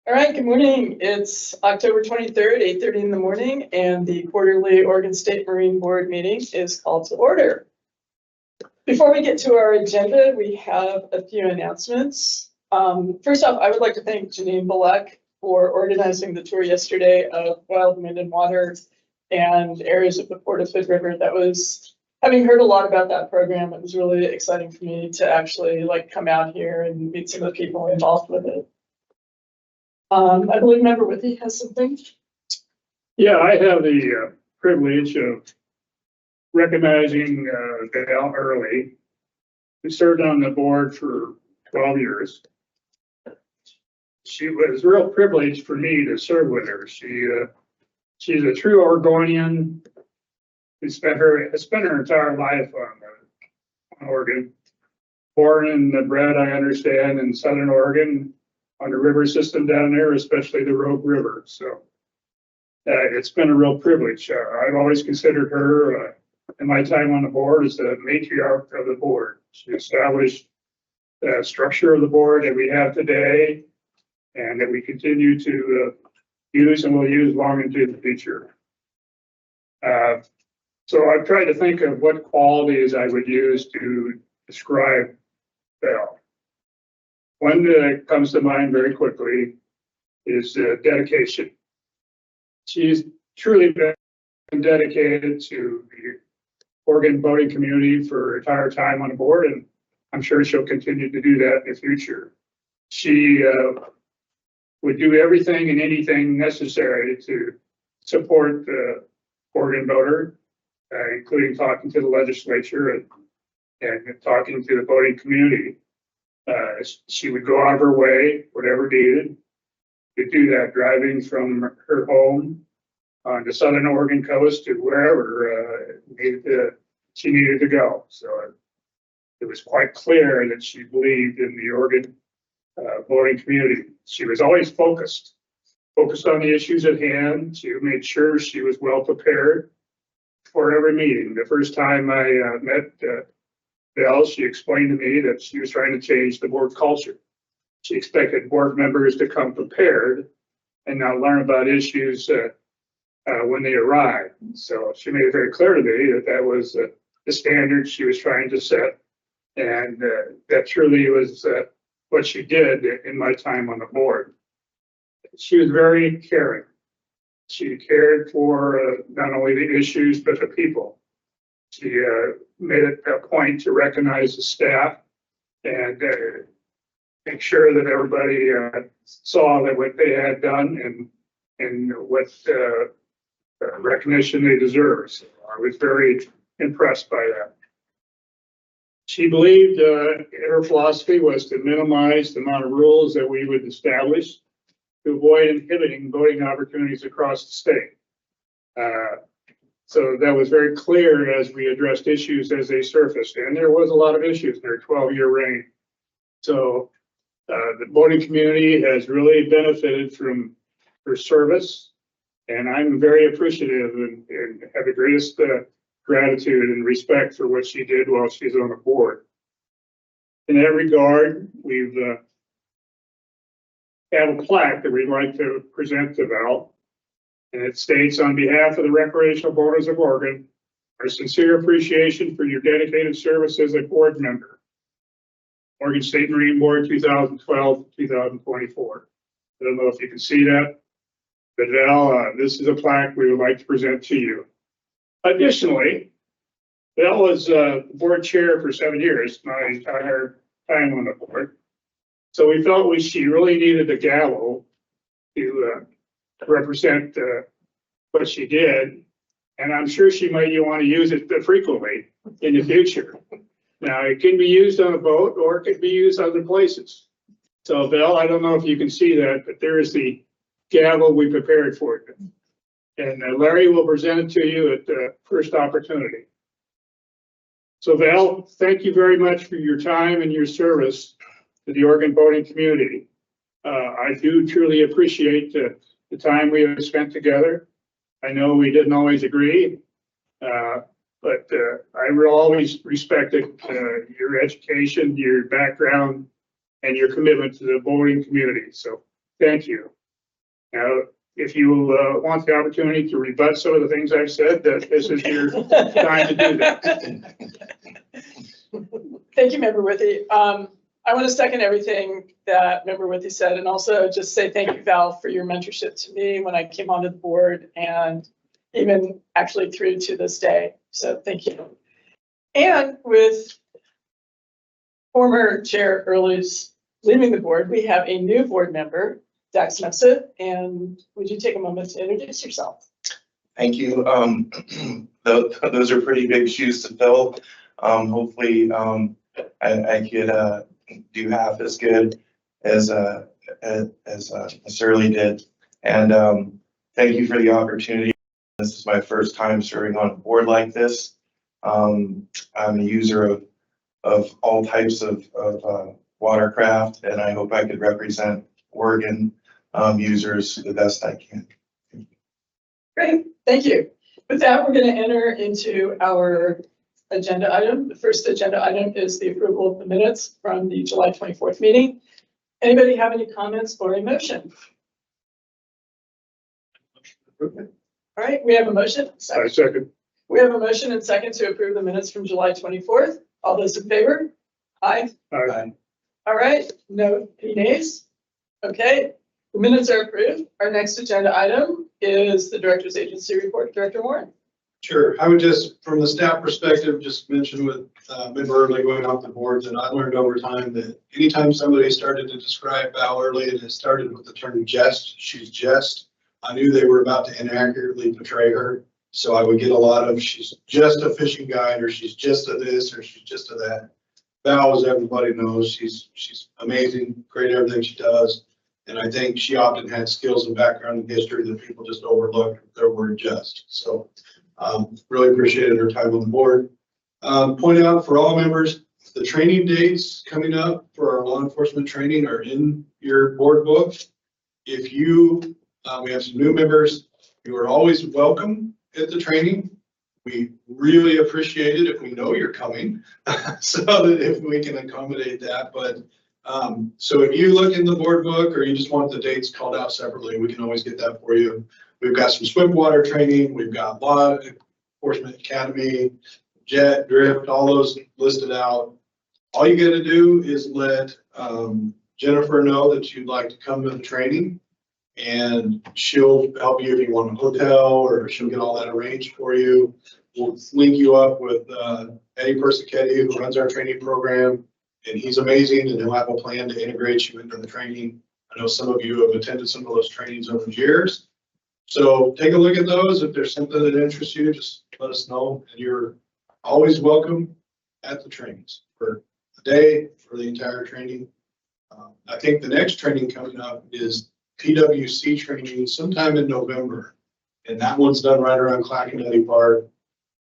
All right, good morning. It's October 23rd, 8:30 in the morning, and the quarterly Oregon State Marine Board meeting is called to order. Before we get to our agenda, we have a few announcements. First off, I would like to thank Janine Bullock for organizing the tour yesterday of Wild Wind and Water and areas of the Port of Hood River. That was, having heard a lot about that program, it was really exciting for me to actually come out here and meet some of the people involved with it. I believe Member Withy has something. Yeah, I have the privilege of recognizing Val Early, who served on the board for 12 years. She was a real privilege for me to serve with her. She's a true Oregonian who spent her entire life on Oregon. Born and bred, I understand, in Southern Oregon, on the river system down there, especially the Rogue River. So it's been a real privilege. I've always considered her, in my time on the board, as the matriarch of the board. She established the structure of the board that we have today and that we continue to use and will use long into the future. So I've tried to think of what qualities I would use to describe Val. One that comes to mind very quickly is dedication. She's truly been dedicated to the Oregon boating community for her entire time on the board, and I'm sure she'll continue to do that in the future. She would do everything and anything necessary to support the Oregon boater, including talking to the legislature and talking to the boating community. She would go out of her way, whatever needed, to do that, driving from her home on the Southern Oregon coast to wherever she needed to go. So it was quite clear that she believed in the Oregon boating community. She was always focused on the issues at hand. She made sure she was well prepared for every meeting. The first time I met Val, she explained to me that she was trying to change the board culture. She expected board members to come prepared and not learn about issues when they arrive. So she made it very clear to me that that was the standard she was trying to set. And that truly was what she did in my time on the board. She was very caring. She cared for not only the issues, but the people. She made it a point to recognize the staff and make sure that everybody saw that what they had done and what recognition they deserved. So I was very impressed by that. She believed her philosophy was to minimize the amount of rules that we would establish to avoid inhibiting voting opportunities across the state. So that was very clear as we addressed issues as they surfaced, and there was a lot of issues in her 12-year reign. So the voting community has really benefited from her service, and I'm very appreciative and have the greatest gratitude and respect for what she did while she's on the board. In that regard, we've have a plaque that we'd like to present to Val. And it states, on behalf of the recreational boaters of Oregon, our sincere appreciation for your dedicated service as a board member. Oregon State Marine Board 2012-2024. I don't know if you can see that, but Val, this is a plaque we would like to present to you. Additionally, Val was board chair for 7 years, my entire time on the board. So we felt she really needed a gavel to represent what she did, and I'm sure she might want to use it frequently in the future. Now, it can be used on a boat or it can be used other places. So, Val, I don't know if you can see that, but there is the gavel we prepared for you. And Larry will present it to you at the first opportunity. So, Val, thank you very much for your time and your service to the Oregon boating community. I do truly appreciate the time we have spent together. I know we didn't always agree, but I will always respected your education, your background, and your commitment to the boating community. So thank you. Now, if you want the opportunity to rebut some of the things I've said, that this is your time to do that. Thank you, Member Withy. I want to second everything that Member Withy said, and also just say thank you, Val, for your mentorship to me when I came onto the board, and even actually through to this day. So thank you. And with former Chair Early's leaving the board, we have a new board member, Dax Messa, and would you take a moment to introduce yourself? Thank you. Those are pretty big shoes to fill. Hopefully, I could do half as good as Shirley did. And thank you for the opportunity. This is my first time serving on a board like this. I'm a user of all types of watercraft, and I hope I could represent Oregon users the best I can. Great, thank you. With that, we're going to enter into our agenda item. The first agenda item is the approval of the minutes from the July 24th meeting. Anybody have any comments or a motion? All right, we have a motion. I second. We have a motion and second to approve the minutes from July 24th. All those in favor? Aye. Aye. All right, no, any nays? Okay, the minutes are approved. Our next agenda item is the Director's Agency Report. Director Warren. Sure. I would just, from the staff perspective, just mention with Member Early going off the board that I learned over time that anytime somebody started to describe Val Early and it started with the term jest, she's jest, I knew they were about to inaccurately portray her. So I would get a lot of, she's just a fishing guide, or she's just a this, or she's just a that. Val, as everybody knows, she's amazing, great at everything she does. And I think she often had skills and background in history that people just overlooked with their word just. So really appreciated her time on the board. Point out for all members, the training dates coming up for our law enforcement training are in your board book. If you, we have some new members, you are always welcome at the training. We really appreciate it if we know you're coming, so that if we can accommodate that. But so if you look in the board book or you just want the dates called out separately, we can always get that for you. We've got some swim water training. We've got law enforcement academy, jet, drift, all those listed out. All you got to do is let Jennifer know that you'd like to come to the training, and she'll help you if you want a hotel, or she'll get all that arranged for you. We'll link you up with Eddie Persichetti, who runs our training program, and he's amazing, and he'll have a plan to integrate you into the training. I know some of you have attended some of those trainings over the years. So take a look at those. If there's something that interests you, just let us know, and you're always welcome at the trainings for the day, for the entire training. I think the next training coming up is PWC training sometime in November, and that one's done right around Clackamas Park.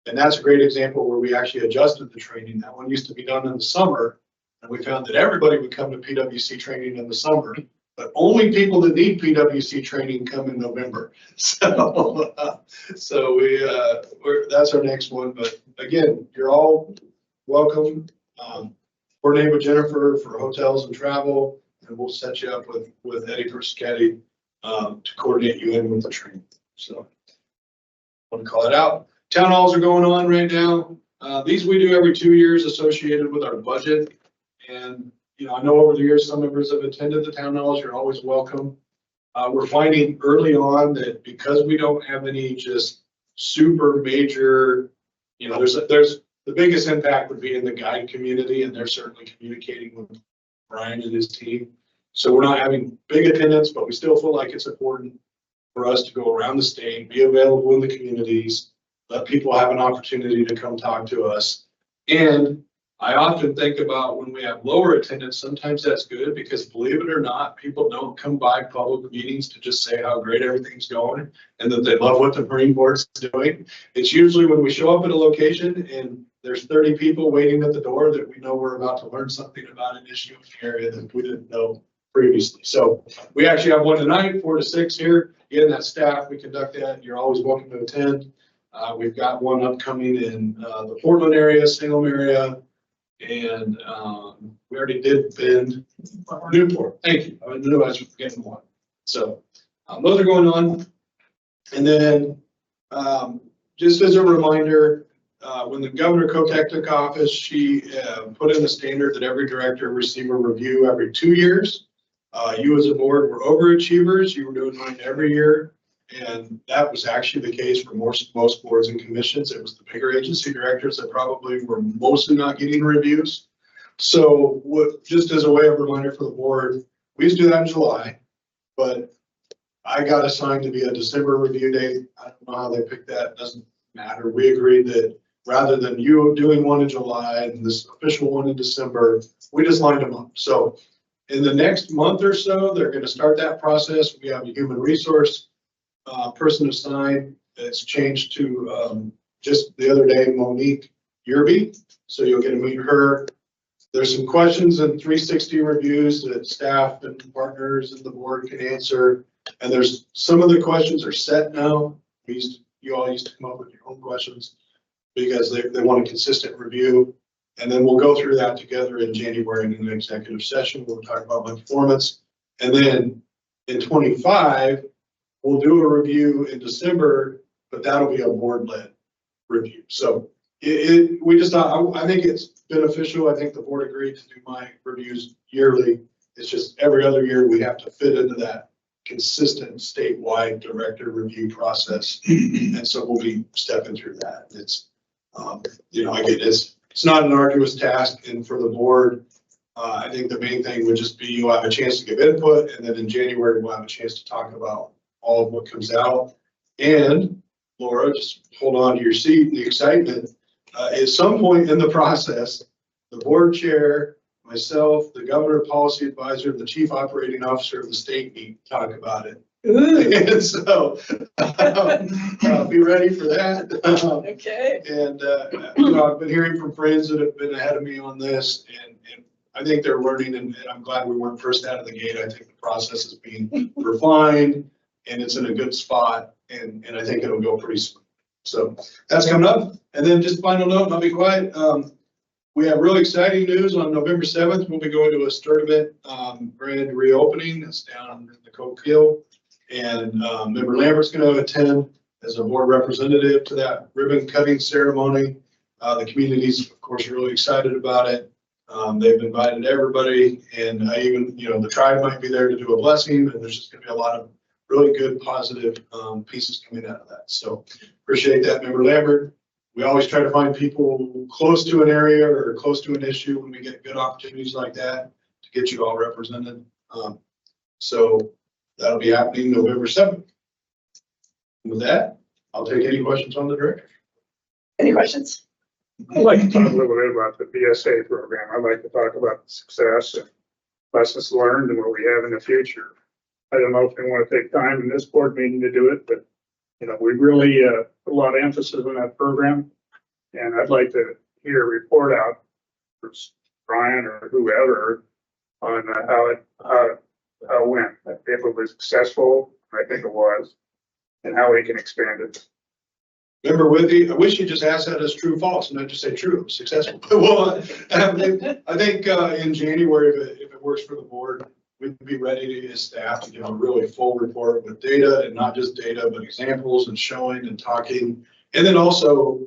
And that's a great example where we actually adjusted the training. That one used to be done in the summer, and we found that everybody would come to PWC training in the summer, but only people that need PWC training come in November. So, that's our next one. But again, you're all welcome. Coordinate with Jennifer for hotels and travel, and we'll set you up with Eddie Persichetti to coordinate you in with the training. So I want to call it out. Town halls are going on right now. These we do every 2 years associated with our budget. And, you know, I know over the years, some members have attended the town halls. You're always welcome. We're finding early on that because we don't have any just super major, you know, there's the biggest impact would be in the guide community, and they're certainly communicating with Brian and his team. So we're not having big attendance, but we still feel like it's important for us to go around the state, be available in the communities, let people have an opportunity to come talk to us. And I often think about when we have lower attendance, sometimes that's good because, believe it or not, people don't come by public meetings to just say how great everything's going and that they love what the Marine Board's doing. It's usually when we show up at a location and there's 30 people waiting at the door that we know we're about to learn something about an issue in the area that we didn't know previously. So we actually have one tonight, 4 to 6 here. Again, that's staff. We conduct that. You're always welcome to attend. We've got one upcoming in the Portland area, Salem area, and we already did Bend, Newport. Thank you. I knew I was forgetting one. So Those are going on. And then, just as a reminder, when the Governor Kotek took office, she put in the standard that every director receive a review every 2 years. You as a board were overachievers. You were doing mine every year. And that was actually the case for most boards and commissions. It was the bigger agency directors that probably were mostly not getting reviews. So just as a way of reminder for the board, we used to do that in July, but I got assigned to be a December review date. I don't know how they picked that. It doesn't matter. We agreed that rather than you doing one in July and this official one in December, we just lined them up. So in the next month or so, they're going to start that process. We have a human resource person assigned. It's changed to just the other day, Monique Yerby. So you'll get to meet her. There's some questions and 360 reviews that staff and partners and the board can answer. And there's some of the questions are set now. You all used to come up with your own questions because they want a consistent review. And then we'll go through that together in January in an executive session. We'll talk about my performance. And then in 25, we'll do a review in December, but that'll be a board-led review. So we just thought, I think it's beneficial. I think the board agreed to do my reviews yearly. It's just every other year we have to fit into that consistent statewide director review process. And so we'll be stepping through that. It's, it's not an arduous task. And for the board, I think the main thing would just be you'll have a chance to give input. And then in January, we'll have a chance to talk about all of what comes out. And Laura, just hold on to your seat. The excitement at some point in the process, the board chair, myself, the governor policy advisor, the chief operating officer of the state meet to talk about it. And so be ready for that. Okay. And I've been hearing from friends that have been ahead of me on this, and I think they're learning, and I'm glad we weren't first out of the gate. I think the process is being refined and it's in a good spot, and I think it'll go pretty smooth. So that's coming up. And then just final note, and I'll be quiet. We have really exciting news on November 7th. We'll be going to a tournament grand reopening. It's down in the Coke Hill. And Member Lambert's going to attend as a board representative to that ribbon cutting ceremony. The community's, of course, really excited about it. They've invited everybody, and I even, the tribe might be there to do a blessing, and there's just going to be a lot of really good, positive pieces coming out of that. So appreciate that, Member Lambert. We always try to find people close to an area or close to an issue when we get good opportunities like that to get you all represented. So that'll be happening November 7th. With that, I'll take any questions on the director. Any questions? I'd like to talk a little bit about the BSA program. I'd like to talk about the success and lessons learned and what we have in the future. I don't know if we want to take time in this board meeting to do it, but we really put a lot of emphasis on that program. And I'd like to hear a report out for Brian or whoever on how it went. If it was successful, I think it was, and how we can expand it. Remember, Withy, I wish you just asked that as true or false and not just say true, successful. Well, I think in January, if it works for the board, we'd be ready to, as staff, to give a really full report with data, and not just data, but examples and showing and talking. And then also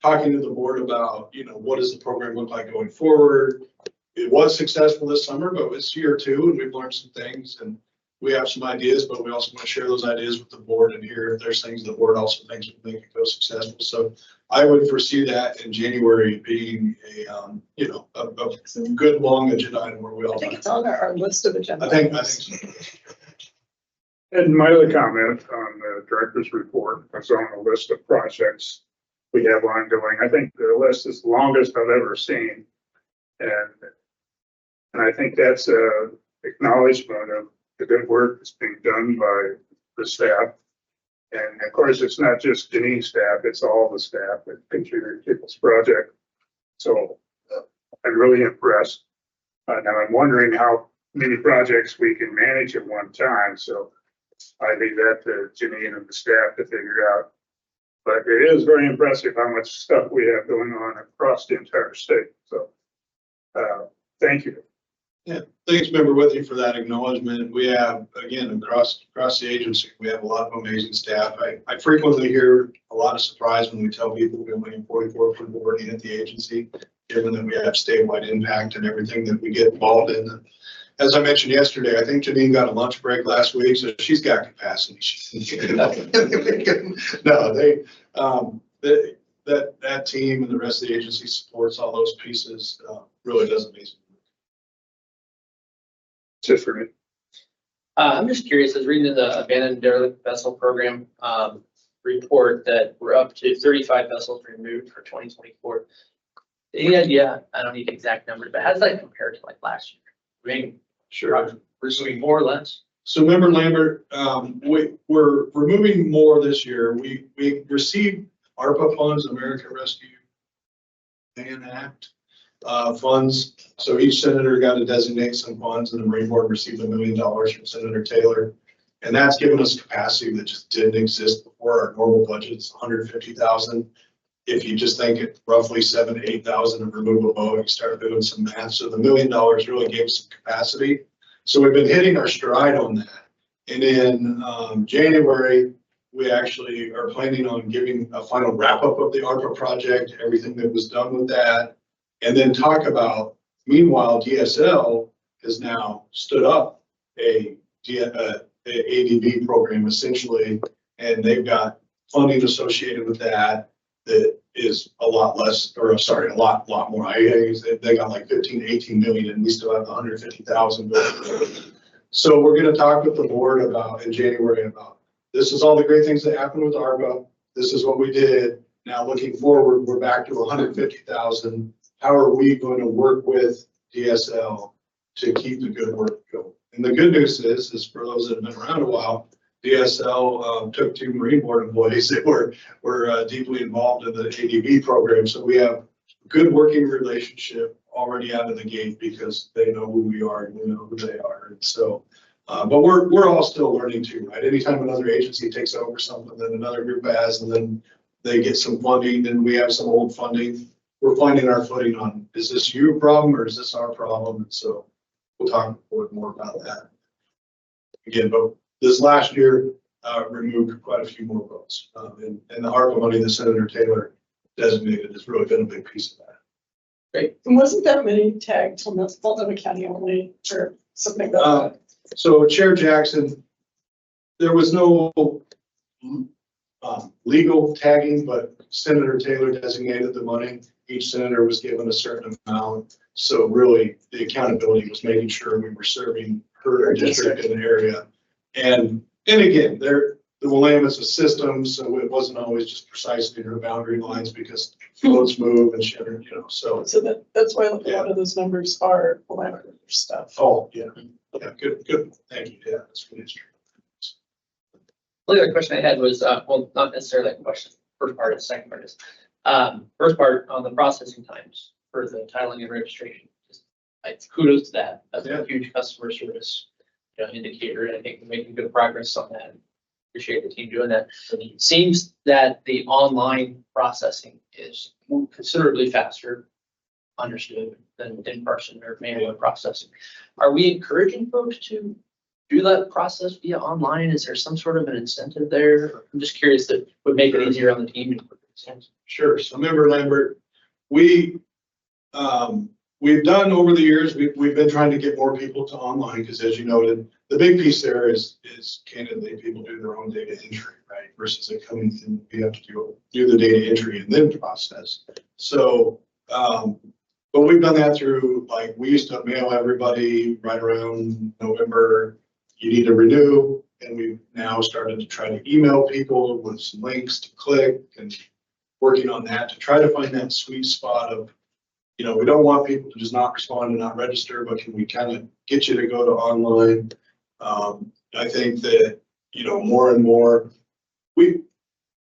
talking to the board about, what does the program look like going forward? It was successful this summer, but it's year 2, and we've learned some things, and we have some ideas, but we also want to share those ideas with the board and hear if there's things the board also thinks would make it go successful. So I would foresee that in January being a good long agenda item where we all. I think it's on our list of agenda. I think so. And my other comment on the director's report was on a list of projects we have ongoing. I think the list is the longest I've ever seen. And I think that's a acknowledgement of the good work that's being done by the staff. And of course, it's not just Janine's staff, it's all the staff that contributed to this project. So I'm really impressed. Now I'm wondering how many projects we can manage at one time. So I leave that to Janine and the staff to figure out. But it is very impressive how much stuff we have going on across the entire state. So thank you. Thanks, member Withy, for that acknowledgement. We have, again, across the agency, we have a lot of amazing staff. I frequently hear a lot of surprise when we tell people we're winning 44 for boarding at the agency, given that we have statewide impact and everything that we get involved in. As I mentioned yesterday, I think Janine got a lunch break last week, so she's got capacity. That team and the rest of the agency supports all those pieces, really does amazing. That's it for me. I'm just curious, I was reading in the abandoned derelict vessel program report that we're up to 35 vessels removed for 2024. Any idea? I don't need the exact number, but how does that compare to like last year? I mean, Sure. we're doing more or less. So member Lambert, we're removing more this year. We received ARPA funds, American Rescue Plan Act funds. So each senator got to designate some funds, and the Marine Board received $1 million from Senator Taylor. And that's given us capacity that just didn't exist before. Our normal budget's $150,000. If you just think it roughly 7,000 to 8,000 of removable, you start doing some math. So the $1 million really gave some capacity. So we've been hitting our stride on that. And in January, we actually are planning on giving a final wrap up of the ARPA project, everything that was done with that. And then talk about, meanwhile, DSL has now stood up a ADV program essentially, and they've got funding associated with that is a lot less, or sorry, a lot more. They got like 15 to 18 million, and we still have 150,000. So we're going to talk with the board about in January about this is all the great things that happened with ARPA. This is what we did. Now looking forward, we're back to 150,000. How are we going to work with DSL to keep the good work going? And the good news is for those that have been around a while, DSL took 2 Marine Board employees that were deeply involved in the ADV program. So we have a good working relationship already out of the gate because they know who we are and we know who they are. And so, but we're all still learning too, right? Anytime another agency takes over something that another group has, and then they get some funding and we have some old funding, we're finding our footing on, is this your problem or is this our problem? And so we'll talk more about that. Again, but this last year removed quite a few more boats. And the ARPA money that Senator Taylor designated has really been a big piece of that. Great. And wasn't that many tagged from Multnomah County only or something like that? So Chair Jackson, there was no legal tagging, but Senator Taylor designated the money. Each senator was given a certain amount. So really the accountability was making sure we were serving her district in the area. And again, the Willamette is a system, so it wasn't always just precisely her boundary lines because floats move and shit, so. So that's why a lot of those numbers are Willamette stuff. Oh, yeah, good, thank you, yeah, that's good history. The other question I had was, well, not necessarily that question, first part and second part is, first part on the processing times for the titling and registration. Just, kudos to that. That's a huge customer service indicator. And I think we're making good progress on that. Appreciate the team doing that. It seems that the online processing is considerably faster, understood, than in person or manual processing. Are we encouraging folks to do that process via online? Is there some sort of an incentive there? I'm just curious that would make it easier on the team. Sure. So member Lambert, we've done over the years, we've been trying to get more people to online because as you noted, the big piece there is candidly people do their own data entry, right? Versus it coming in, you have to do the data entry and then process. So, but we've done that through, like, we used to mail everybody right around November, you need to renew. And we've now started to try to email people with some links to click and working on that to try to find that sweet spot of, we don't want people to just not respond and not register, but can we kind of get you to go to online? I think that, more and more,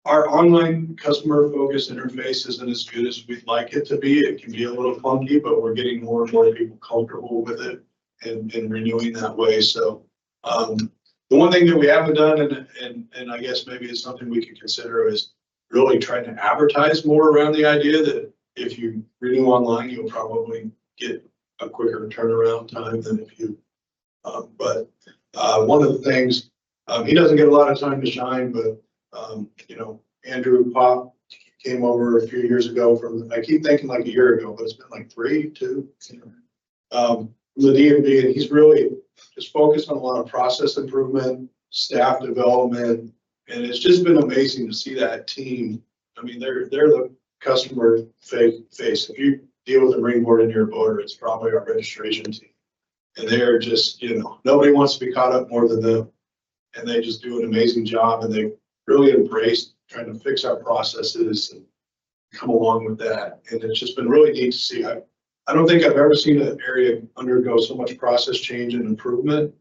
our online customer focused interface isn't as good as we'd like it to be. It can be a little clunky, but we're getting more and more people comfortable with it and renewing that way. So the one thing that we haven't done, and I guess maybe it's something we could consider, is really trying to advertise more around the idea that if you renew online, you'll probably get a quicker turnaround time than if you, but one of the things, he doesn't get a lot of time to shine, but, you know, Andrew Pop came over a few years ago from, I keep thinking like a year ago, but it's been like 2. From the DMV, and he's really just focused on a lot of process improvement, staff development, and it's just been amazing to see that team. I mean, they're the customer face. If you deal with the Marine Board in your boater, it's probably our registration team. And they're just, you know, nobody wants to be caught up more than them. And they just do an amazing job, and they really embraced trying to fix our processes and come along with that. And it's just been really neat to see. I don't think I've ever seen an area undergo so much process change and improvement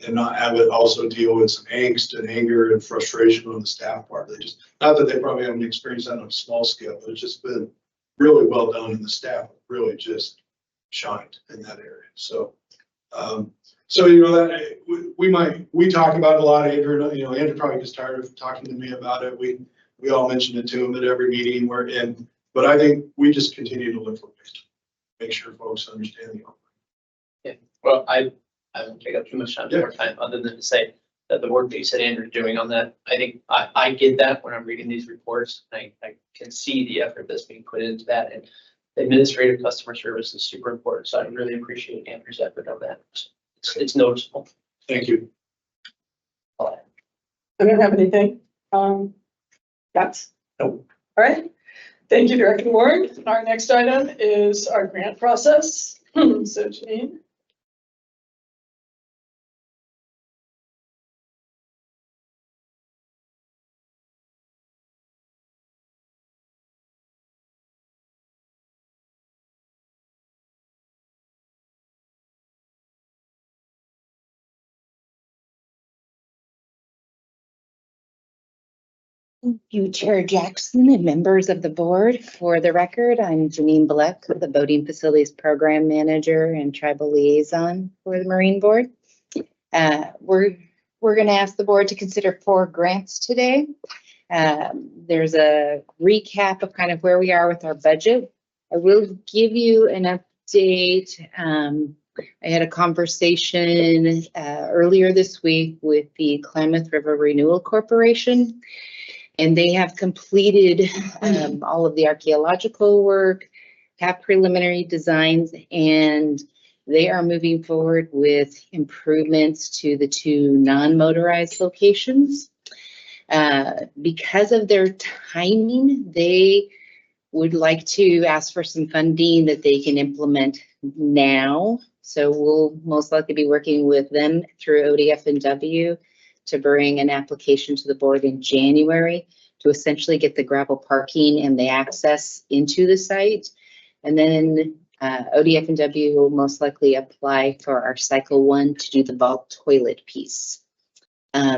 and not have it also deal with some angst and anger and frustration on the staff part. They just, not that they probably haven't experienced that on a small scale, but it's just been really well done, and the staff really just shined in that area. So, you know, that we talk about it a lot, Andrew. You know, Andrew probably gets tired of talking to me about it. We all mention it to him at every meeting we're in, but I think we just continue to look for ways to make sure folks understand the. Yeah, well, I won't take up too much more time other than to say that the work that you said Andrew's doing on that, I think I get that when I'm reading these reports. I can see the effort that's being put into that, and administrative customer service is super important. So I really appreciate Andrew's effort on that. It's noticeable. Thank you. I don't have anything. That's, Nope. All right. Thank you, Director Ward. Our next item is our grant process. So Janine. Thank you, Chair Jackson and members of the board. For the record, I'm Janine Bleck, the Boating Facilities Program Manager and Tribal Liaison for the Marine Board. We're going to ask the board to consider 4 grants today. There's a recap of kind of where we are with our budget. I will give you an update. I had a conversation earlier this week with the Klamath River Renewal Corporation, and they have completed all of the archaeological work, have preliminary designs, and they are moving forward with improvements to the 2 non-motorized locations. Because of their timing, they would like to ask for some funding that they can implement now. So we'll most likely be working with them through ODF&W to bring an application to the board in January to essentially get the gravel parking and the access into the site. And then ODF&W will most likely apply for our cycle 1 to do the vault toilet piece.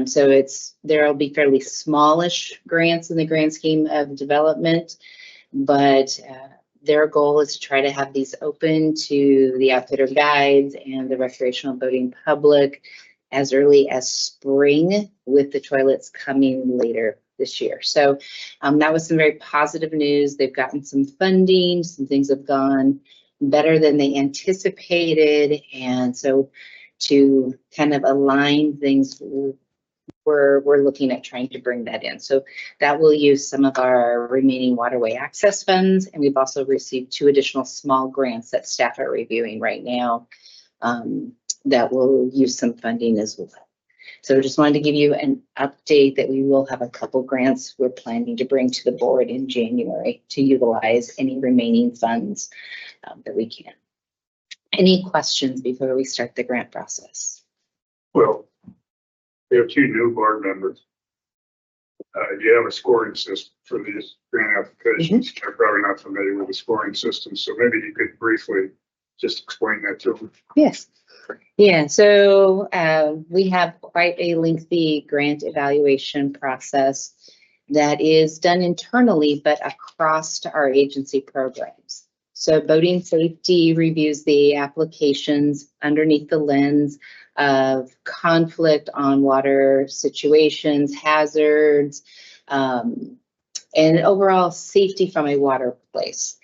So there'll be fairly smallish grants in the grand scheme of development, but their goal is to try to have these open to the outfitter guides and the recreational boating public as early as spring, with the toilets coming later this year. So that was some very positive news. They've gotten some funding, some things have gone better than they anticipated. And so to kind of align things, we're looking at trying to bring that in. So that will use some of our remaining waterway access funds. And we've also received 2 additional small grants that staff are reviewing right now that will use some funding as well. So just wanted to give you an update that we will have a couple grants we're planning to bring to the board in January to utilize any remaining funds that we can. Any questions before we start the grant process? Well, we have 2 new board members. You have a scoring system for these grant applications. They're probably not familiar with the scoring system, so maybe you could briefly just explain that to them. Yes. Yeah, so we have quite a lengthy grant evaluation process that is done internally, but across our agency programs. So boating safety reviews the applications underneath the lens of conflict on water situations, hazards, and overall safety from a water place.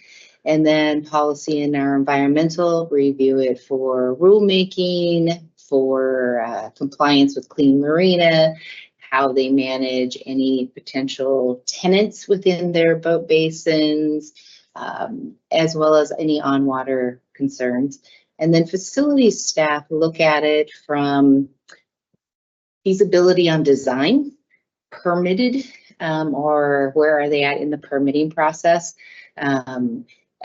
And then policy in our environmental, review it for rulemaking, for compliance with Clean Marina, how they manage any potential tenants within their boat basins, as well as any on-water concerns. And then facilities staff look at it from feasibility on design, permitted, or where are they at in the permitting process.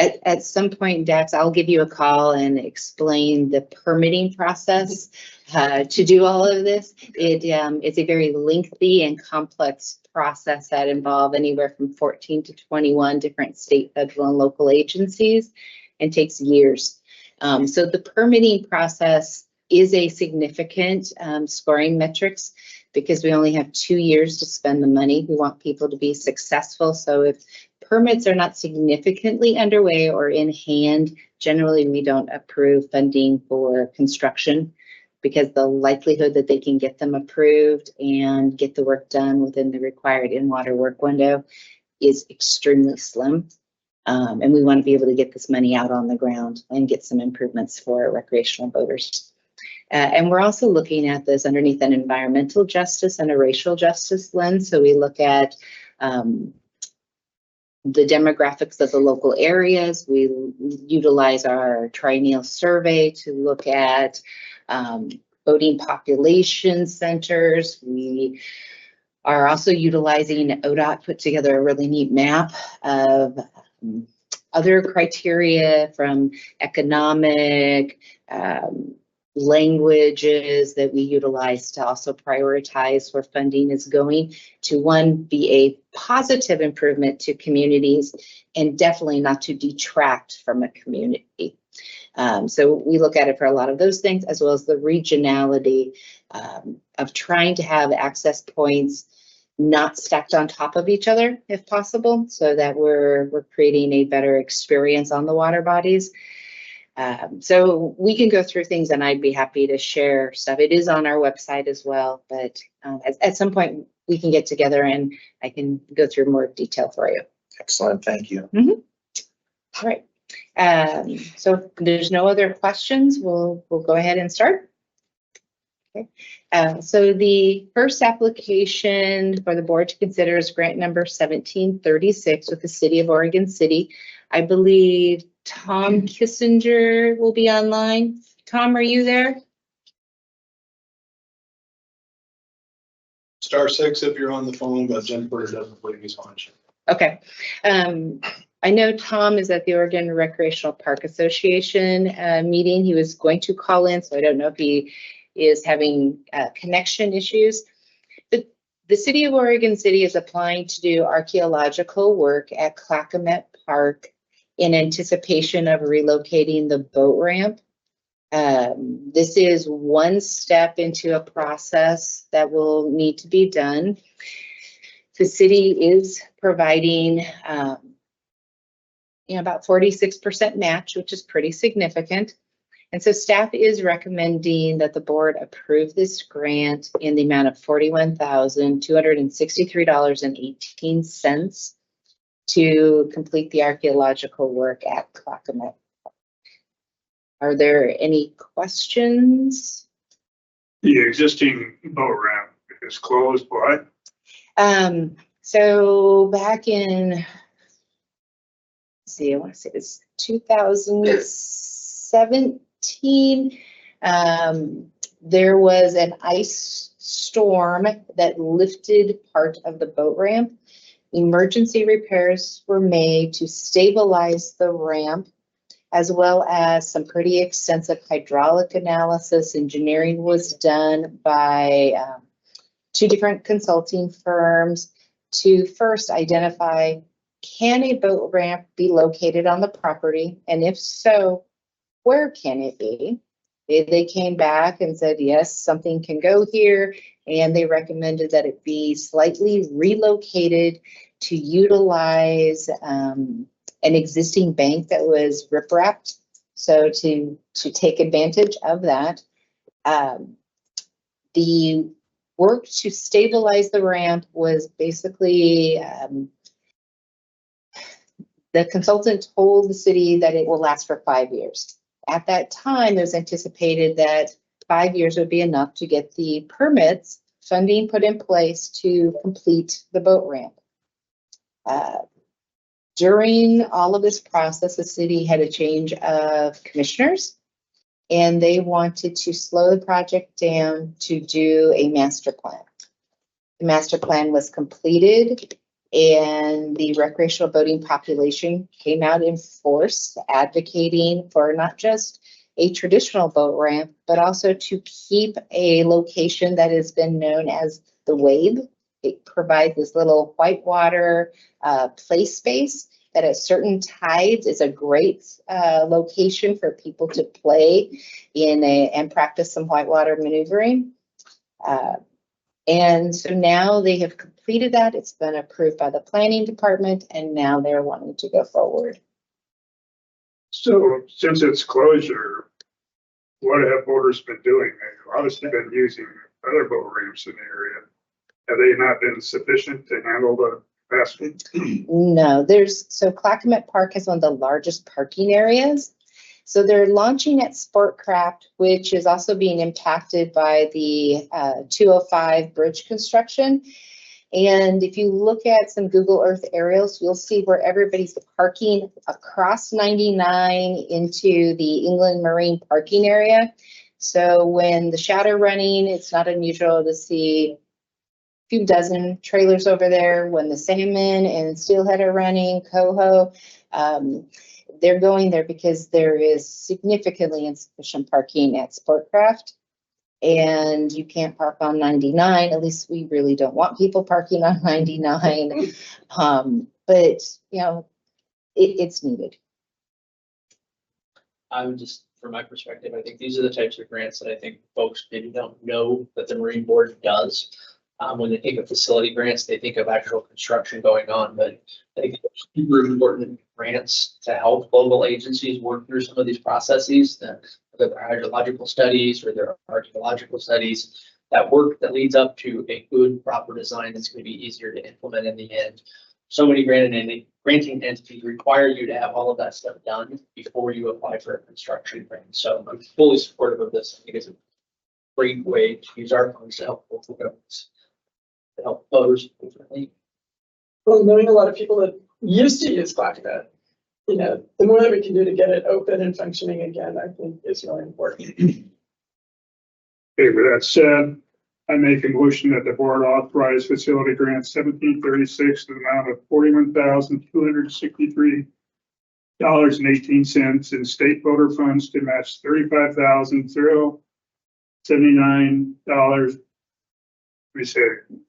At some point, Dax, I'll give you a call and explain the permitting process to do all of this. It's a very lengthy and complex process that involves anywhere from 14 to 21 different state, federal, and local agencies, and takes years. So the permitting process is a significant scoring metrics, because we only have 2 years to spend the money. We want people to be successful. So if permits are not significantly underway or in hand, generally we don't approve funding for construction, because the likelihood that they can get them approved and get the work done within the required in-water work window is extremely slim. And we want to be able to get this money out on the ground and get some improvements for recreational boaters. And we're also looking at this underneath an environmental justice and a racial justice lens. So we look at the demographics of the local areas. We utilize our triennial survey to look at boating population centers. We are also utilizing ODOT, put together a really neat map of other criteria from economic, languages that we utilize to also prioritize where funding is going to, one, be a positive improvement to communities and definitely not to detract from a community. So we look at it for a lot of those things, as well as the regionality of trying to have access points not stacked on top of each other if possible, so that we're creating a better experience on the water bodies. So we can go through things, and I'd be happy to share stuff. It is on our website as well, but at some point we can get together and I can go through more detail for you. Excellent, thank you. All right. So if there's no other questions, we'll go ahead and start. Okay. So the first application for the board to consider is grant number 1736 with the City of Oregon City. I believe Tom Kissinger will be online. Tom, are you there? *6 if you're on the phone, but Jennifer doesn't believe he's on. Okay. I know Tom is at the Oregon Recreational Park Association meeting. He was going to call in, so I don't know if he is having connection issues. But the City of Oregon City is applying to do archaeological work at Clackamas Park in anticipation of relocating the boat ramp. This is one step into a process that will need to be done. The city is providing about 46% match, which is pretty significant. And so staff is recommending that the board approve this grant in the amount of $41,263.18 to complete the archaeological work at Clackamas. Are there any questions? The existing boat ramp is closed, what? So back in, let's see, I want to say it's 2017, there was an ice storm that lifted part of the boat ramp. Emergency repairs were made to stabilize the ramp, as well as some pretty extensive hydraulic analysis. Engineering was done by 2 different consulting firms to first identify, can a boat ramp be located on the property? And if so, where can it be? They came back and said, yes, something can go here. And they recommended that it be slightly relocated to utilize an existing bank that was riprap. So to take advantage of that, the work to stabilize the ramp was basically The consultant told the city that it will last for 5 years. At that time, it was anticipated that 5 years would be enough to get the permits, funding put in place to complete the boat ramp. During all of this process, the city had a change of commissioners, and they wanted to slow the project down to do a master plan. The master plan was completed, and the recreational boating population came out in force, advocating for not just a traditional boat ramp, but also to keep a location that has been known as the Wave. It provides this little whitewater play space that at certain tides is a great location for people to play in and practice some whitewater maneuvering. And so now they have completed that. It's been approved by the planning department, and now they're wanting to go forward. So since its closure, what have boaters been doing? They've obviously been using other boat ramps in the area. Have they not been sufficient to handle the capacity? No, so Clackamas Park has one of the largest parking areas. So they're launching at Sportcraft, which is also being impacted by the 205 bridge construction. And if you look at some Google Earth aerials, you'll see where everybody's parking across 99 into the England Marine parking area. So when the shadow running, it's not unusual to see a few dozen trailers over there. When the salmon and steelhead are running, coho, they're going there because there is significantly insufficient parking at Sportcraft. And you can't park on 99. At least we really don't want people parking on 99. But you know, it's needed. I would just, from my perspective, I think these are the types of grants that I think folks maybe don't know that the Marine Board does. When they think of facility grants, they think of actual construction going on, but I think it's super important grants to help local agencies work through some of these processes, whether they're hydrological studies or their archaeological studies, that work that leads up to a good, proper design that's going to be easier to implement in the end. So many granting entities require you to have all of that stuff done before you apply for a construction grant. So I'm fully supportive of this. I think it's a great way to use our funds to help local governments, to help voters differently. Well, knowing a lot of people that used to use Clackamas, you know, the more that we can do to get it open and functioning again, I think is really important. Okay, with that said, I make a motion that the board authorize facility grant 1736 to the amount of $41,263.18 in state voter funds to match $35,079. We say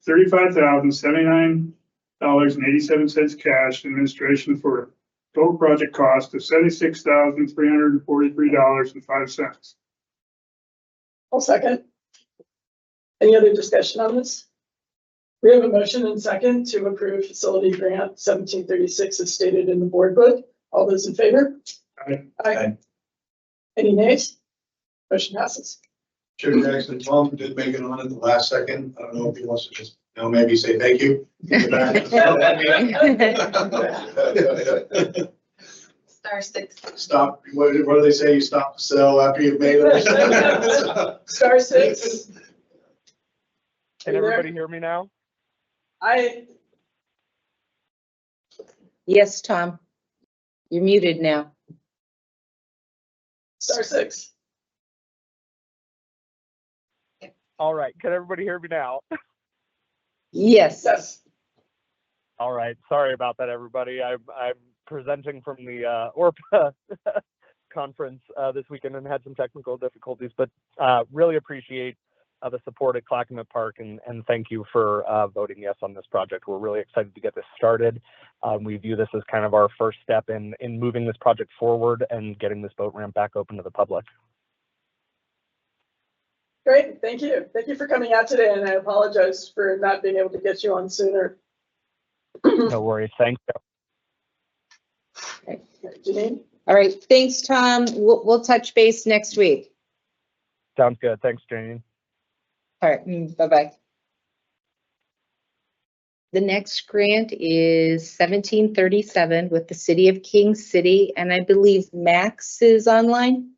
$35,079.87 cash administration for total project cost of $76,343.05. I'll second. Any other discussion on this? We have a motion and second to approve facility grant 1736 as stated in the board book. All those in favor? Aye. Aye. Any nays? Motion passes. Chair Jackson, Tom did make it on at the last second. I don't know if he wants to just, you know, maybe say thank you. *6. Stop, what do they say? You stop the sell after you've made it. *6. Can everybody hear me now? Yes, Tom, you're muted now. *6. All right, can everybody hear me now? Yes. Yes. All right, sorry about that, everybody. I'm presenting from the ORPA conference this weekend and had some technical difficulties, but really appreciate the support at Clackamas Park and thank you for voting yes on this project. We're really excited to get this started. We view this as kind of our first step in moving this project forward and getting this boat ramp back open to the public. Great. Thank you. Thank you for coming out today. And I apologize for not being able to get you on sooner. No worries. Thank you. Janine? All right. Thanks, Tom. We'll touch base next week. Sounds good. Thanks, Janine. All right. Bye-bye. The next grant is 1737 with the City of King City, and I believe Max is online.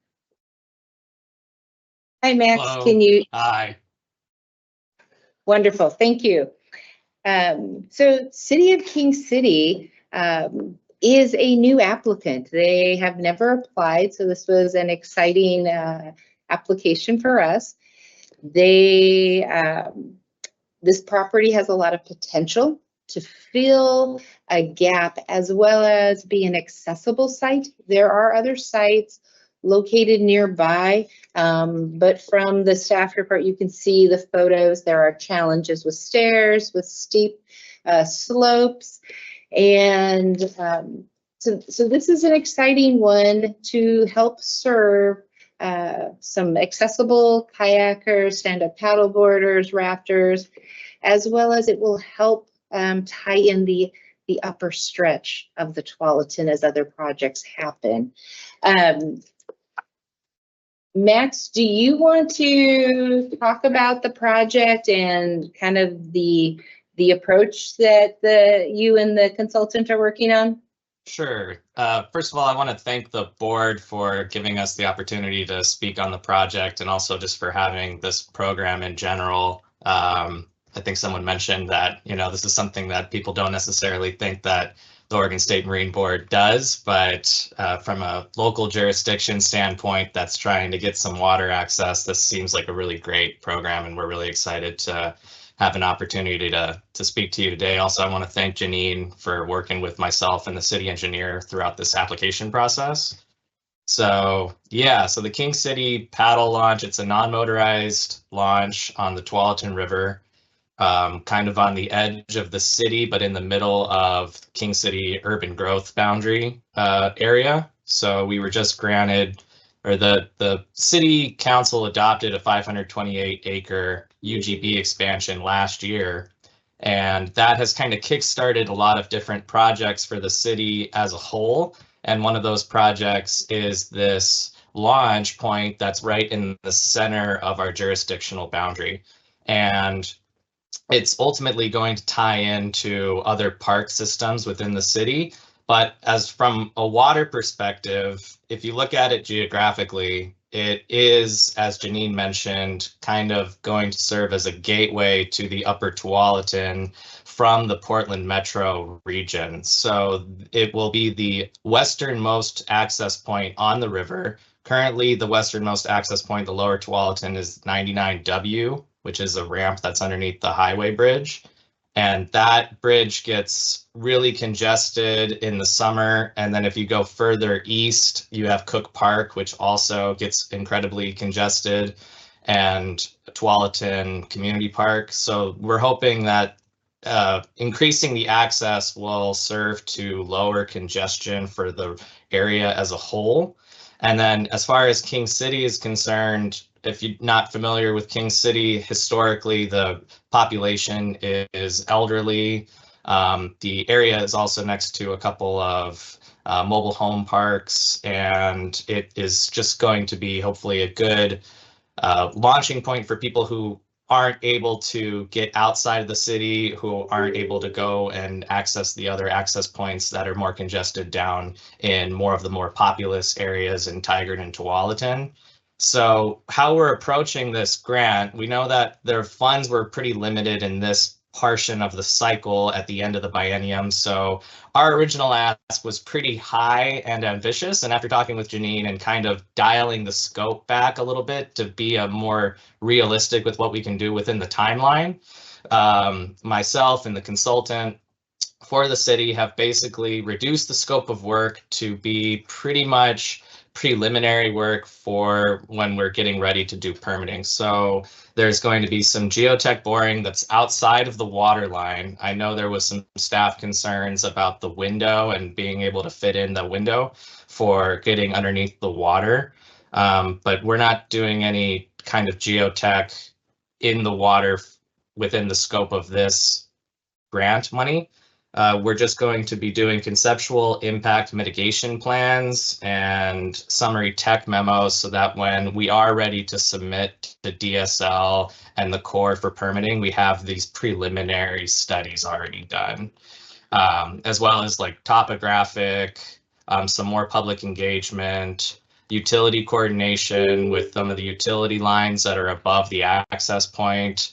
Hi, Max, Hello. can you? Hi. Wonderful, thank you. So City of King City is a new applicant. They have never applied, so this was an exciting application for us. They this property has a lot of potential to fill a gap as well as be an accessible site. There are other sites located nearby, but from the staff report, you can see the photos. There are challenges with stairs, with steep slopes. And so this is an exciting one to help serve some accessible kayakers, stand-up paddleboarders, rafters, as well as it will help tie in the upper stretch of the Tualatin as other projects happen. Max, do you want to talk about the project and kind of the approach that you and the consultant are working on? Sure. First of all, I want to thank the board for giving us the opportunity to speak on the project and also just for having this program in general. I think someone mentioned that, this is something that people don't necessarily think that the Oregon State Marine Board does, but from a local jurisdiction standpoint that's trying to get some water access, this seems like a really great program, and we're really excited to have an opportunity to speak to you today. Also, I want to thank Janine for working with myself and the city engineer throughout this application process. So yeah, so the King City paddle launch, it's a non-motorized launch on the Tualatin River, kind of on the edge of the city, but in the middle of King City urban growth boundary area. So we were just granted, or the city council adopted a 528 acre UGB expansion last year. And that has kind of kickstarted a lot of different projects for the city as a whole. And one of those projects is this launch point that's right in the center of our jurisdictional boundary. And it's ultimately going to tie into other park systems within the city. But as from a water perspective, if you look at it geographically, it is, as Janine mentioned, kind of going to serve as a gateway to the upper Tualatin from the Portland metro region. So it will be the westernmost access point on the river. Currently, the westernmost access point, the lower Tualatin, is 99W, which is a ramp that's underneath the highway bridge. And that bridge gets really congested in the summer. And then if you go further east, you have Cook Park, which also gets incredibly congested, and Tualatin Community Park. So we're hoping that increasing the access will serve to lower congestion for the area as a whole. And then as far as King City is concerned, if you're not familiar with King City, historically, the population is elderly. The area is also next to a couple of mobile home parks, and it is just going to be hopefully a good launching point for people who aren't able to get outside of the city, who aren't able to go and access the other access points that are more congested down in more of the more populous areas in Tigard and Tualatin. So how we're approaching this grant, we know that their funds were pretty limited in this portion of the cycle at the end of the biennium. So our original ask was pretty high and ambitious. And after talking with Janine and kind of dialing the scope back a little bit to be a more realistic with what we can do within the timeline, myself and the consultant for the city have basically reduced the scope of work to be pretty much preliminary work for when we're getting ready to do permitting. So there's going to be some geotech boring that's outside of the water line. I know there was some staff concerns about the window and being able to fit in the window for getting underneath the water. But we're not doing any kind of geotech in the water within the scope of this grant money. We're just going to be doing conceptual impact mitigation plans and summary tech memos so that when we are ready to submit to DSL and the Corps for permitting, we have these preliminary studies already done, as well as like topographic, some more public engagement, utility coordination with some of the utility lines that are above the access point,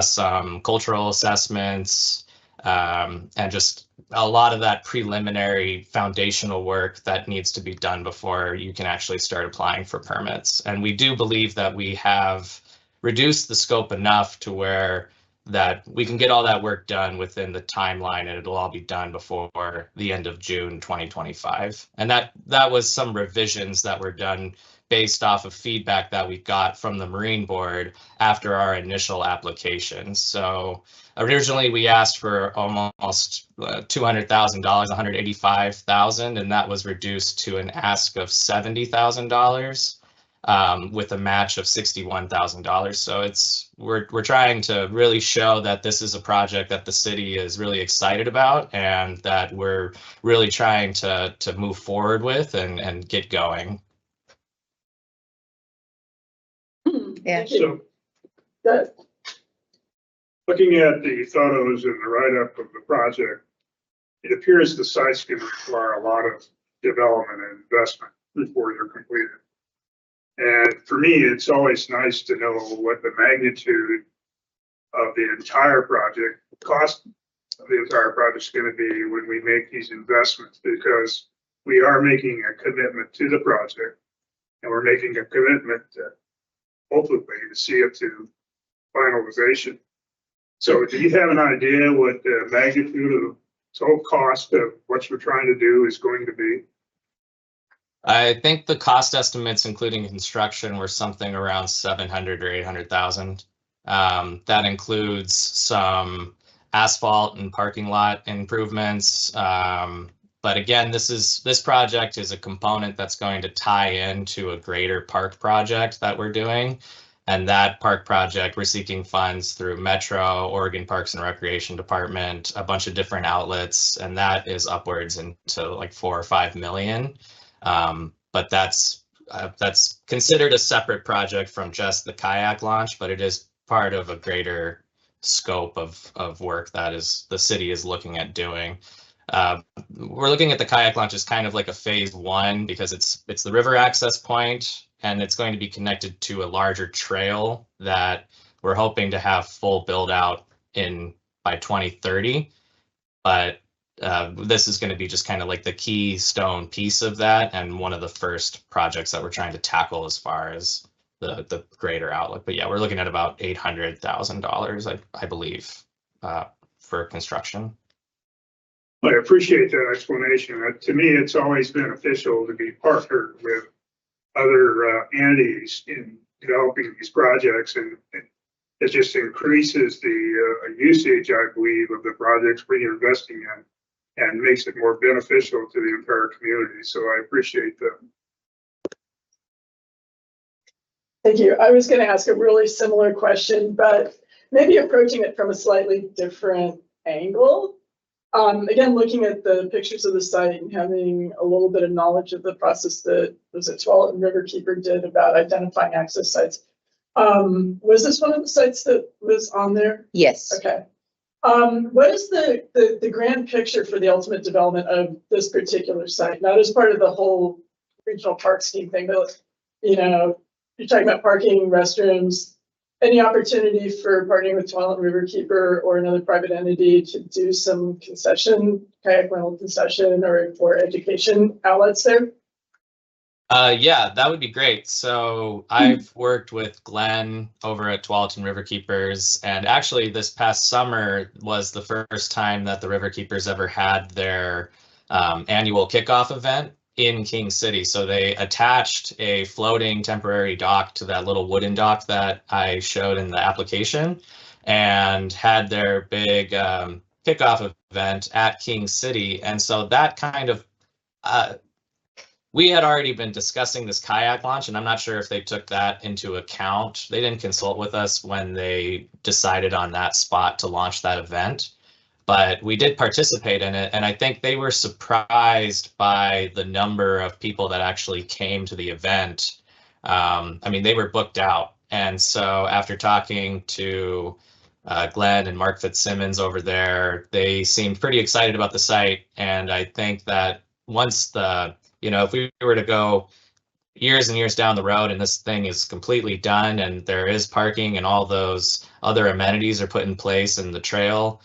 some cultural assessments, and just a lot of that preliminary foundational work that needs to be done before you can actually start applying for permits. And we do believe that we have reduced the scope enough to where that we can get all that work done within the timeline, and it'll all be done before the end of June 2025. And that was some revisions that were done based off of feedback that we got from the Marine Board after our initial application. So originally we asked for almost $200,000, $185,000, and that was reduced to an ask of $70,000. With a match of $61,000. So we're trying to really show that this is a project that the city is really excited about and that we're really trying to move forward with and get going. Yeah. Thank you. So Good. looking at the photos and the write-up of the project, it appears the site's going to require a lot of development and investment before you're completed. And for me, it's always nice to know what the magnitude of the entire project, cost of the entire project is going to be when we make these investments, because we are making a commitment to the project and we're making a commitment to hopefully to see it to finalization. So do you have an idea what the magnitude of total cost of what you're trying to do is going to be? I think the cost estimates, including construction, were something around 700 or 800,000. That includes some asphalt and parking lot improvements. But again, this project is a component that's going to tie into a greater park project that we're doing. And that park project, we're seeking funds through Metro, Oregon Parks and Recreation Department, a bunch of different outlets, and that is upwards into like 4 or 5 million. But that's considered a separate project from just the kayak launch, but it is part of a greater scope of work that the city is looking at doing. We're looking at the kayak launch as kind of like a phase 1 because it's the river access point, and it's going to be connected to a larger trail that we're hoping to have full build out by 2030. But this is going to be just kind of like the keystone piece of that, and one of the first projects that we're trying to tackle as far as the greater outlook. But yeah, we're looking at about $800,000, I believe, for construction. I appreciate that explanation. To me, it's always beneficial to be partnered with other entities in developing these projects, and it just increases the usage, I believe, of the projects we're investing in, and makes it more beneficial to the entire community. So I appreciate that. Thank you. I was going to ask a really similar question, but maybe approaching it from a slightly different angle. Again, looking at the pictures of the site and having a little bit of knowledge of the process that Tualatin Riverkeeper did about identifying access sites. Was this one of the sites that was on there? Yes. Okay. What is the grand picture for the ultimate development of this particular site? Not as part of the whole regional park scheme thing, but you're talking about parking, restrooms, any opportunity for partnering with Tualatin Riverkeeper or another private entity to do some concession, kayak rental concession, or for education outlets there? Yeah, that would be great. So I've worked with Glenn over at Tualatin Riverkeepers, and actually this past summer was the first time that the Riverkeepers ever had their annual kickoff event in King City. So they attached a floating temporary dock to that little wooden dock that I showed in the application, and had their big kickoff event at King City. And so that kind of we had already been discussing this kayak launch, and I'm not sure if they took that into account. They didn't consult with us when they decided on that spot to launch that event. but we did participate in it, and I think they were surprised by the number of people that actually came to the event. I mean, they were booked out, and so after talking to Glenn and Mark Fitzsimmons over there, they seemed pretty excited about the site, and I think that once if we were to go years and years down the road and this thing is completely done and there is parking and all those other amenities are put in place in the trail,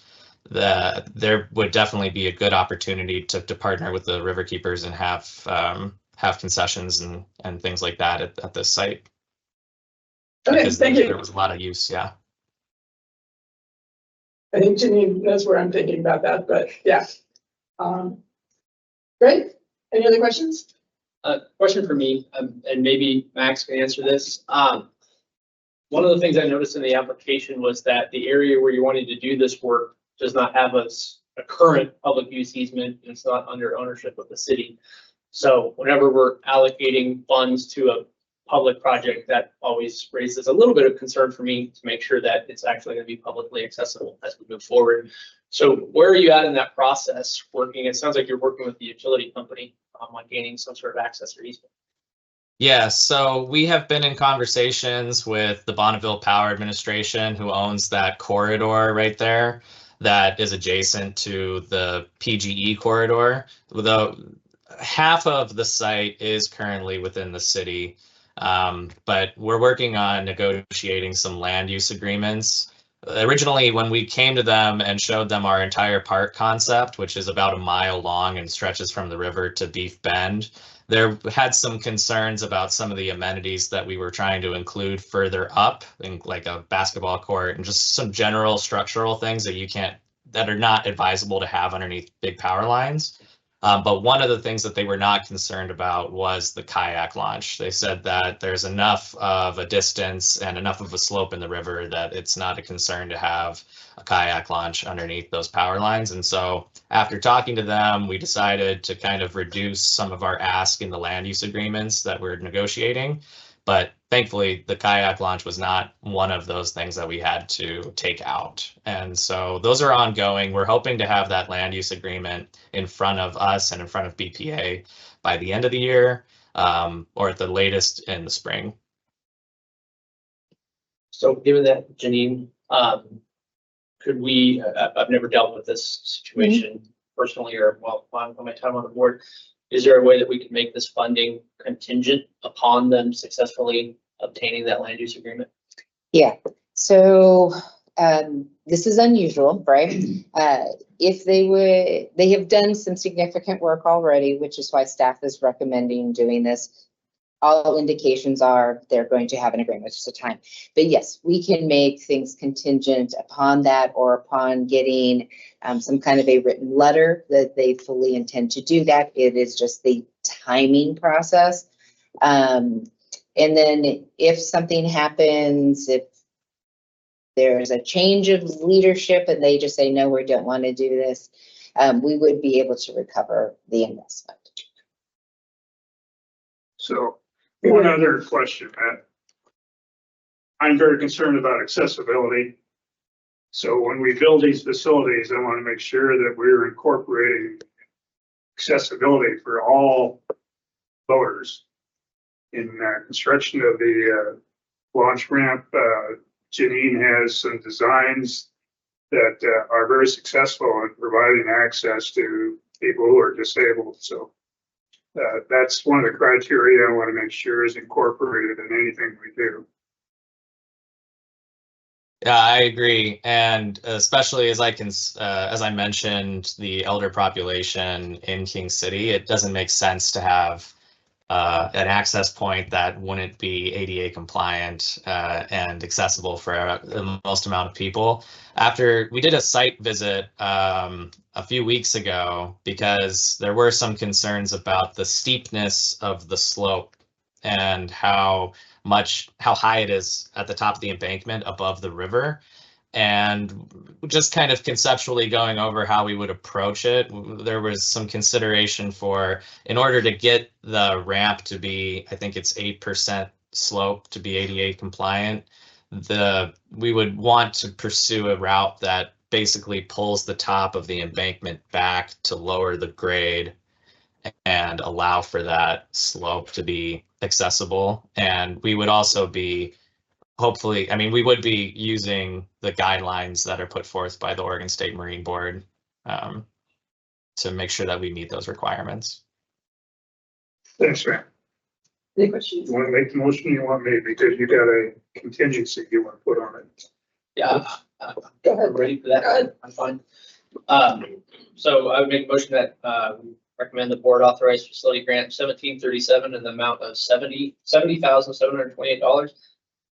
there would definitely be a good opportunity to partner with the river keepers and have concessions and things like that at this site. Okay, Because thank there you. was a lot of use, yeah. I think Janine knows where I'm thinking about that, but yeah. Great. Any other questions? Question for me, and maybe Max can answer this. One of the things I noticed in the application was that the area where you wanted to do this work does not have a current public use easement. It's not under ownership of the city. So whenever we're allocating funds to a public project, that always raises a little bit of concern for me to make sure that it's actually going to be publicly accessible as we move forward. So where are you at in that process working? It sounds like you're working with the utility company on gaining some sort of access or easement. Yeah, so we have been in conversations with the Bonneville Power Administration, who owns that corridor right there that is adjacent to the PGE corridor. Though half of the site is currently within the city, but we're working on negotiating some land use agreements. Originally, when we came to them and showed them our entire park concept, which is about a mile long and stretches from the river to Beef Bend, there had some concerns about some of the amenities that we were trying to include further up, in like a basketball court and just some general structural things that are not advisable to have underneath big power lines. But one of the things that they were not concerned about was the kayak launch. They said that there's enough of a distance and enough of a slope in the river that it's not a concern to have a kayak launch underneath those power lines. And so after talking to them, we decided to kind of reduce some of our ask in the land use agreements that we're negotiating. But thankfully, the kayak launch was not one of those things that we had to take out. And so those are ongoing. We're hoping to have that land use agreement in front of us and in front of BPA by the end of the year, or at the latest in the spring. So given that, Janine, could we, I've never dealt with this situation personally or on my time on the board. Is there a way that we could make this funding contingent upon them successfully obtaining that land use agreement? Yeah, so this is unusual, right? If they have done some significant work already, which is why staff is recommending doing this. All indications are they're going to have an agreement, it's just a time. But yes, we can make things contingent upon that or upon getting some kind of a written letter that they fully intend to do that. It is just the timing process. And then if something happens, if there's a change of leadership and they just say, no, we don't want to do this, we would be able to recover the investment. So one other question, Matt. I'm very concerned about accessibility. So when we build these facilities, I want to make sure that we're incorporating accessibility for all voters. In construction of the launch ramp, Janine has some designs that are very successful in providing access to people who are disabled. So that's one of the criteria I want to make sure is incorporated in anything we do. Yeah, I agree, and especially as I mentioned, the elder population in King City, it doesn't make sense to have an access point that wouldn't be ADA compliant and accessible for the most amount of people. After we did a site visit a few weeks ago, because there were some concerns about the steepness of the slope and how high it is at the top of the embankment above the river. And just kind of conceptually going over how we would approach it, there was some consideration for, in order to get the ramp to be, I think it's 8% slope to be ADA compliant, we would want to pursue a route that basically pulls the top of the embankment back to lower the grade and allow for that slope to be accessible. And we would also be hopefully, I mean, we would be using the guidelines that are put forth by the Oregon State Marine Board to make sure that we meet those requirements. Thanks, man. Any questions? You want to make the motion, you want me, because you got a contingency you want to put on it. Yeah, Go ahead. I'm ready for that. Go ahead. I'm fine. So I would make a motion that we recommend the board authorize facility grant 1737 in the amount of $70,728.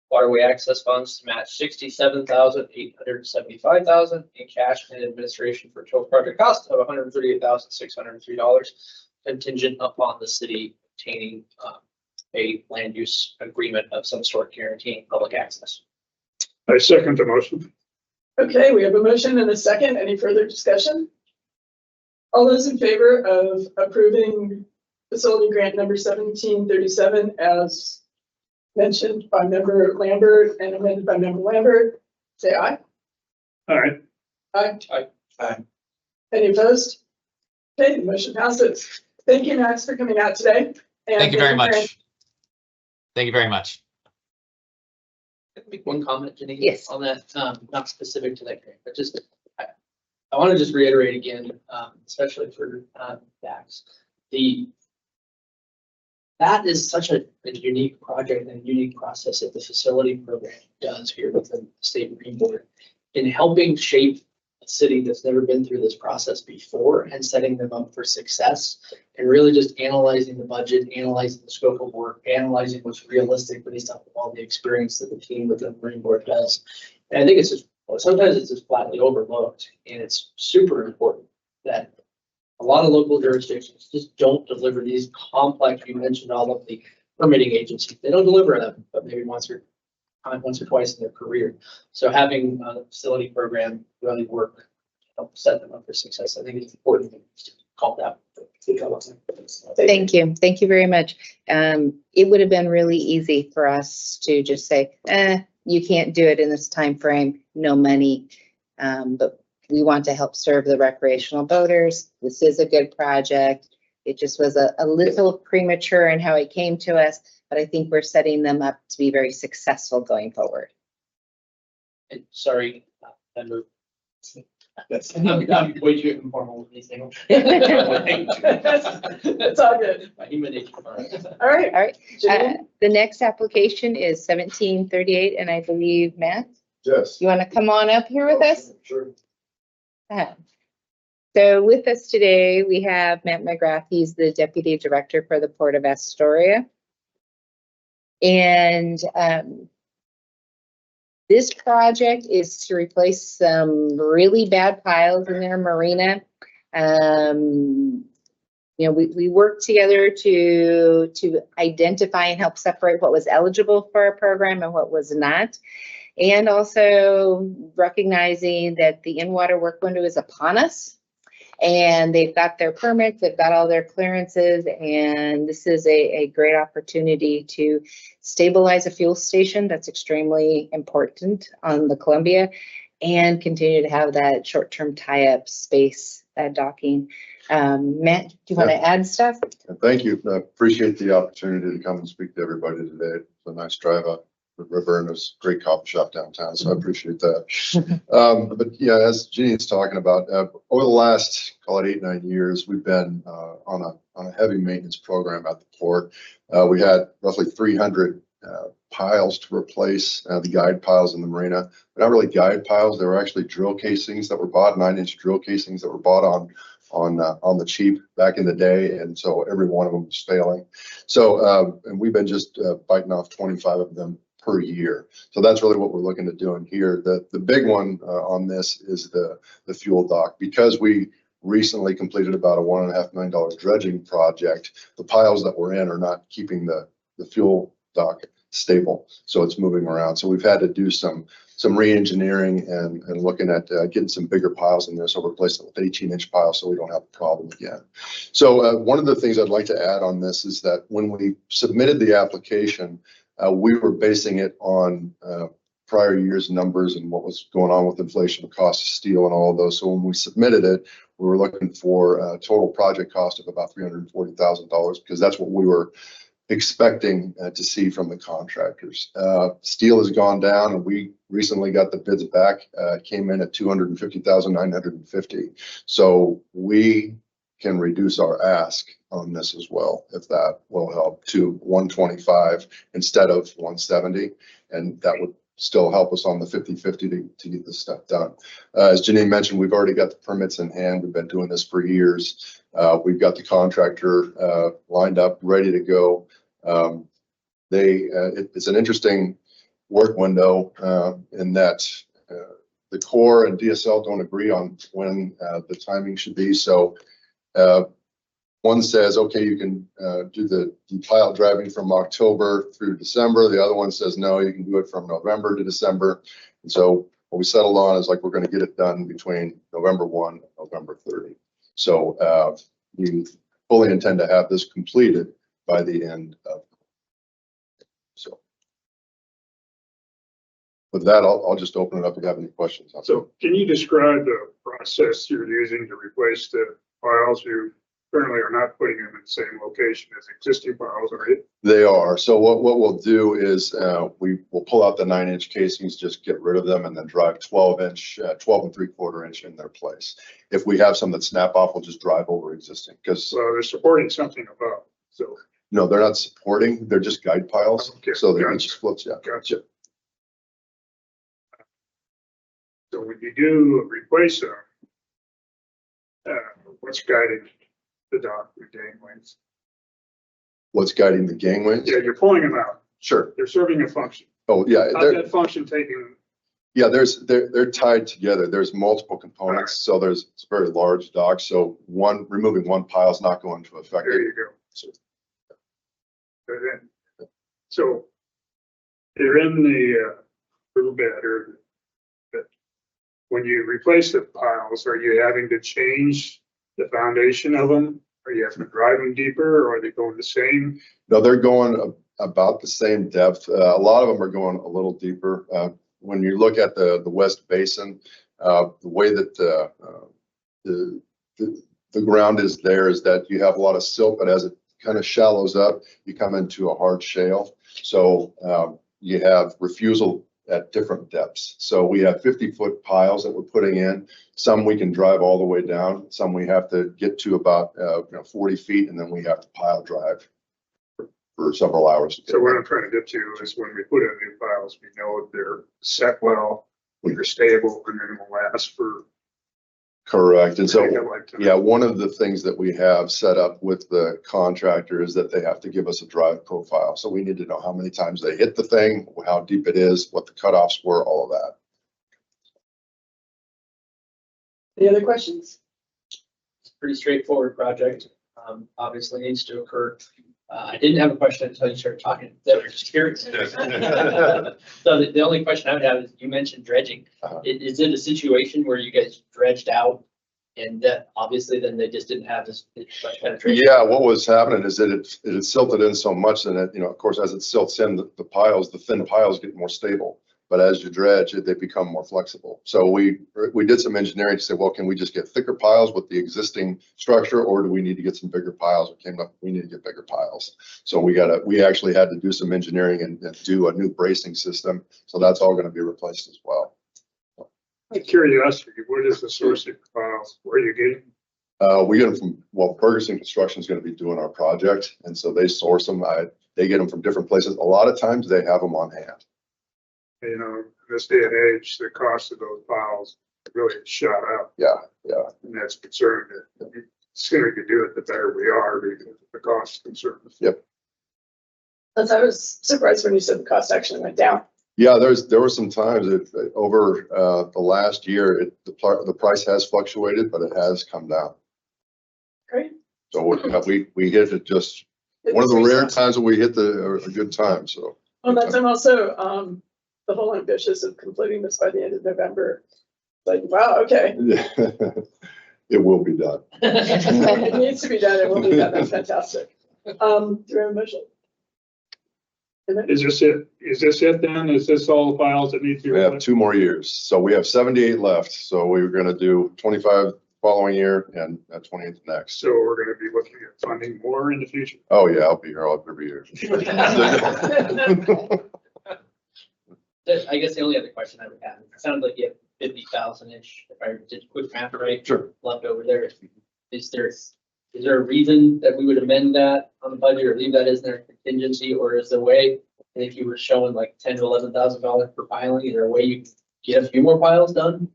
Waterway access funds to match $67,875 in cash and administration for a total project cost of $138,603, contingent upon the city obtaining a land use agreement of some sort guaranteeing public access. I second the motion. Okay, we have a motion and a second. Any further discussion? All those in favor of approving facility grant number 1737 as mentioned by member Lambert and amended by member Lambert, say aye. All right, Aye. Aye. Any opposed? Okay, the motion passes. Thank you, Max, for coming out today. And Thank you very Fran. much. Thank you very much. Can I make one comment, Jenny? Yes. On that, not specific to that grant, but just, I want to just reiterate again, especially for Dax, that is such a unique project and a unique process that the facility program does here with the State Marine Board in helping shape a city that's never been through this process before and setting them up for success and really just analyzing the budget, analyzing the scope of work, analyzing what's realistic based on all the experience that the team with the Marine Board does. And I think it's just, sometimes it's just flatly overlooked, and it's super important that a lot of local jurisdictions just don't deliver these complex, you mentioned all of the permitting agencies, they don't deliver them, but maybe once or twice in their career. So having a facility program really work, to help set them up for success, I think it's important to call that. Thank you. Thank you very much. It would have been really easy for us to just say, you can't do it in this time frame, no money. But we want to help serve the recreational boaters. This is a good project. It just was a little premature in how it came to us, but I think we're setting them up to be very successful going forward. And sorry, member. I'm way too informal with these things. It's all good. My human nature. All right. All right. Jenny? The next application is 1738, and I believe, Matt, Yes. you want to come on up here with us? Sure. So with us today, we have Matt McGrath. He's the Deputy Director for the Port of Astoria. And this project is to replace some really bad piles in their marina. You know, we worked together to identify and help separate what was eligible for our program and what was not. And also recognizing that the in-water work window is upon us. And they've got their permits, they've got all their clearances, and this is a great opportunity to stabilize a fuel station that's extremely important on the Columbia and continue to have that short-term tie-up space, that docking. Matt, do you want to add stuff? Thank you. I appreciate the opportunity to come and speak to everybody today. It's a nice drive up the river, and it's a great coffee shop downtown, so I appreciate that. But yeah, as Jeannie's talking about, over the last, call it 8-9 years, we've been on a heavy maintenance program at the port. We had roughly 300 piles to replace, the guide piles in the marina. They're not really guide piles, they were actually drill casings that were bought, 9-inch drill casings that were bought on the cheap back in the day, and so every one of them was failing. So and we've been just biting off 25 of them per year. So that's really what we're looking to do in here. The big one on this is the fuel dock. Because we recently completed about a $1.5 million dredging project, the piles that we're in are not keeping the fuel dock stable, so it's moving around. So we've had to do some re-engineering and looking at getting some bigger piles in there, so we're replacing it with 18-inch piles so we don't have a problem again. So one of the things I'd like to add on this is that when we submitted the application, we were basing it on prior year's numbers and what was going on with inflation, the cost of steel and all of those. So when we submitted it, we were looking for a total project cost of about $340,000 because that's what we were expecting to see from the contractors. Steel has gone down and we recently got the bids back, came in at $250,950. So we can reduce our ask on this as well, if that will help, to 125 instead of 170. And that would still help us on the 50-50 to get this stuff done. As Janine mentioned, we've already got the permits in hand. We've been doing this for years. We've got the contractor lined up, ready to go. It's an interesting work window in that the Corps and DSL don't agree on when the timing should be. So one says, okay, you can do the pile driving from October through December. The other one says, no, you can do it from November to December. And so what we settled on is like, we're going to get it done between November 1 and November 30. So we fully intend to have this completed by the end of. So with that, I'll just open it up if you have any questions. So can you describe the process you're using to replace the piles? You currently are not putting them in the same location as existing piles, are you? They are. So what we'll do is we will pull out the 9-inch casings, just get rid of them, and then drive 12-inch, 12 3/4 inch in their place. If we have some that snap off, we'll just drive over existing because. So they're supporting something above. So. No, they're not supporting. They're just guide piles. Okay, so they gotcha. just floats. Yeah. Gotcha. So when you do replace them, what's guiding the dock with gangways? What's guiding the gangways? Yeah, you're pulling them out. Sure. They're serving a function. Oh yeah. How's that function taking? Yeah, they're tied together. There's multiple components. So it's a very large dock. So removing one pile is not going to affect There it. you go. So they're in the little bed, or when you replace the piles, are you having to change the foundation of them? Are you having to drive them deeper, or are they going the same? No, they're going about the same depth. A lot of them are going a little deeper. When you look at the West Basin, the way that the ground is there is that you have a lot of silt, but as it kind of shallows up, you come into a hard shale. So you have refusal at different depths. So we have 50-foot piles that we're putting in. Some we can drive all the way down. Some we have to get to about 40 feet, and then we have to pile drive for several hours. So what I'm trying to get to is when we put in new piles, we know they're set well, they're stable, and then will last for. Correct. And so, like yeah, one of the things that we have set up with the contractor is that they have to give us a drive profile. So we need to know how many times they hit the thing, how deep it is, what the cutoffs were, all of that. Any other questions? It's a pretty straightforward project. Obviously needs to occur. I didn't have a question until you started talking. That was just curious. So the only question I would have is, you mentioned dredging. Is it a situation where you guys dredged out and that obviously then they just didn't have this much penetration? Yeah, what was happening is that it had silted in so much that it, of course, as it silts in, the thin piles get more stable. But as you dredge it, they become more flexible. So we did some engineering to say, well, can we just get thicker piles with the existing structure, or do we need to get some bigger piles? We came up, we need to get bigger piles. So we actually had to do some engineering and do a new bracing system. So that's all going to be replaced as well. Curiosity, what is the source of your piles? Where are you getting? We get them from, well, Ferguson Construction is going to be doing our project. And so they source them. They get them from different places. A lot of times they have them on hand. In this day and age, the cost of those piles really shot up. Yeah. And that's concerning. The sooner you do it, the better we are, because the cost is concerned. Yep. I was surprised when you said the cost actually went down. Yeah, there were some times that over the last year, the price has fluctuated, but it has come down. Great. So we hit it just one of the rare times that we hit a good time. So. Well, that's, I'm also the whole ambitious of completing this by the end of November. Like, wow, okay. It will be done. It needs to be done. It will be done. That's fantastic. Do we have a motion? Is this it? Is this it then? Is this all the files that need to be We have replaced? 2 more years. So we have 78 left. So we were gonna do 25 following year and 28 next. So we're gonna be looking at funding more in the future. Oh, yeah, I'll be here every year. I guess the only other question I would have, it sounded like you have 50,000-ish, if I did quick math right, Sure. left over there. Is there a reason that we would amend that on the budget or leave that as their contingency, or is there a way? And if you were showing like $10,000 to $11,000 per piling, is there a way you get a few more piles done?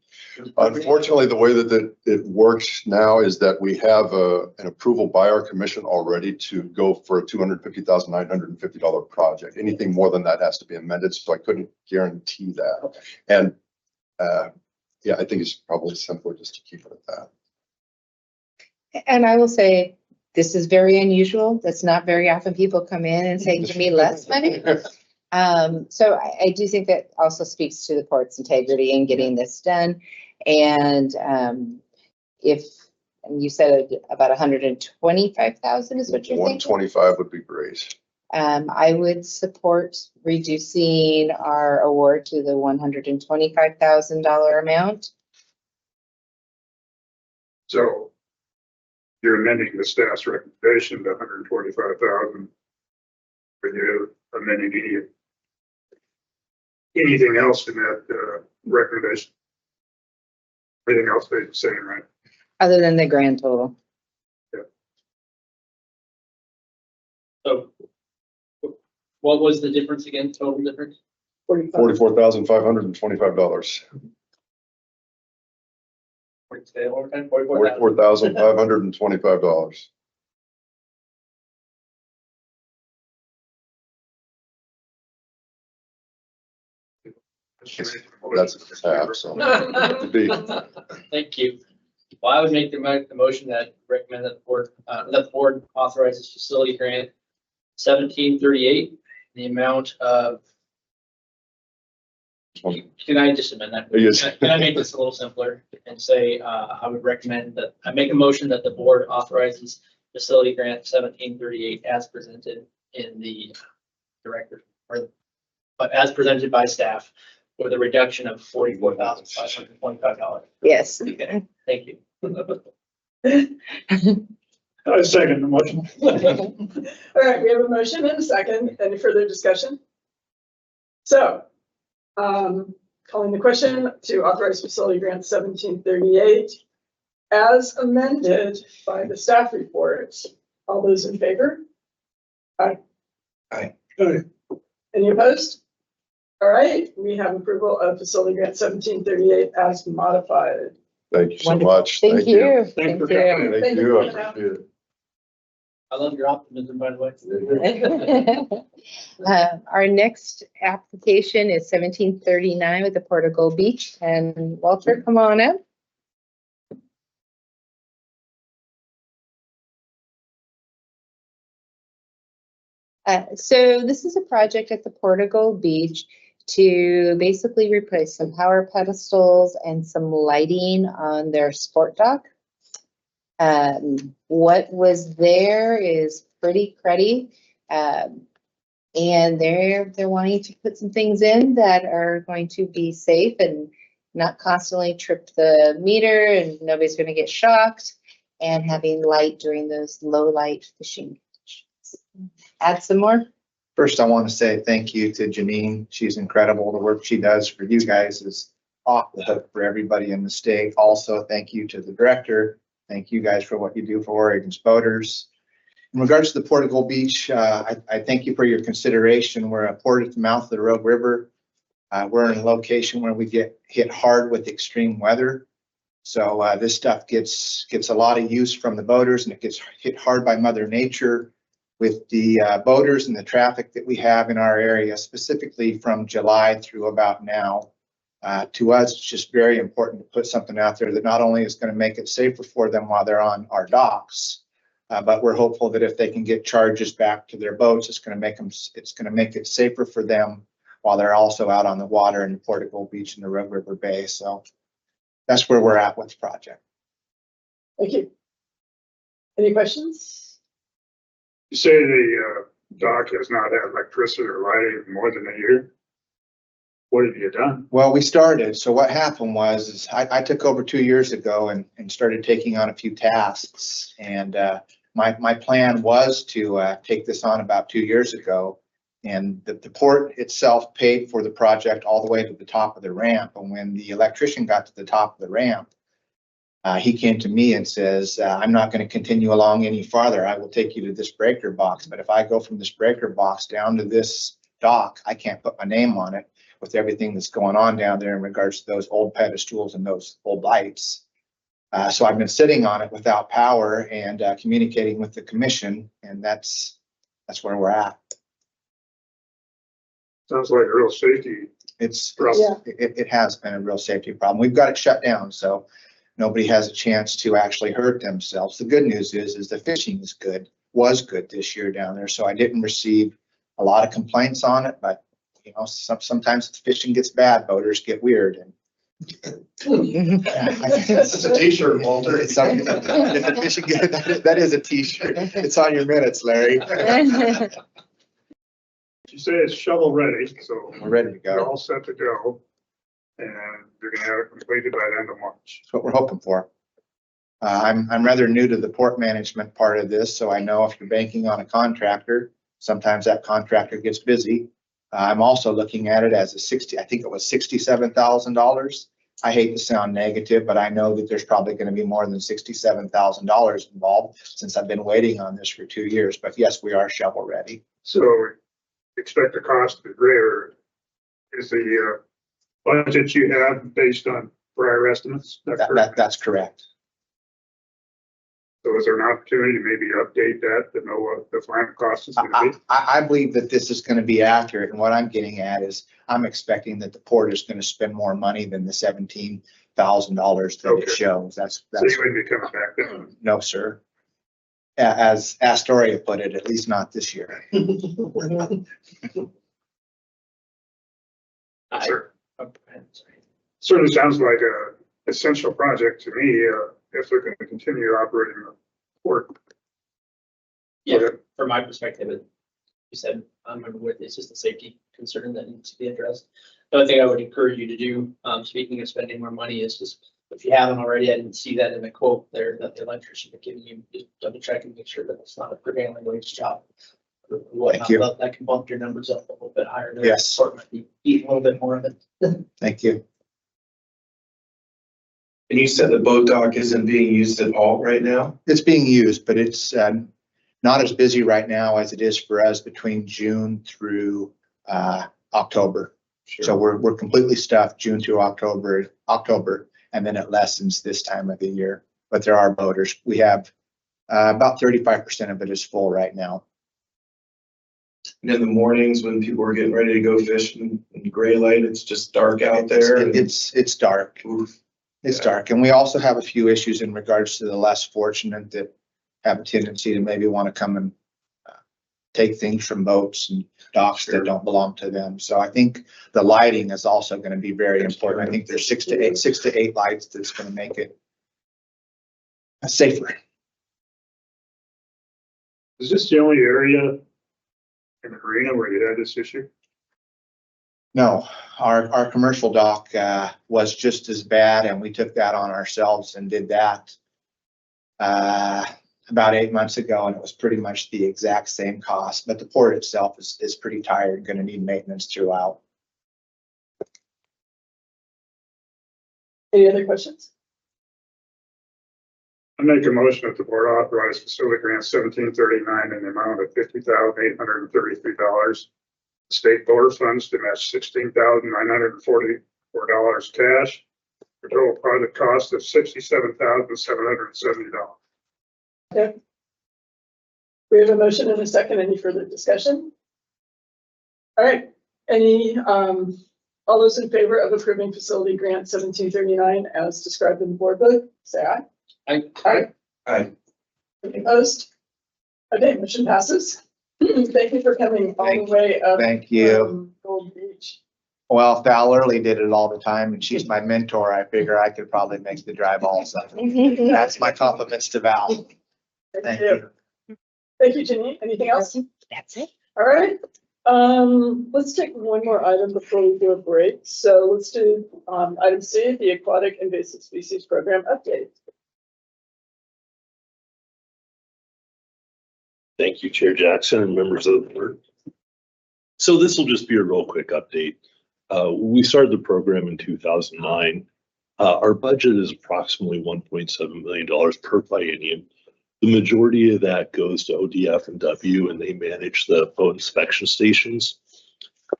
Unfortunately, the way that it works now is that we have an approval by our commission already to go for a $250,950 project. Anything more than that has to be amended, so I couldn't guarantee that. Okay. And yeah, I think it's probably simpler just to keep it at that. And I will say, this is very unusual. That's not very often people come in and say, give me less money. So I do think that also speaks to the port's integrity in getting this done. And and you said about 125,000 is what you're thinking? 125 would be great. I would support reducing our award to the $125,000 amount. So you're amending the staff's recommendation to 125,000. Are you amending anything else in that recommendation? Everything else they're saying, right? Other than the grand total. So what was the difference again, total difference? $44,525. Say it one more time, 44,000. $44,525. That's a tab, so. It'd be- Thank you. Well, I would make the motion that recommend that the board authorizes facility grant 1738, the amount of, can I just amend that? Yes. Can I make this a little simpler and say, I would recommend that, I make a motion that the board authorizes facility grant 1738 as presented in the director, but as presented by staff with a reduction of $44,525. Yes. Okay, thank you. I second the motion. All right, we have a motion and a second. Any further discussion? So, calling the question to authorize facility grant 1738 as amended by the staff report. All those in favor? Aye. Aye. Aye. Any opposed? All right, we have approval of facility grant 1738 as modified. Thank you so Wonderful. much. Thank you. Thanks Thank for you. coming. Thank Thank you. you. I appreciate it. I love your optimism, by the way. Our next application is 1739 with the Port of Gold Beach. And Walter, come on up. So this is a project at the Port of Gold Beach to basically replace some power pedestals and some lighting on their sport dock. What was there is pretty cruddy. And they're wanting to put some things in that are going to be safe and not constantly trip the meter, and nobody's going to get shocked, and having light during those low light fishing conditions. Add some more. First, I want to say thank you to Janine. She's incredible. The work she does for you guys is off the hook for everybody in the state. Also, thank you to the director. Thank you guys for what you do for Oregon's boaters. In regards to the Port of Gold Beach, I thank you for your consideration. We're a port at the mouth of the Rogue River. We're in a location where we get hit hard with extreme weather. So this stuff gets a lot of use from the boaters, and it gets hit hard by Mother Nature with the boaters and the traffic that we have in our area, specifically from July through about now. To us, it's just very important to put something out there that not only is going to make it safer for them while they're on our docks, but we're hopeful that if they can get charges back to their boats, it's going to make it safer for them while they're also out on the water in the Port of Gold Beach and the Rogue River Bay. So that's where we're at with the project. Thank you. Any questions? You say the dock has not had electricity or lighting in more than a year. What have you done? Well, we started. So what happened was is I took over 2 years ago and started taking on a few tasks. And my plan was to take this on about 2 years ago. And the port itself paid for the project all the way to the top of the ramp. And when the electrician got to the top of the ramp, he came to me and says, I'm not going to continue along any farther. I will take you to this breaker box. But if I go from this breaker box down to this dock, I can't put my name on it with everything that's going on down there in regards to those old pedestals and those old lights. So I've been sitting on it without power and communicating with the commission, and that's where we're at. Sounds like a real safety It's, problem. it has been a real safety problem. We've got it shut down, so nobody has a chance to actually hurt themselves. The good news is the fishing was good this year down there, so I didn't receive a lot of complaints on it, but you know, sometimes if fishing gets bad, boaters get weird. And That's a t-shirt, Walter. If the fishing that is a t-shirt. It's on your minutes, Larry. You say it's shovel ready, so We're ready to you're go. all set to go. And you're gonna have it completed by the end of March. That's what we're hoping for. I'm rather new to the port management part of this, so I know if you're banking on a contractor, sometimes that contractor gets busy. I'm also looking at it as I think it was $67,000. I hate to sound negative, but I know that there's probably going to be more than $67,000 involved since I've been waiting on this for 2 years. But yes, we are shovel ready. So expect the cost to be greater. Is the budget you have based on prior estimates? That's correct. That's correct. So is there an opportunity to maybe update that to know what the final cost is gonna be? I believe that this is going to be accurate, and what I'm getting at is I'm expecting that the port is going to spend more money than the $17,000 that Okay. it shows. That's So you wouldn't be coming back then? no, sir. As Astoria put it, at least not this year. Sure. Sorry. Certainly sounds like a essential project to me, if they're gonna continue operating the port. Yeah, Okay. from my perspective, you said, I'm with, it's just a safety concern that needs to be addressed. The other thing I would encourage you to do, speaking of spending more money, is just, if you haven't already, I didn't see that in the quote there, that the electrician had given you, just double check and make sure that it's not a prevailing wage job. Or whatnot. you. That can bump your numbers up a little bit higher. The Yes. Sort might be eating a little bit more of it. Thank you. And you said the boat dock isn't being used at all right now? It's being used, but it's not as busy right now as it is for us between June through October. So we're completely stuffed June through October, and then it lessens this time of the year. But there are boaters. We have about 35% of it is full right now. And in the mornings when people are getting ready to go fish in gray light, it's just dark out there. and- It's dark. Oof. It's Yeah. dark. And we also have a few issues in regards to the less fortunate that have a tendency to maybe want to come and take things from boats and docks Sure. that don't belong to them. So I think the lighting is also going to be very important. I think there's 6 to 8 lights that's going to make it safer. Is this the only area in the marina where you had this issue? No, our commercial dock was just as bad, and we took that on ourselves and did that about 8 months ago, and it was pretty much the exact same cost. But the port itself is pretty tired, going to need maintenance throughout. Any other questions? I make a motion that the board authorize facility grant 1739 in the amount of $50,833. State board funds to match $16,944 cash. For total project cost of $67,770. Okay. We have a motion and a second. Any further discussion? All right, all those in favor of approving facility grant 1739 as described in the board book, say aye. Aye. Aye. Any opposed? Okay, motion passes. Thank you for coming all the way up. Thank you. from Gold Beach. Well, Val Early did it all the time, and she's my mentor. I figure I could probably make the drive also. That's my compliments to Val. Thank you. Thank you, Jenny. Anything else? That's it. All right, let's take one more item before we do a break. So let's do, item C, the Aquatic Invasive Species Program update. Thank you, Chair Jackson and members of the board. So this will just be a real quick update. We started the program in 2009. Our budget is approximately $1.7 million per biennium. The majority of that goes to ODF and W, and they manage the boat inspection stations.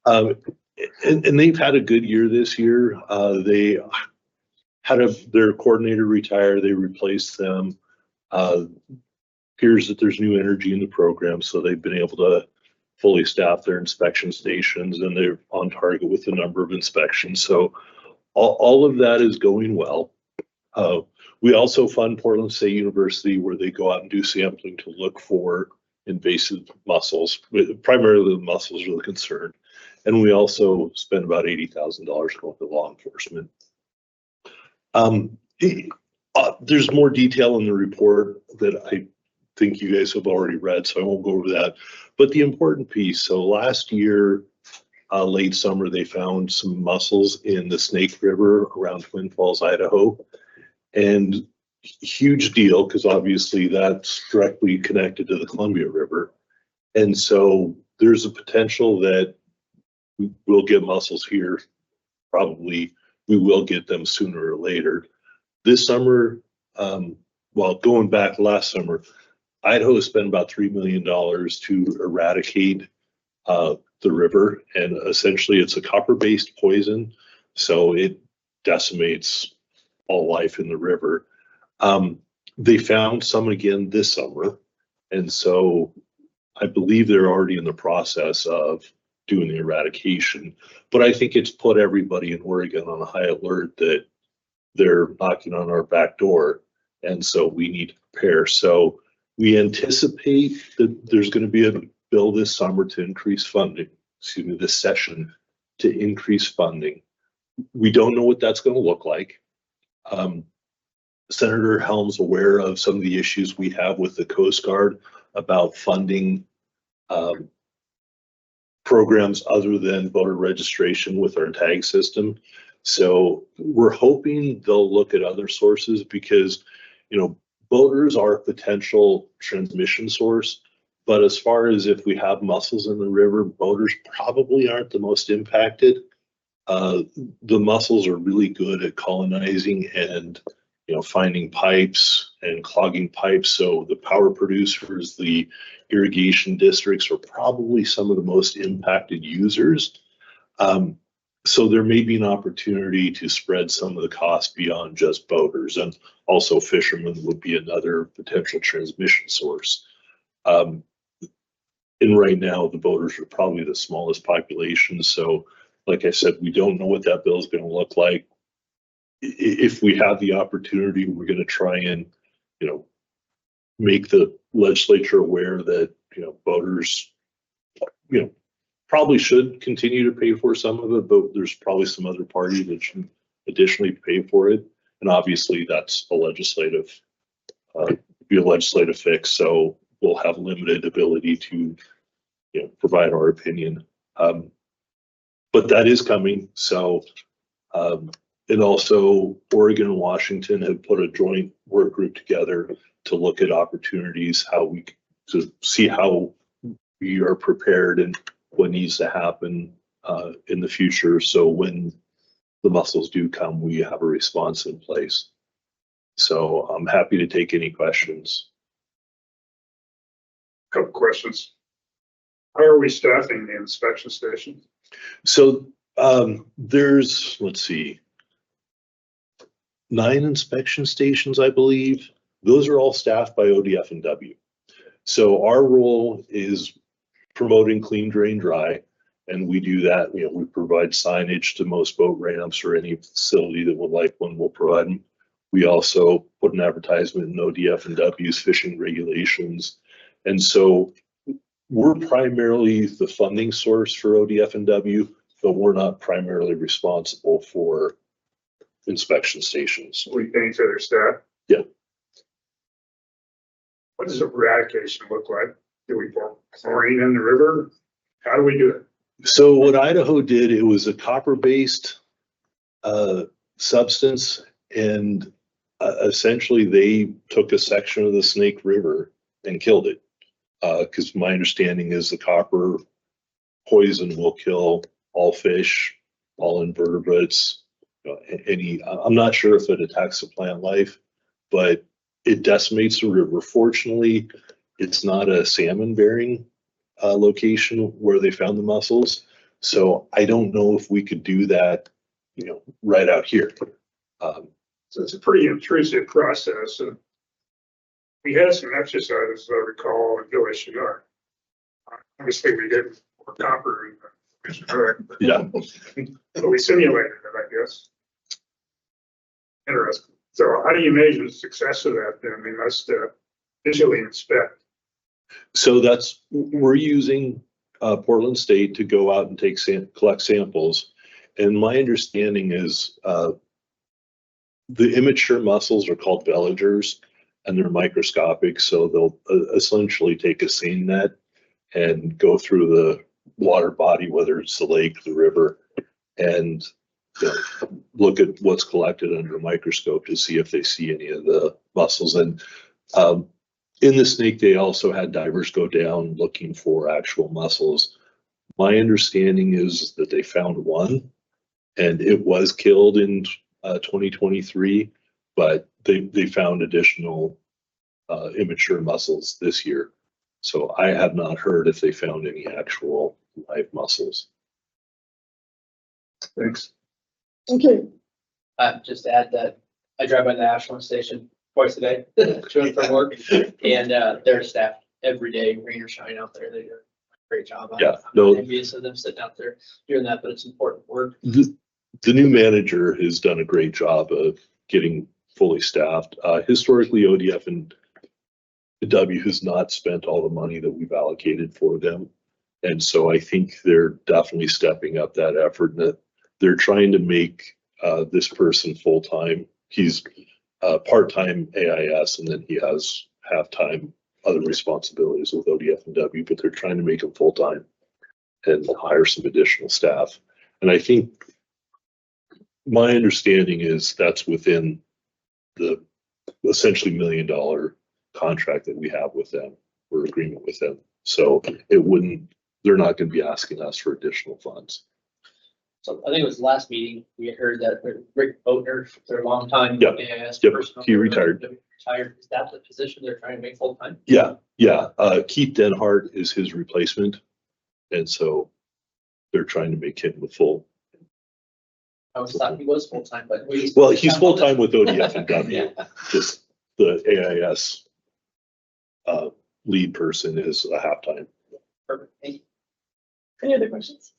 And they've had a good year this year. They had their coordinator retire. They replaced them. Appears that there's new energy in the program, so they've been able to fully staff their inspection stations, and they're on target with the number of inspections. So all of that is going well. We also fund Portland State University, where they go out and do sampling to look for invasive mussels. Primarily the mussels are the concern. And we also spend about $80,000 going to law enforcement. There's more detail in the report that I think you guys have already read, so I won't go over that. But the important piece, so last year, late summer, they found some mussels in the Snake River around Twin Falls, Idaho. And huge deal, because obviously that's directly connected to the Columbia River. And so there's a potential that we'll get mussels here. Probably we will get them sooner or later. This summer, well, going back last summer, Idaho spent about $3 million to eradicate the river. And essentially it's a copper-based poison. So it decimates all life in the river. They found some again this summer. And so I believe they're already in the process of doing the eradication. But I think it's put everybody in Oregon on a high alert that they're knocking on our back door. And so we need to prepare. So we anticipate that there's going to be a bill this summer to increase funding, this session to increase funding. We don't know what that's going to look like. Senator Helm's aware of some of the issues we have with the Coast Guard about funding programs other than voter registration with our tag system. So we're hoping they'll look at other sources because, boaters are a potential transmission source. But as far as if we have mussels in the river, boaters probably aren't the most impacted. The mussels are really good at colonizing and finding pipes and clogging pipes. So the power producers, the irrigation districts are probably some of the most impacted users. So there may be an opportunity to spread some of the cost beyond just boaters, and also fishermen would be another potential transmission source. And right now the boaters are probably the smallest population. So like I said, we don't know what that bill is going to look like. If we have the opportunity, we're going to try and, make the legislature aware that, boaters, probably should continue to pay for some of it, but there's probably some other party that should additionally pay for it. And obviously that's a legislative fix. So we'll have limited ability to, provide our opinion. But that is coming. So, and also Oregon and Washington have put a joint work group together to look at opportunities, to see how we are prepared and what needs to happen in the future. So when the mussels do come, we have a response in place. So I'm happy to take any questions. Couple questions. How are we staffing the inspection station? So there's, let's see, 9 inspection stations, I believe. Those are all staffed by ODF and W. So our role is promoting clean, drain, dry. And we do that, we provide signage to most boat ramps or any facility that would like one, we'll provide them. We also put an advertisement in ODF and W's fishing regulations. And so we're primarily the funding source for ODF and W, but we're not primarily responsible for inspection stations. We pay for their staff? Yeah. What does eradication look like? Do we pour chlorine in the river? How do we do it? So what Idaho did, it was a copper-based substance, and essentially they took a section of the Snake River and killed it. Because my understanding is the copper poison will kill all fish, all invertebrates, any. I'm not sure if it attacks the plant life, but it decimates the river. Fortunately, it's not a salmon-bearing location where they found the mussels. So I don't know if we could do that, right out here. So it's a pretty intrusive process. And we had some exercises, I recall, in Village Chinook. Obviously, we didn't pour copper in the Chinook, Yeah. but we simulated it, I guess. Interesting. So how do you measure the success of that then? They must visually inspect. So we're using Portland State to go out and collect samples. And my understanding is the immature mussels are called veligers, and they're microscopic. So they'll essentially take a seine net and go through the water body, whether it's the lake, the river, and look at what's collected under a microscope to see if they see any of the mussels. And in the Snake, they also had divers go down looking for actual mussels. My understanding is that they found one, and it was killed in 2023, but they found additional immature mussels this year. So I have not heard if they found any actual live mussels. Thanks. Okay, Just to add that I drive by the Ashland station twice a day, to and from work, and they're staffed every day, rain or shine out there. They do a great job. Yeah, I'm envious of them sitting out there doing that, but it's important work. The new manager has done a great job of getting fully staffed. Historically, ODF and W has not spent all the money that we've allocated for them. And so I think they're definitely stepping up that effort, and that they're trying to make this person full-time. He's part-time AIS, and then he has half-time other responsibilities with ODF and W, but they're trying to make him full-time and hire some additional staff. And I think my understanding is that's within the essentially $1 million contract that we have with them, or agreement with them. So they're not going to be asking us for additional funds. So I think it was last meeting, we had heard that Rick Boatner, their longtime Yep. AIS Yep. person. He retired. Retired. Is that the position they're trying to make full time? Yeah. Keith Denhart is his replacement. And so they're trying to make him the full. I always thought he was full time, but. Well, he's full-time with ODF and W. Yeah. Just the AIS lead person is a half-time. Perfect. Thank you. any other questions?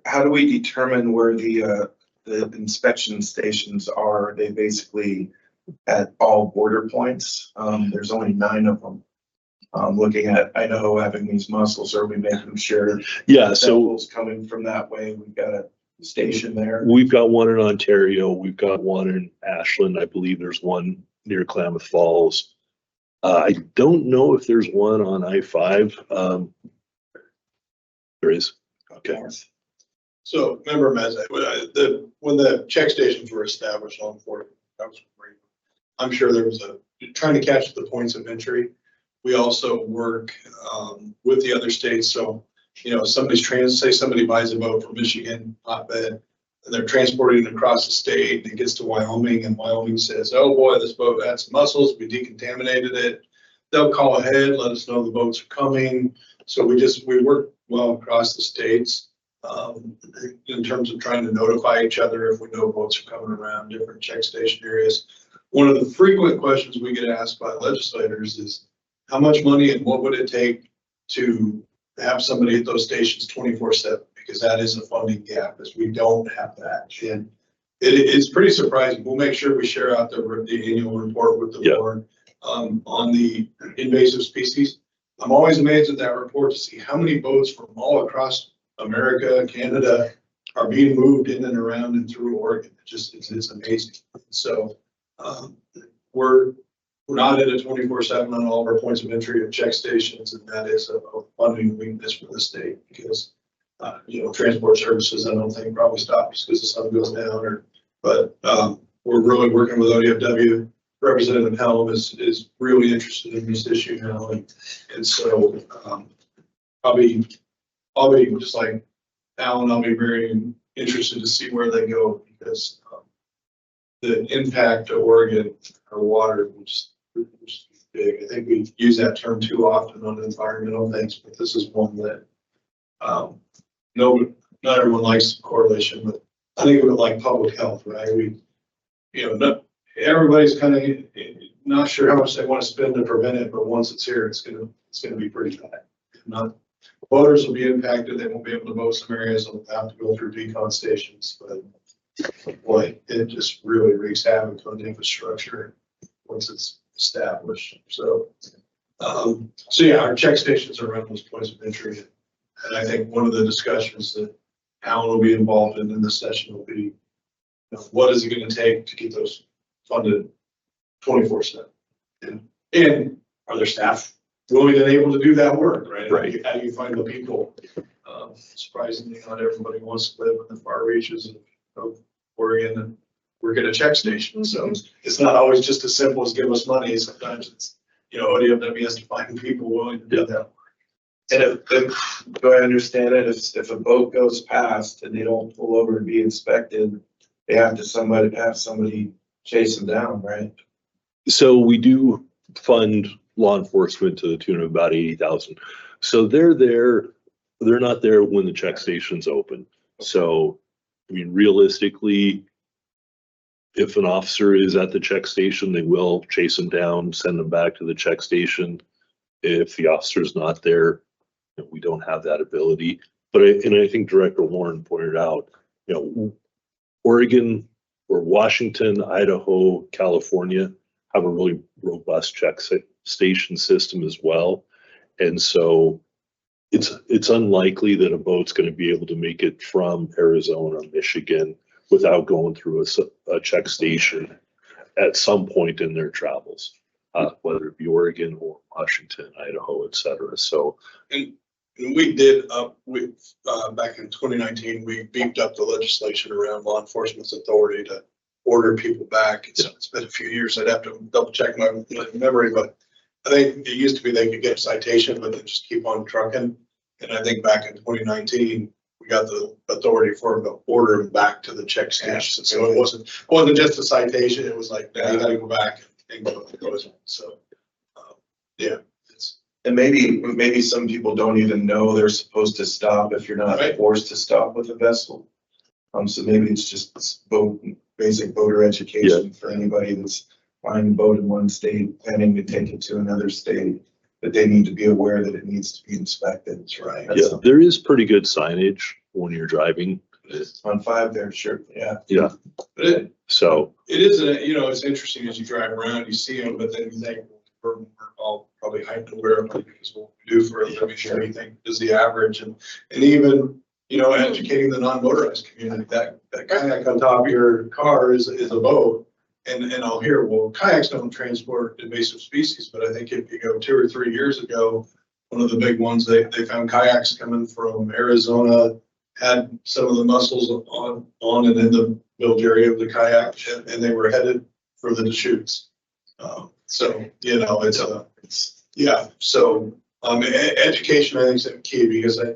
How do we determine where the inspection stations are? Are they basically at all border points? There's only 9 of them. Looking at Idaho having these mussels, are we making sure Yeah, so samples coming from that way? We've got a station there. we've got one in Ontario. We've got one in Ashland. I believe there's one near Klamath Falls. I don't know if there's one on I-5. There is. Okay. So member Mezak, when the check stations were established on Fort, that was great. I'm sure there was trying to catch the points of entry. We also work with the other states. So, say somebody buys a boat from Michigan, hotbed, and they're transporting it across the state, and it gets to Wyoming, and Wyoming says, oh boy, this boat had some mussels, we decontaminated it. They'll call ahead, let us know the boats are coming. So we work well across the states in terms of trying to notify each other if we know boats are coming around different check station areas. One of the frequent questions we get asked by legislators is how much money and what would it take to have somebody at those stations 24/7? Because that is a funding gap, as we don't have that. And it's pretty surprising. We'll make sure we share out the annual report with the board on the invasive species. I'm always amazed at that report to see how many boats from all across America, Canada are being moved in and around and through Oregon. It's amazing. So we're not at a 24/7 on all of our points of entry at check stations, and that is a funding weakness for the state because transport services, I don't think probably stops because the sun goes down but we're really working with ODFW. Representative Helm is really interested in this issue now. And so I'll be just like Alan, I'll be very interested to see where they go because the impact to Oregon or water was big. I think we use that term too often on environmental things, but this is one that not everyone likes the correlation, but I think of it like public health, right? Everybody's kind of not sure how much they want to spend to prevent it, but once it's here, it's gonna be pretty bad. Voters will be impacted. They won't be able to vote some areas. They'll have to go through decon stations, but boy, it just really wreaks havoc on the infrastructure once it's established. So yeah, our check stations are around those points of entry. And I think one of the discussions that Alan will be involved in this session will be, what is it going to take to get those funded 24/7? And are their staff willing and able to do that work, right? Right. How do you find the people? Surprisingly, not everybody wants to live in the far reaches of Oregon and work at a check station. So it's not always just as simple as give us money. Sometimes it's, ODFW has to find people willing to do that. And if, do I understand it, if a boat goes past and they don't pull over and be inspected, they have to have somebody chase them down, right? So we do fund law enforcement to the tune of about 80,000. So they're not there when the check station's open. So, I mean, realistically, if an officer is at the check station, they will chase them down, send them back to the check station. If the officer's not there, we don't have that ability. But I think Director Warren pointed out, Oregon or Washington, Idaho, California have a really robust check station system as well. And so it's unlikely that a boat's going to be able to make it from Arizona, Michigan without going through a check station at some point in their travels, whether it be Oregon or Washington, Idaho, et cetera. So, and we did back in 2019, we beefed up the legislation around law enforcement's authority to order people back. It's been a few years. I'd have to double check my memory, but I think it used to be they could get a citation, but then just keep on trucking. And I think back in 2019, we got the authority for them to order them back to the check station. So it wasn't just a citation. It was like, now you gotta go back and go. So, yeah. And maybe some people don't even know they're supposed to stop if you're not forced to stop with a vessel. So maybe it's just basic boater education for anybody that's buying a boat in one state, planning to take it to another state, that they need to be aware that it needs to be inspected. That's right. Yeah, there is pretty good signage when you're driving. On 5 there, sure. Yeah. Yeah. So it is, it's interesting as you drive around, you see them, but then you think, we're all probably hyped aware of it because what we do for a living, sure you think is the average, and even educating the non-motorized community that kayak on top of your car is a boat, and I'll hear, well, kayaks don't transport invasive species, but I think if you go 2 or 3 years ago, one of the big ones, they found kayaks coming from Arizona, had some of the mussels on and in the bilge area of the kayak, and they were headed for the Deschutes. So, so, education, I think, is key because I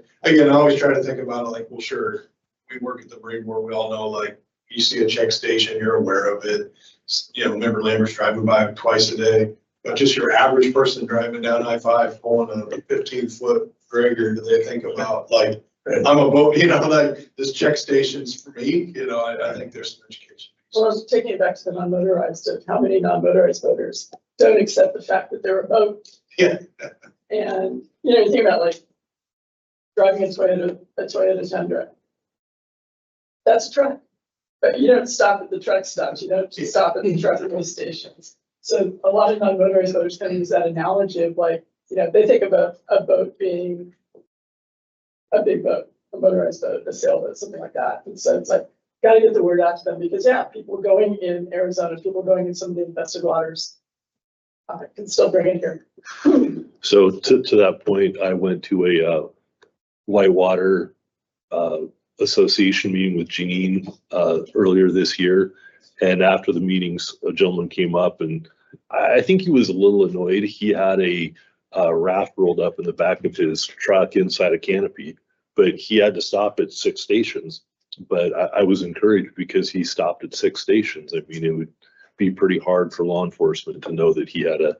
always try to think about it like, well, sure, we work at the Marine Board, we all know, like, you see a check station, you're aware of it. Member Lambert's driving by twice a day, but just your average person driving down I-5 pulling a 15-foot Gregor, do they think about, like, I'm a boat, like, this check station's for me, I think there's some education. Well, taking it back to the non-motorized, how many non-motorized voters don't accept the fact that they're a boat? Yeah. And, you think about like driving a Toyota Tundra. That's a truck, but you don't stop at the truck stops. You don't stop at the trucking stations. So a lot of non-motorized voters kind of use that analogy of like, they think of a boat being a big boat, a motorized boat, a sailboat, something like that. And so it's like, got to get the word out to them because people going in Arizona, people going in some of the infested waters can still bring it here. So to that point, I went to a whitewater association meeting with Jeanine earlier this year. And after the meetings, a gentleman came up and I think he was a little annoyed. He had a raft rolled up in the back of his truck inside a canopy, but he had to stop at 6 stations. But I was encouraged because he stopped at 6 stations. I mean, it would be pretty hard for law enforcement to know that he had a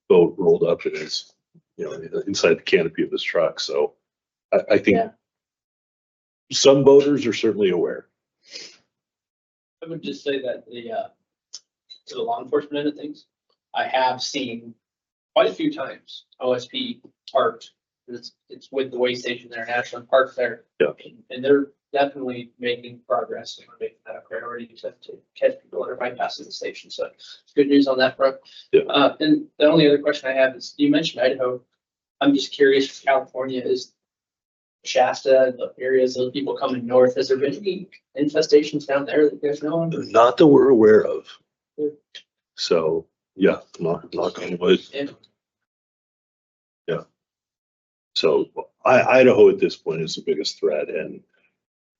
boat rolled up in his, inside the canopy of his truck. So I think Yeah. some boaters are certainly aware. I would just say that to the law enforcement end of things, I have seen quite a few times OSP parked. It's with the way station international parked there. Yeah. And they're definitely making progress and making that a priority to catch people that are bypassing the station. So it's good news on that front. Yeah. And the only other question I have is, you mentioned Idaho. I'm just curious, California is Shasta, the areas of people coming north. Has there been any infestations down there that you guys know of? Not that we're aware of. Yeah. So, yeah, knock on wood. Yeah. So Idaho at this point is the biggest threat, and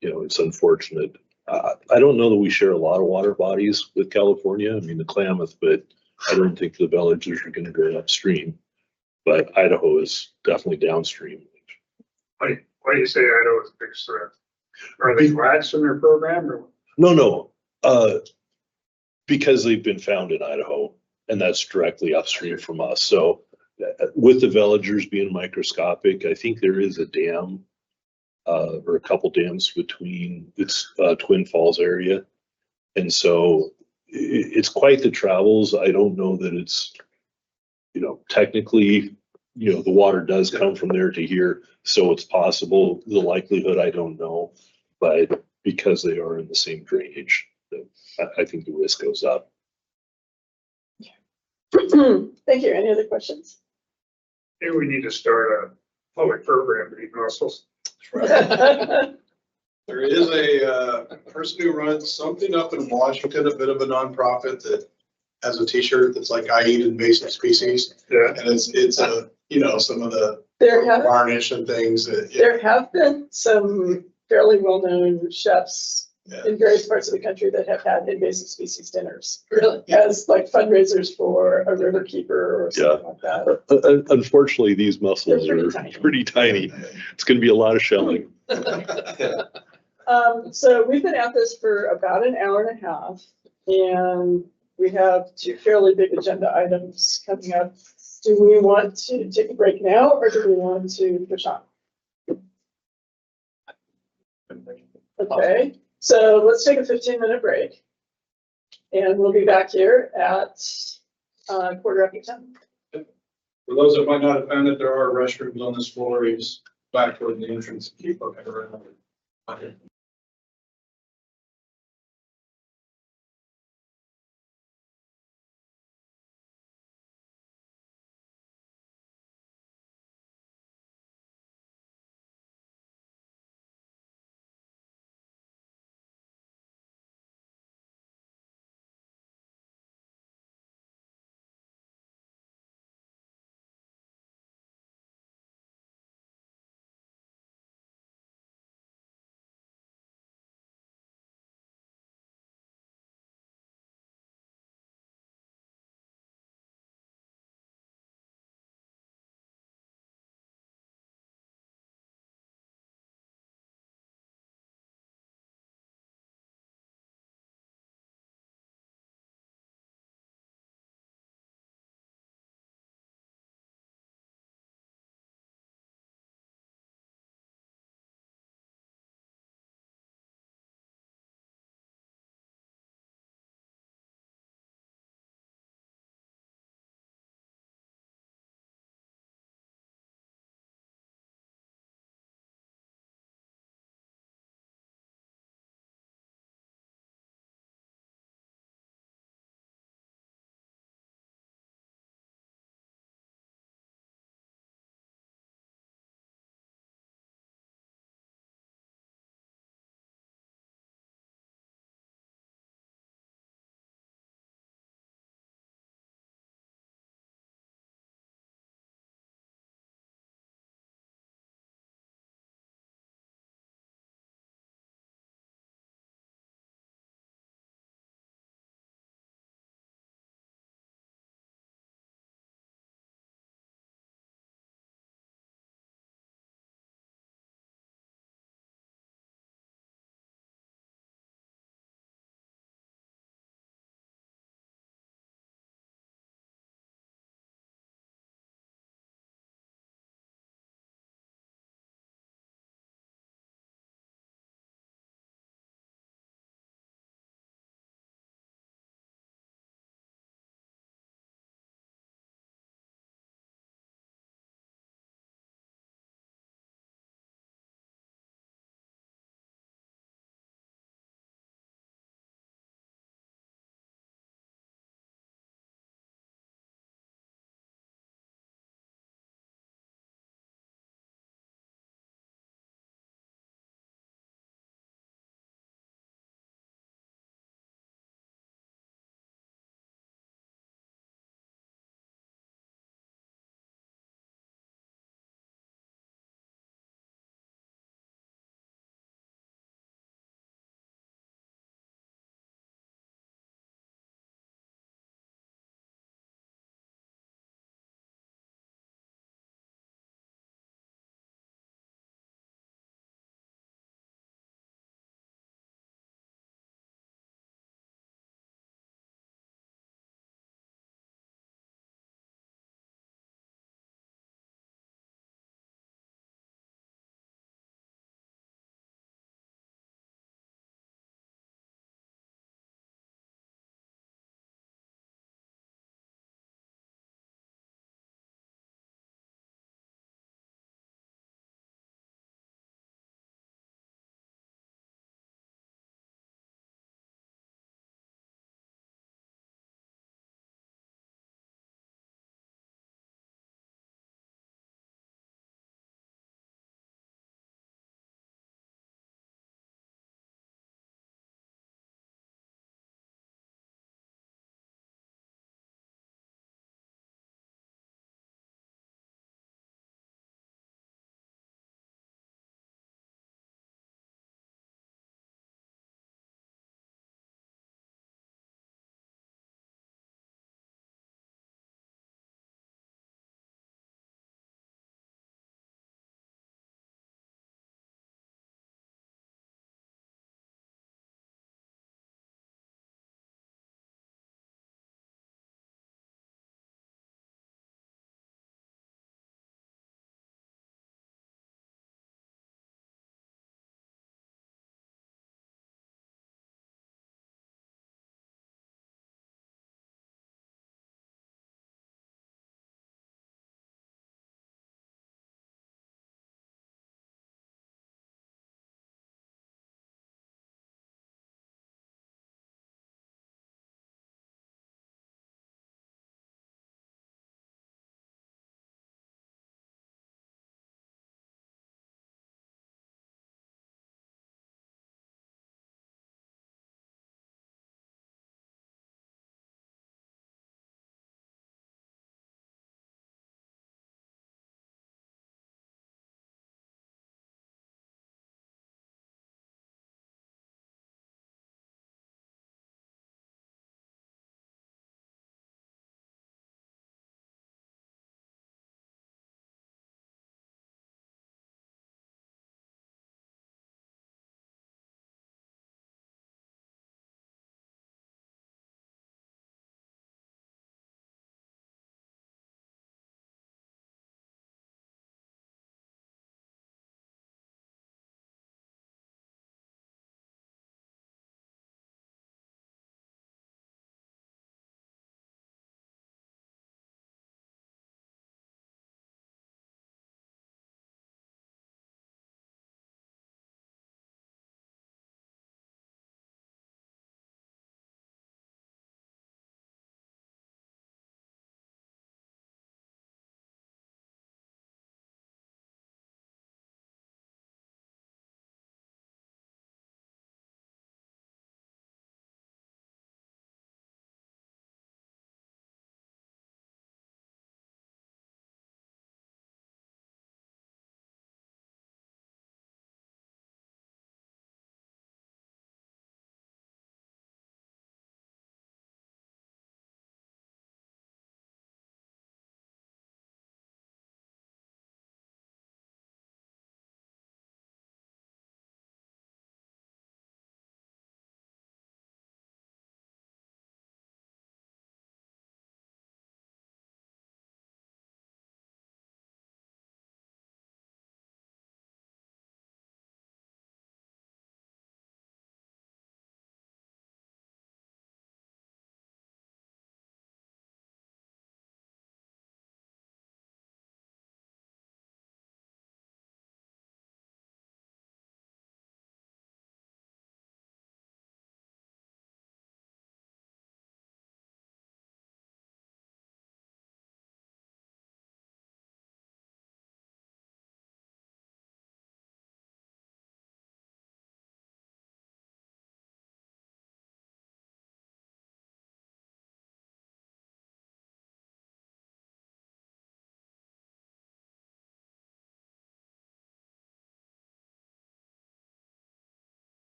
it's unfortunate. I don't know that we share a lot of water bodies with California. I mean, the Klamath, but I don't think the villages are going to go upstream. But Idaho is definitely downstream. Why do you say Idaho is a big threat? Are they rats in their program or? No. Because they've been found in Idaho, and that's directly upstream from us. So with the villagers being microscopic, I think there is a dam or a couple dams between its Twin Falls area. And so it's quite the travels. I don't know that it's, technically, the water does come from there to here. So it's possible. The likelihood, I don't know. But because they are in the same drainage, I think the risk goes up. Thank you. Any other questions? Maybe we need to start a public program to eat mussels. There is a person who runs something up in Washington, a bit of a nonprofit that has a T-shirt that's like "I eat invasive species," Yeah. and it's some of the There have, varnish and things that. there have been some fairly well-known chefs in various parts of the country that have had invasive species dinners. Really? As like fundraisers for a river keeper or something like that. Unfortunately, these mussels They're pretty are tiny. pretty tiny. It's going to be a lot of shelling. So we've been at this for about an hour and a half, and we have 2 fairly big agenda items coming up. Do we want to take a break now, or do we want to push on? Okay, so let's take a 15-minute break. And we'll be back here at 10:15. For those that might not have found it, there are restrooms on this floor. He's back toward the entrance. Keep looking around.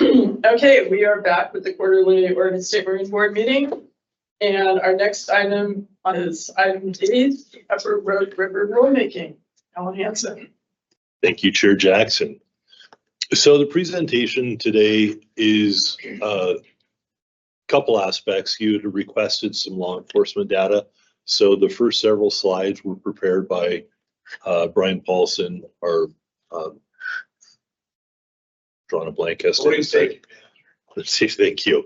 Okay, we are back with the quarterly Oregon State Marine Board meeting. And our next item is item D, Upper Road River rulemaking. Alan Hansen. Thank you, Chair Jackson. So the presentation today is a couple aspects. You had requested some law enforcement data. So the first several slides were prepared by Brian Paulson, our drawing a blank as to his name. Let's see, thank you.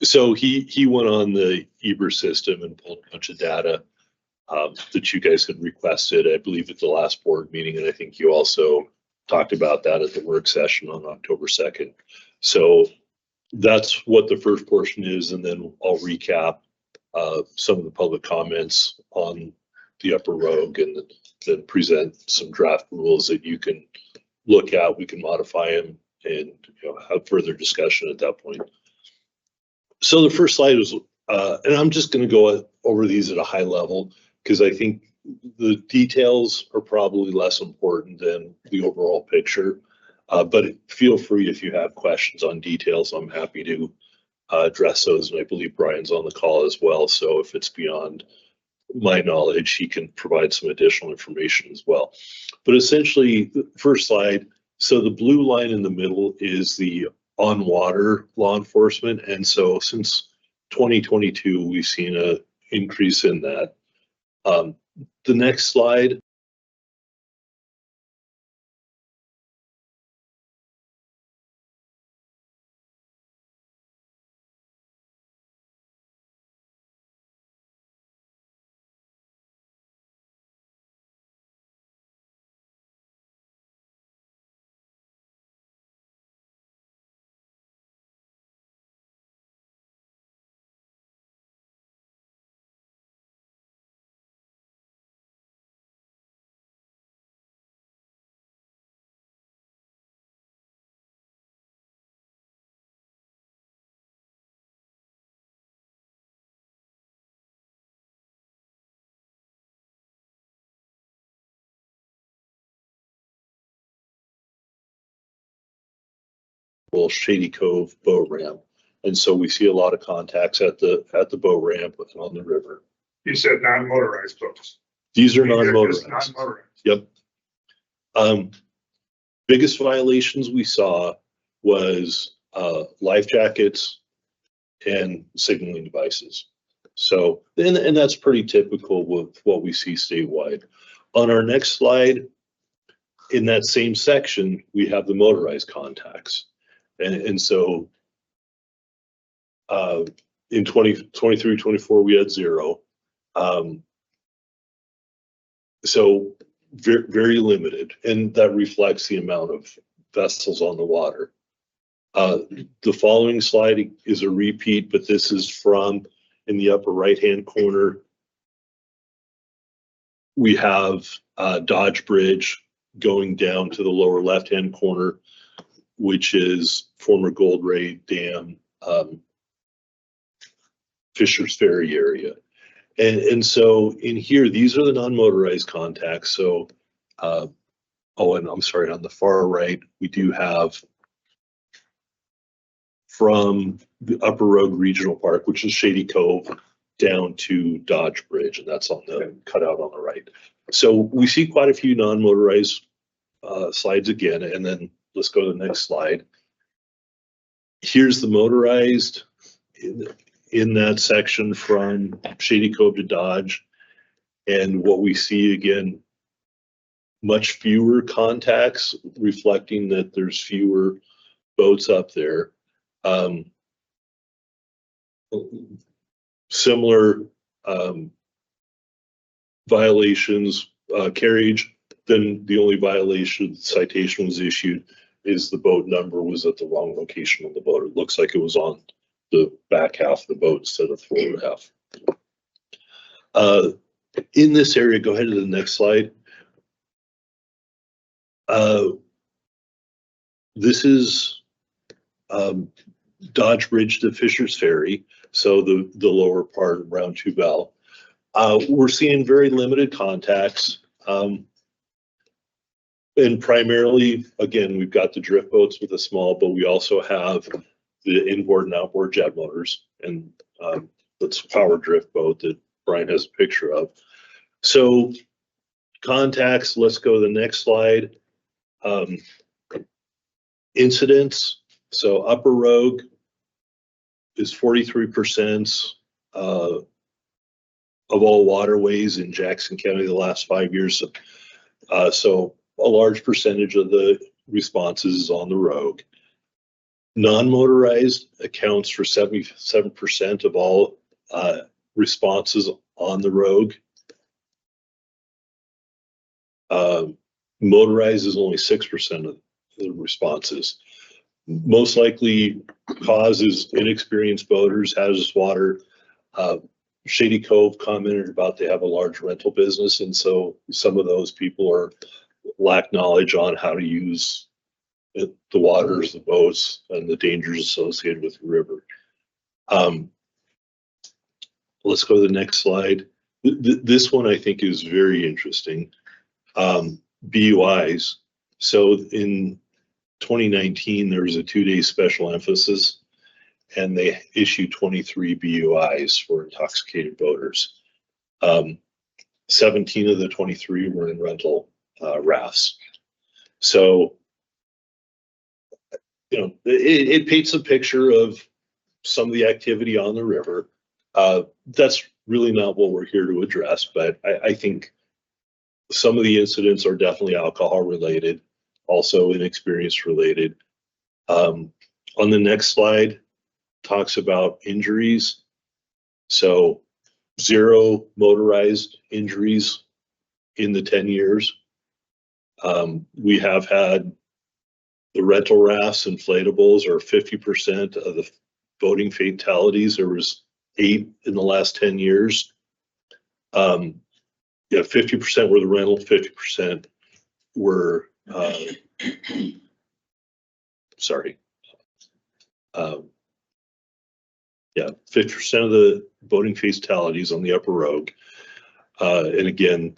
So he went on the Eber system and pulled a bunch of data that you guys had requested, I believe, at the last board meeting, and I think you also talked about that at the work session on October 2nd. So that's what the first portion is, and then I'll recap some of the public comments on the Upper Rogue, and then present some draft rules that you can look at. We can modify them and have further discussion at that point. So the first slide is, and I'm just going to go over these at a high level because I think the details are probably less important than the overall picture. But feel free if you have questions on details. I'm happy to address those, and I believe Brian's on the call as well. So if it's beyond my knowledge, he can provide some additional information as well. But essentially, the first slide, so the blue line in the middle is the on water law enforcement. And so since 2022, we've seen an increase in that. The next slide. Shady Cove boat ramp. And so we see a lot of contacts at the boat ramp and on the river. You said non-motorized boats. These are They're just non-motorized. non-motorized. Yep. Biggest violations we saw was life jackets and signaling devices. So, and that's pretty typical with what we see statewide. On our next slide, in that same section, we have the motorized contacts. And so in 2023, 24, we had 0. So very, very limited, and that reflects the amount of vessels on the water. The following slide is a repeat, but this is from in the upper right-hand corner. We have Dodge Bridge going down to the lower left-hand corner, which is former Gold Ray Dam, Fisher's Ferry area. And so in here, these are the non-motorized contacts. So, oh, and I'm sorry, on the far right, we do have from the Upper Rogue Regional Park, which is Shady Cove, down to Dodge Bridge, and that's on the cutout on the right. So we see quite a few non-motorized slides again, and then let's go to the next slide. Here's the motorized in that section from Shady Cove to Dodge. And what we see again, much fewer contacts, reflecting that there's fewer boats up there. Similar violations, carriage, then the only violation citation was issued is the boat number was at the wrong location on the boat. It looks like it was on the back half of the boat instead of the forward half. In this area, go ahead to the next slide. This is Dodge Bridge to Fisher's Ferry, so the lower part around Two Bell. We're seeing very limited contacts. And primarily, again, we've got the drift boats with the small, but we also have the inboard and outboard jet motors, and that's a power drift boat that Brian has a picture of. So contacts, let's go to the next slide. Incidents, so Upper Rogue is 43% of all waterways in Jackson County the last 5 years. So a large percentage of the responses is on the Rogue. Non-motorized accounts for 77% of all responses on the Rogue. Motorized is only 6% of the responses. Most likely cause is inexperienced boaters, hazardous water. Shady Cove commented about they have a large rental business, and so some of those people lack knowledge on how to use the waters, the boats, and the dangers associated with the river. Let's go to the next slide. This one I think is very interesting. BUIs. So in 2019, there was a 2-day special emphasis, and they issued 23 BUIs for intoxicated boaters. 17 of the 23 were in rental rafts. So, you know, it paints a picture of some of the activity on the river. That's really not what we're here to address, but I think some of the incidents are definitely alcohol related, also inexperience related. On the next slide, talks about injuries. So 0 motorized injuries in the 10 years. We have had the rental rafts, inflatables are 50% of the boating fatalities. There was 8 in the last 10 years. 50% were the rental, 50% were, 50% of the boating fatalities on the Upper Rogue. And again,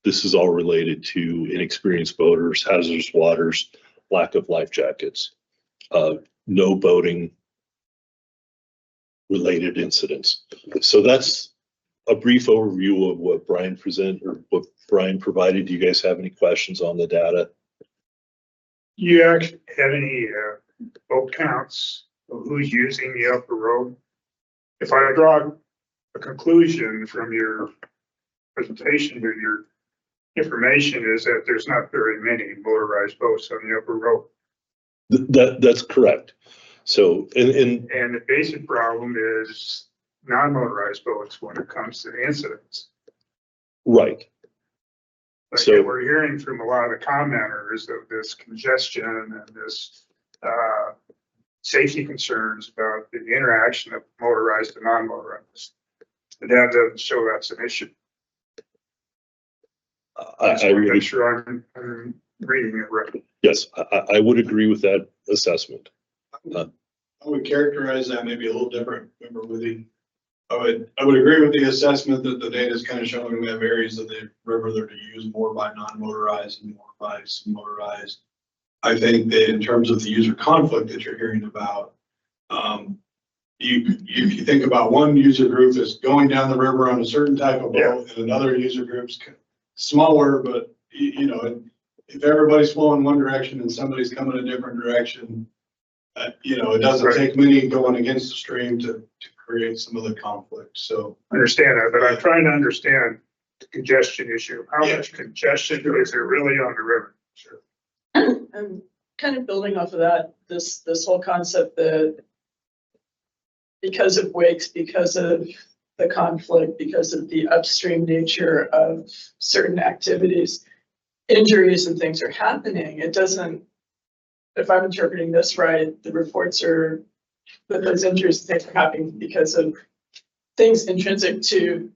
this is all related to inexperienced boaters, hazardous waters, lack of life jackets, no boating related incidents. So that's a brief overview of what Brian provided. Do you guys have any questions on the data? You actually have any boat counts of who's using the Upper Rogue? If I draw a conclusion from your presentation or your information is that there's not very many motorized boats on the Upper Rogue. That's correct. So, and the basic problem is non-motorized boats when it comes to incidents. Right. Like So we're hearing from a lot of the commenters of this congestion and this safety concerns about the interaction of motorized and non-motorized. The data doesn't show that's an issue. I want to would, make sure I'm reading it right. yes, I would agree with that assessment. I would characterize that maybe a little different. Remember, I would agree with the assessment that the data is kind of showing we have areas of the river that are used more by non-motorized and more by some motorized. I think that in terms of the user conflict that you're hearing about, you think about one user group that's going down the river on a certain type of boat, and another user group's smaller, but you know, if everybody's flowing one direction and somebody's coming a different direction, you know, it doesn't take many going against the stream to create some of the conflict. So I understand that, but I'm trying to understand the congestion issue. How much congestion is there really on the river? Sure. I'm kind of building off of that, this whole concept that because of wakes, because of the conflict, because of the upstream nature of certain activities, injuries and things are happening. It doesn't, if I'm interpreting this right, the reports are that those injuries and things are happening because of things intrinsic to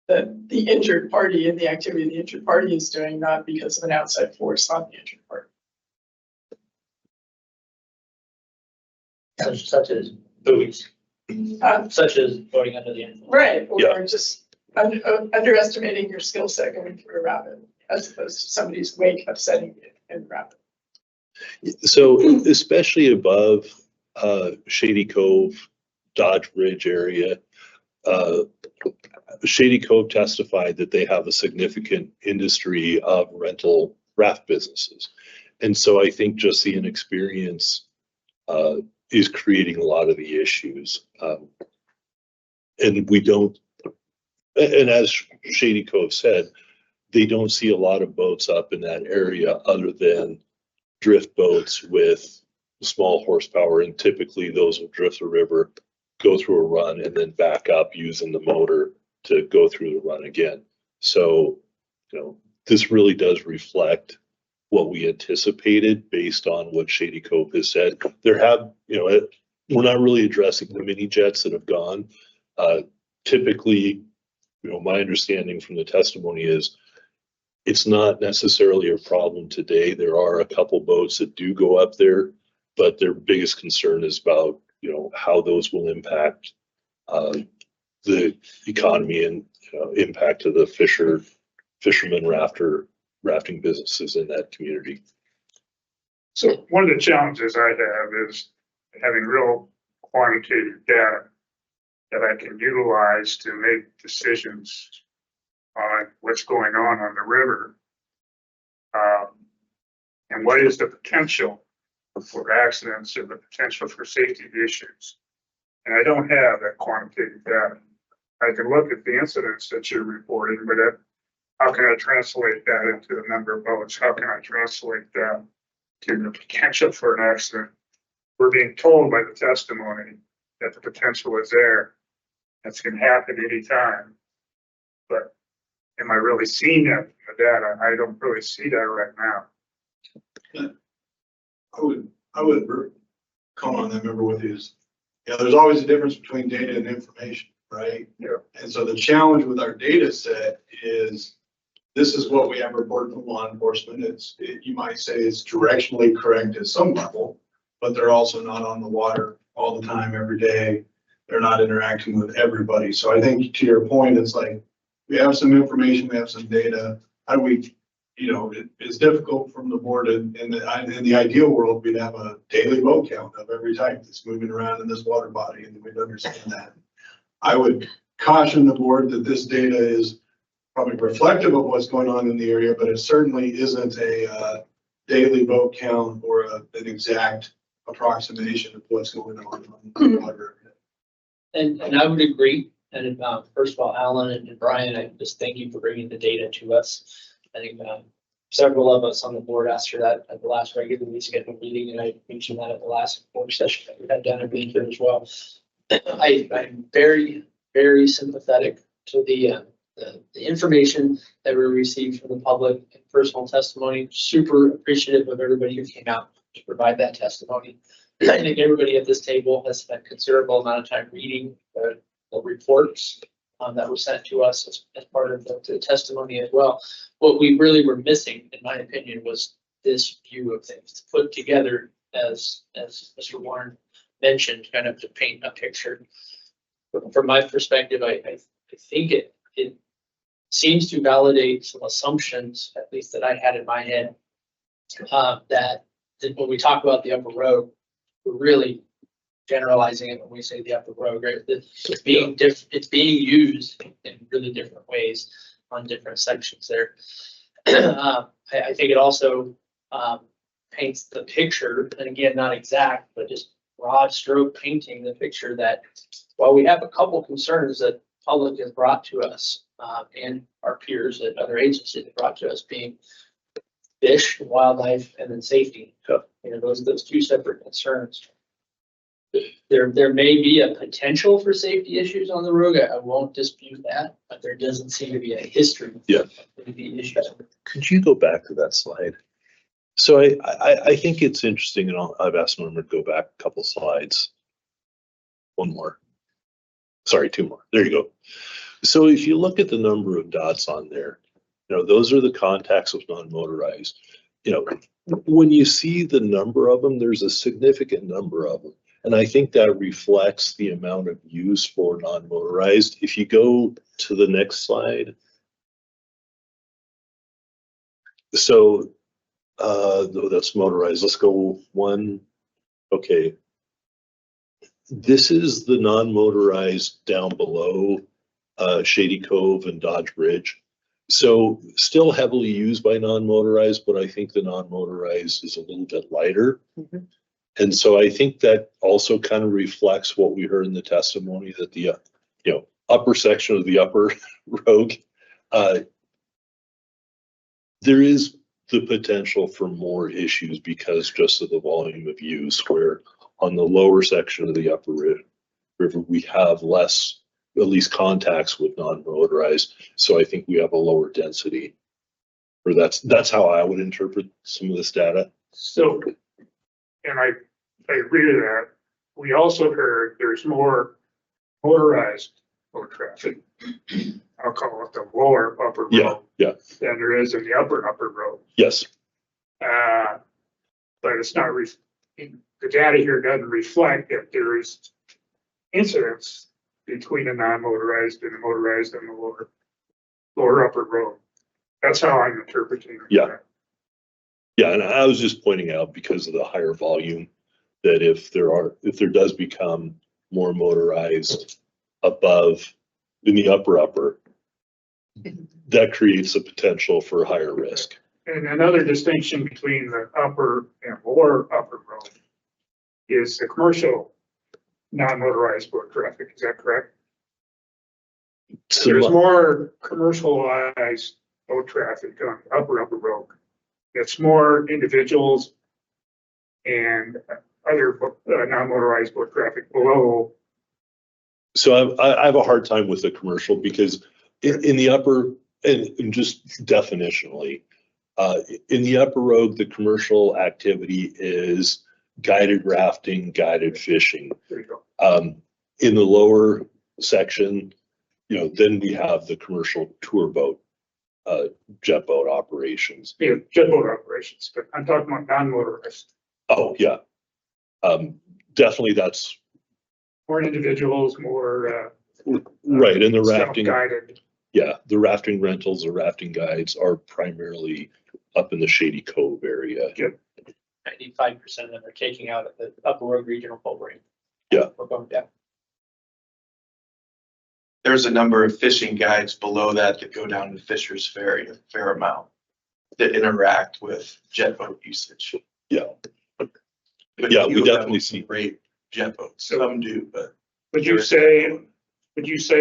the injured party and the activity the injured party is doing, not because of an outside force on the injured party. Such as buoys, such as boating under the animal. Right, or just underestimating your skill set going through a rapid. as opposed to somebody's wake upsetting you in rapid. So especially above Shady Cove, Dodge Ridge area, Shady Cove testified that they have a significant industry of rental raft businesses. And so I think just the inexperience is creating a lot of the issues. And we don't, and as Shady Cove said, they don't see a lot of boats up in that area other than drift boats with small horsepower. And typically those will drift the river, go through a run, and then back up using the motor to go through the run again. So, you know, this really does reflect what we anticipated based on what Shady Cove has said. There have, you know, we're not really addressing the mini jets that have gone. Typically, you know, my understanding from the testimony is it's not necessarily a problem today. There are a couple boats that do go up there, but their biggest concern is about, you know, how those will impact the economy and impact to the fishermen rafting businesses in that community. So one of the challenges I have is having real quantitative data that I can utilize to make decisions on what's going on the river. And what is the potential for accidents or the potential for safety issues. And I don't have that quantitative data. I can look at the incidents that you're reporting, but how can I translate that into the number of boats? How can I translate that to the potential for an accident? We're being told by the testimony that the potential is there. That's going to happen anytime. But am I really seeing that in the data? I don't really see that right now. I would come on that member with you is, you know, there's always a difference between data and information, right? Yeah. And so the challenge with our data set is this is what we have reported from law enforcement. You might say it's directionally correct at some level, but they're also not on the water all the time, every day. They're not interacting with everybody. So I think to your point, it's like we have some information, we have some data. How do we, you know, it's difficult from the board. In the ideal world, we'd have a daily boat count of every type that's moving around in this water body, and we'd understand that. I would caution the board that this data is probably reflective of what's going on in the area, but it certainly isn't a daily boat count or an exact approximation of what's going on in the water area. And I would agree. And first of all, Alan and Brian, I just thank you for bringing the data to us. I think several of us on the board asked for that at the last regularly scheduled meeting, and I mentioned that at the last work session that we had down in Medford as well. I'm very, very sympathetic to the information that we received from the public and personal testimony. Super appreciative of everybody who came out to provide that testimony. I think everybody at this table has spent considerable amount of time reading the reports that were sent to us as part of the testimony as well. What we really were missing, in my opinion, was this view of things to put together as Mr. Warren mentioned, kind of to paint a picture. From my perspective, I think it seems to validate some assumptions, at least that I had in my head, that when we talk about the upper road, we're really generalizing it when we say the upper road, right? It's being it's being used in really different ways on different sections there. I think it also paints the picture, and again, not exact, but just broad stroke painting the picture that while we have a couple concerns that public has brought to us and our peers at other agencies have brought to us, being fish, wildlife, and then safety. Yeah. You know, those two separate concerns. There may be a potential for safety issues on the road. I won't dispute that, but there doesn't seem to be a history. Yeah. Of safety issues. Could you go back to that slide? So I think it's interesting, and I've asked Norma to go back a couple slides. One more. Sorry, two more. There you go. So if you look at the number of dots on there, you know, those are the contacts with non-motorized. You know, when you see the number of them, there's a significant number of them. And I think that reflects the amount of use for non-motorized. If you go to the next slide, So, no, that's motorized. Let's go one. Okay. This is the non-motorized down below, Shady Cove and Dodge Bridge. So still heavily used by non-motorized, but I think the non-motorized is a little bit lighter. Mhm. And so I think that also kind of reflects what we heard in the testimony that the, upper section of the upper road, there is the potential for more issues because just of the volume of use, where on the lower section of the upper river, we have less, at least contacts with non-motorized. So I think we have a lower density. Or that's how I would interpret some of this data. So, and I agree to that. We also heard there's more motorized road traffic. I'll call it the lower upper Yeah, road yeah, than there is in the upper road. yes, But it's not, the data here doesn't reflect that there is incidents between the non-motorized and the motorized and the lower upper road. That's how I'm interpreting it. Yeah. Yeah, and I was just pointing out because of the higher volume, that if there does become more motorized above in the upper, that creates a potential for higher risk. And another distinction between the upper and lower upper road is the commercial non-motorized road traffic. Is that correct? So There's more commercialized road traffic on the upper road. It's more individuals and other non-motorized road traffic below. So I have a hard time with the commercial because in the upper, and just definitionally, in the upper road, the commercial activity is guided rafting, guided fishing. There you go. In the lower section, then we have the commercial tour boat, jet boat operations. Yeah, jet boat operations, but I'm talking about non-motorized. Oh, yeah. Definitely that's More individuals, more right. And the rafting, self-guided. yeah, the rafting rentals or rafting guides are primarily up in the Shady Cove area. 95% of them are taking out at the Upper Road Regional Boat Ramp. Yeah. We're going down. There's a number of fishing guides below that go down to Fisher's Ferry, a fair amount, that interact with jet boat usage. Yeah. But Yeah, few we of them definitely see. Great jet boats, some do, but. Would you say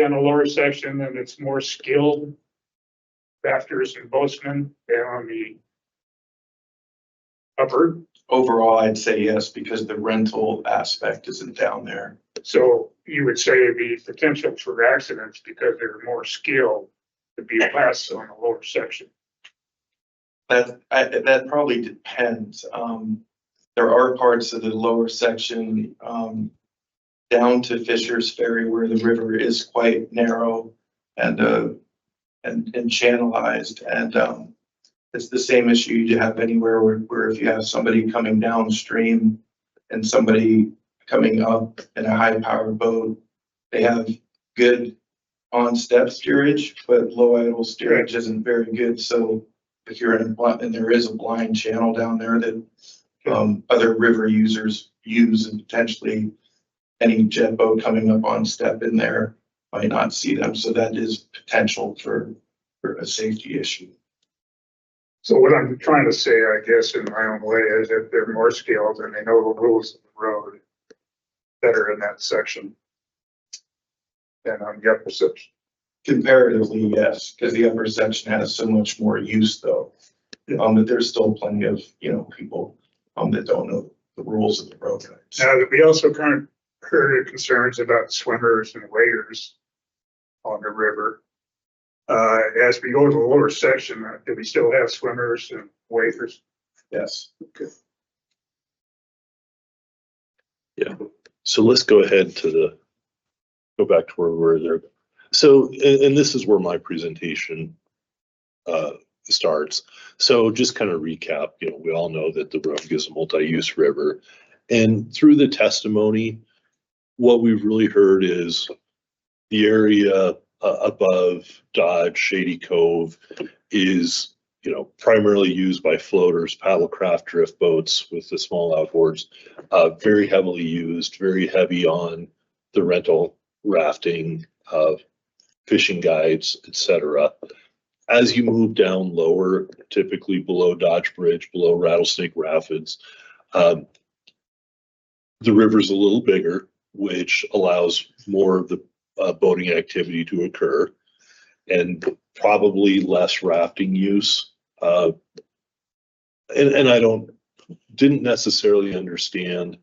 on the lower section that it's more skilled rafters and boatsmen than on the upper? Overall, I'd say yes, because the rental aspect isn't down there. So you would say the potential for accidents because they're more skilled to be less on the lower section. That probably depends. There are parts of the lower section, down to Fisher's Ferry where the river is quite narrow and channelized. And, it's the same issue you have anywhere where if you have somebody coming downstream and somebody coming up in a high powered boat, they have good on step steerage, but low idle steerage isn't very good. So if you're in and there is a blind channel down there that other river users use, and potentially any jet boat coming up on step in there might not see them. So that is potential for a safety issue. So what I'm trying to say, I guess, in my own way, is that they're more skilled and they know the rules of the road better in that section than on the upper section. Comparatively, yes, because the upper section has so much more use though. But there's still plenty of, people that don't know the rules of the road. Now, we also kind of heard concerns about swimmers and waders on the river. As we go to the lower section, do we still have swimmers and waders? Yes. Okay. Yeah. So let's go ahead go back to where we were there. So, and this is where my presentation starts. So just kind of recap, we all know that the Rogue is a multi-use river. And through the testimony, what we've really heard is the area above Dodge, Shady Cove is primarily used by floaters, paddlecraft, drift boats with the small outboards. Very heavily used, very heavy on the rental, rafting, fishing guides, etc. As you move down lower, typically below Dodge Bridge, below Rattlesnake Rapids, the river's a little bigger, which allows more of the boating activity to occur, and probably less rafting use. And I didn't necessarily understand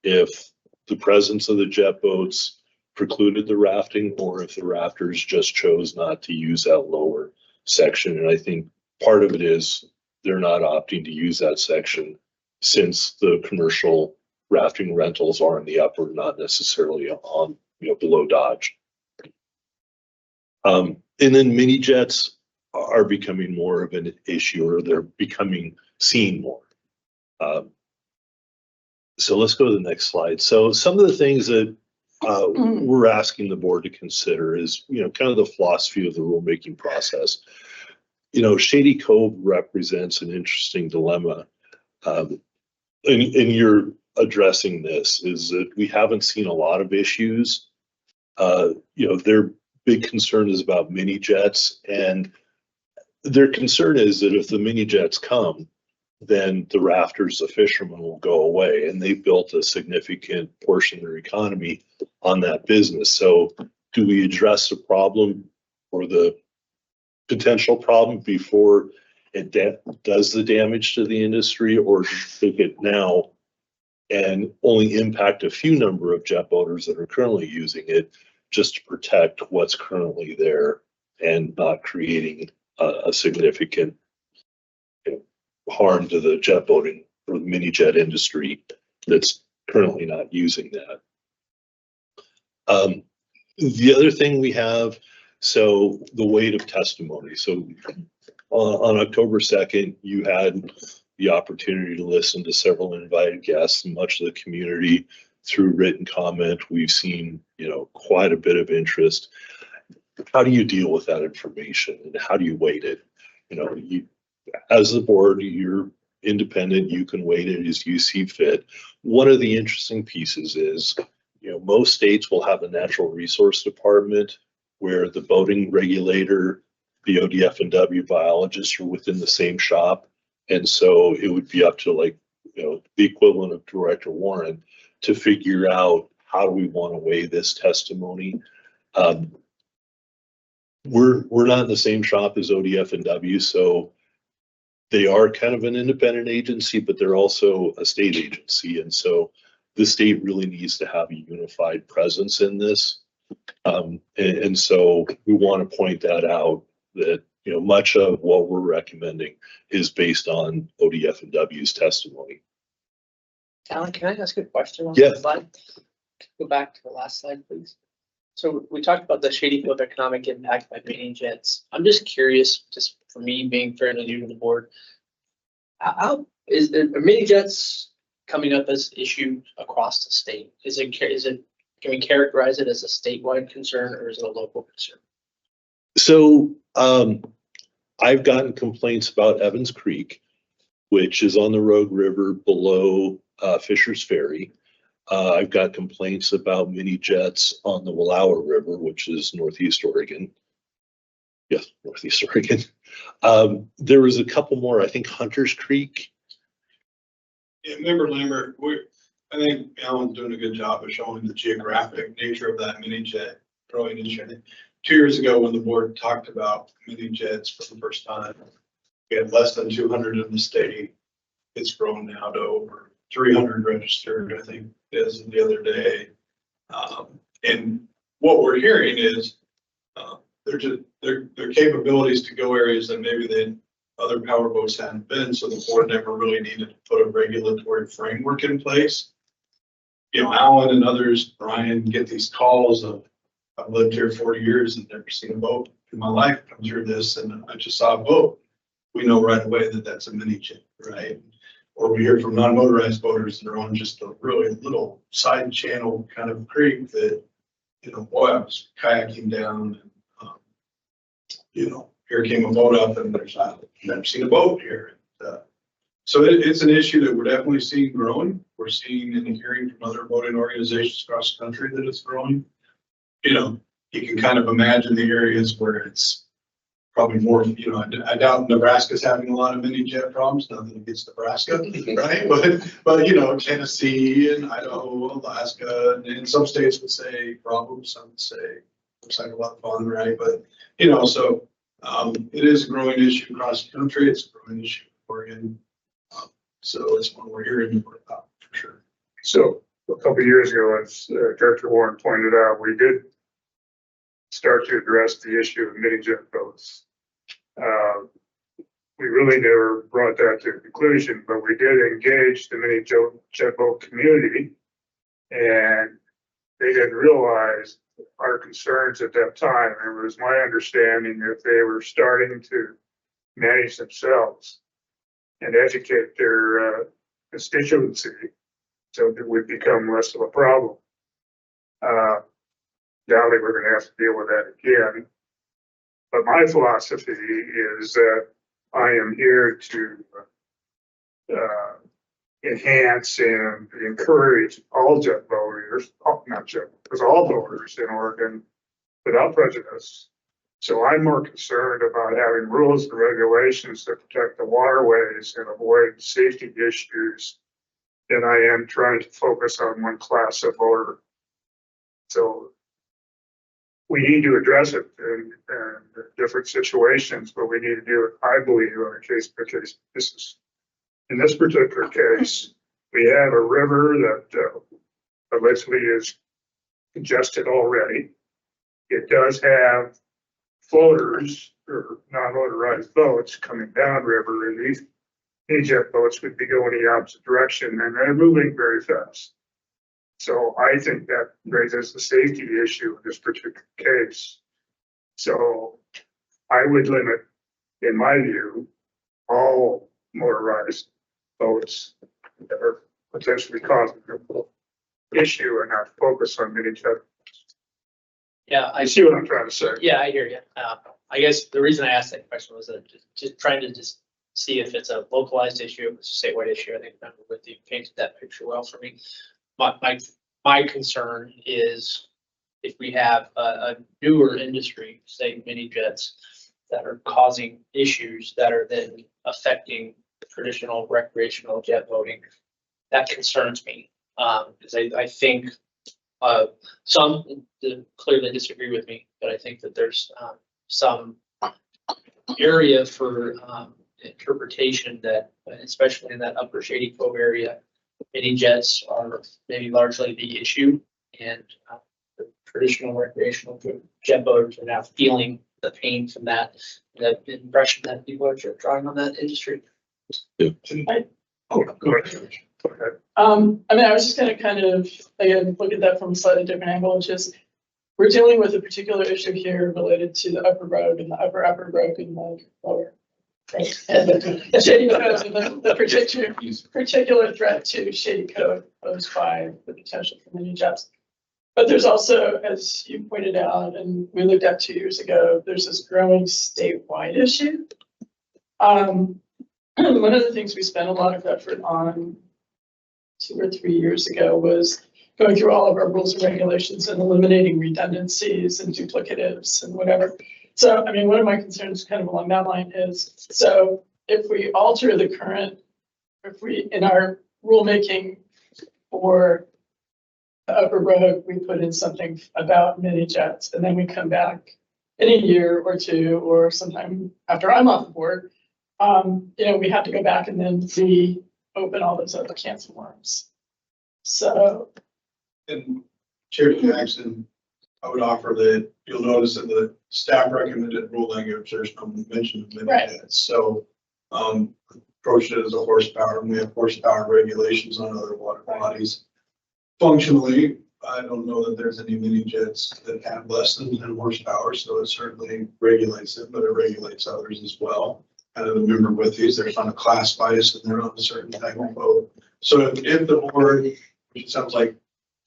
if the presence of the jet boats precluded the rafting or if the rafters just chose not to use that lower section. And I think part of it is they're not opting to use that section since the commercial rafting rentals are in the upper, not necessarily on, below Dodge. And then mini jets are becoming more of an issue, or they're becoming seen more. So let's go to the next slide. So some of the things that we're asking the board to consider is, kind of the philosophy of the rulemaking process. Shady Cove represents an interesting dilemma. And you're addressing this, is that we haven't seen a lot of issues. Their big concern is about mini jets, and their concern is that if the mini jets come, then the rafters, the fishermen will go away, and they built a significant portion of their economy on that business. So do we address the problem or the potential problem before it does the damage to the industry, or take it now and only impact a few number of jet boaters that are currently using it, just to protect what's currently there and not creating a significant harm to the jet boating or the mini jet industry that's currently not using that. The other thing we have, so the weight of testimony. So on October 2nd, you had the opportunity to listen to several invited guests and much of the community through written comment. We've seen, quite a bit of interest. How do you deal with that information, and how do you weight it? As the board, you're independent, you can weight it as you see fit. One of the interesting pieces is, most states will have a natural resource department where the boating regulator, the ODF&W biologists are within the same shop. And so it would be up to the equivalent of Director Warren to figure out, how do we want to weigh this testimony? We're not in the same shop as ODF&W, so they are kind of an independent agency, but they're also a state agency. And so the state really needs to have a unified presence in this. And so we want to point that out, that, much of what we're recommending is based on ODF&W's testimony. Alan, can I ask a question on Yeah. that slide? Go back to the last slide, please. So we talked about the Shady Cove economic impact by mini jets. I'm just curious, just for me being fairly new to the board, how is there, are mini jets coming up as issue across the state? Can we characterize it as a statewide concern, or is it a local concern? So I've gotten complaints about Evans Creek, which is on the Rogue River below Fisher's Ferry. I've got complaints about mini jets on the Wallowa River, which is Northeast Oregon. Yes, Northeast Oregon. There was a couple more, I think Hunter's Creek. Yeah, member Lambert, I think Alan's doing a good job of showing the geographic nature of that mini jet growing industry. 2 years ago, when the board talked about mini jets for the first time, we had less than 200 in the state. It's grown now to over 300 registered, I think, as of the other day. And what we're hearing is their capabilities to go areas that maybe other power boats hadn't been, so the board never really needed to put a regulatory framework in place. Alan and others, Brian, get these calls of, I've lived here 40 years and never seen a boat in my life come through this, and I just saw a boat. We know right away that that's a mini jet, right? Or we hear from non-motorized boaters that are on just a really little side channel kind of creek that, boy, I was kayaking down and, here came a boat up and there's not, never seen a boat here. So it's an issue that we're definitely seeing growing. We're seeing and hearing from other boating organizations across the country that it's growing. You know, you can kind of imagine the areas where it's probably more, you know, I doubt Nebraska's having a lot of mini jet problems, nothing against Nebraska, right? But, you know, Tennessee and Idaho, Alaska, and in some states would say problems, some would say looks like a lot of fun, right? But, you know, so it is a growing issue across the country. It's a growing issue in Oregon. So it's one we're hearing more about for sure. So a couple of years ago, as Director Warren pointed out, we did start to address the issue of mini jet boats. We really never brought that to a conclusion, but we did engage the mini jet boat community, and they didn't realize our concerns at that time. It was my understanding that they were starting to manage themselves and educate their constituency so that it would become less of a problem. Doubtedly, we're going to have to deal with that again. But my philosophy is that I am here to enhance and encourage all jet boaters, not jet, because all boaters in Oregon without prejudice. So I'm more concerned about having rules and regulations that protect the waterways and avoid safety issues than I am trying to focus on one class of boater. So we need to address it in different situations, but we need to do it, I believe, on a case by case basis. In this particular case, we have a river that allegedly is congested already. It does have floaters or non-motorized boats coming downriver, and these mini-jet boats would be going the opposite direction, and they're moving very fast. So I think that raises the safety issue in this particular case. So I would limit, in my view, all motorized boats that are potentially causing an issue and not focus on mini-jet. Yeah, I see what I'm trying to say. Yeah, I hear you. I guess the reason I asked that question was that just trying to just see if it's a localized issue, if it's a statewide issue. I think Member with you painted that picture well for me. My concern is if we have a newer industry, say mini jets, that are causing issues that are then affecting traditional recreational jet boating, that concerns me. Because I think some clearly disagree with me, but I think that there's some area for interpretation that, especially in that upper Shady Cove area, mini jets are maybe largely the issue, and the traditional recreational jet boaters are now feeling the pain from that, the impression that people are drawing on that industry. Yeah. Oh, go ahead. I mean, I was just gonna kind of, again, look at that from a slightly different angle, which is we're dealing with a particular issue here related to the upper road and the upper road and the lower. Right. And the Shady Cove, the particular threat to Shady Cove posed by the potential for mini jets. But there's also, as you pointed out, and we looked at 2 years ago, there's this growing statewide issue. One of the things we spent a lot of effort on 2 or 3 years ago was going through all of our rules and regulations and eliminating redundancies and duplicatives and whatever. So, I mean, one of my concerns kind of along that line is, so if we alter the current, if we, in our rulemaking for the upper road, we put in something about mini jets, and then we come back in a year or two, or sometime after I'm off the board, you know, we have to go back and then reopen all those other cans of worms. So. And Chair Jackson, I would offer that you'll notice in the staff recommended rule language, there's no mention of mini jets. So approach it as a horsepower, and we have horsepower regulations on other water bodies. Functionally, I don't know that there's any mini jets that have less than 10 horsepower, so it certainly regulates it, but it regulates others as well. Kind of the member with these, there's not a class bias and they're on a certain type of boat. So if the board, which it sounds like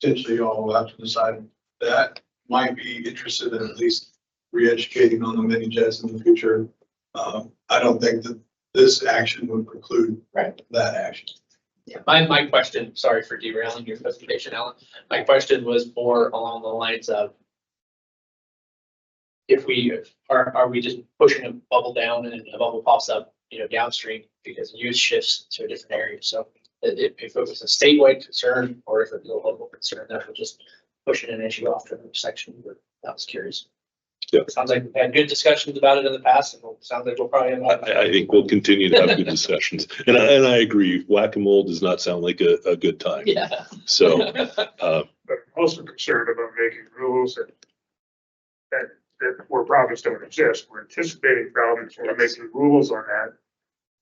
potentially you all will have to decide, that might be interested in at least re-educating on the mini jets in the future. I don't think that this action would preclude that action. Yeah, my question, sorry for derailing your presentation, Alan. My question was more along the lines of if we are we just pushing a bubble down and a bubble pops up, downstream because use shifts to a different area. So if it was a statewide concern or if it was a local concern, that would just push an issue off to another section. But I was curious. Yeah. Sounds like we've had good discussions about it in the past, and it sounds like we'll probably have. I think we'll continue to have good discussions. And I agree, whack-a-mole does not sound like a good time. Yeah. So, But I'm also concerned about making rules that where problems don't exist. We're anticipating problems, we're making rules on that.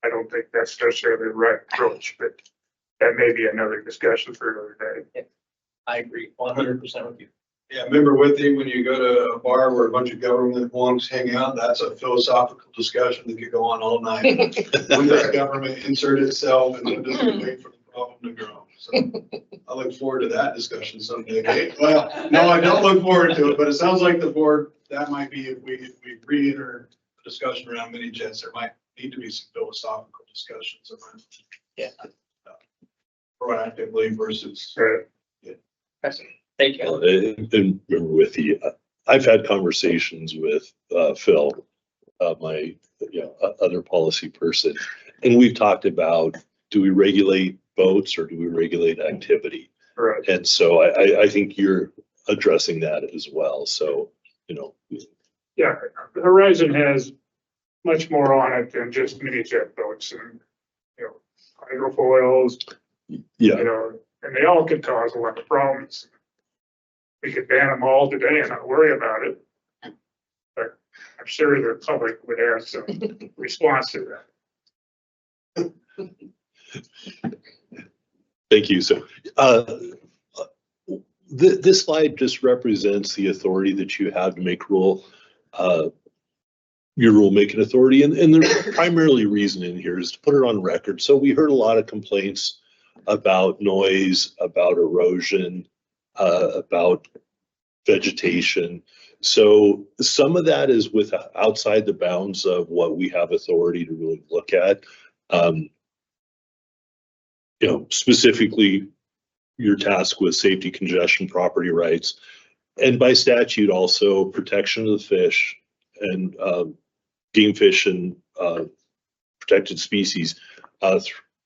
I don't think that's necessarily the right approach, but that may be another discussion for another day. I agree 100% with you. Yeah, remember with him, when you go to a bar where a bunch of government wonks hang out, that's a philosophical discussion that could go on all night. When does government insert itself and when does it wait for the problem to grow? So I look forward to that discussion someday. Well, no, I don't look forward to it, but it sounds like the board, that might be, if we re-enter the discussion around mini jets, there might need to be some philosophical discussions around. Yeah. Proactively versus. Thank you. and remember with you, I've had conversations with Phil, my other policy person, and we've talked about, do we regulate boats or do we regulate activity? Right. And so I think you're addressing that as well. So, Yeah, Horizon has much more on it than just mini jet boats and, hydrofoils, yeah. And they all could cause a lot of problems. We could ban them all today and not worry about it. But I'm sure the public would have some response to that. Thank you. So this slide just represents the authority that you have to make your rulemaking authority. And the primarily reason in here is to put it on record. So we heard a lot of complaints about noise, about erosion, about vegetation. So some of that is outside the bounds of what we have authority to really look at. Specifically your task with safety, congestion, property rights, and by statute also protection of the fish and game fish and protected species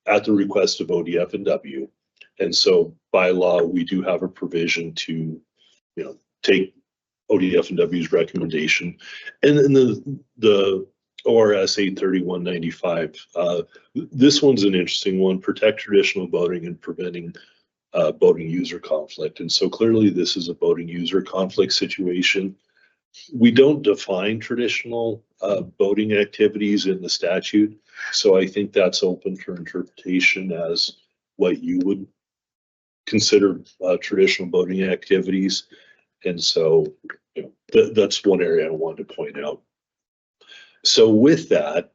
at the request of ODF and W. And so by law, we do have a provision to, take ODF and W's recommendation. And then the ORS 83195, this one's an interesting one, protect traditional boating and preventing boating user conflict. And so clearly this is a boating user conflict situation. We don't define traditional boating activities in the statute. So I think that's open for interpretation as what you would consider traditional boating activities. And so that's one area I wanted to point out. So with that,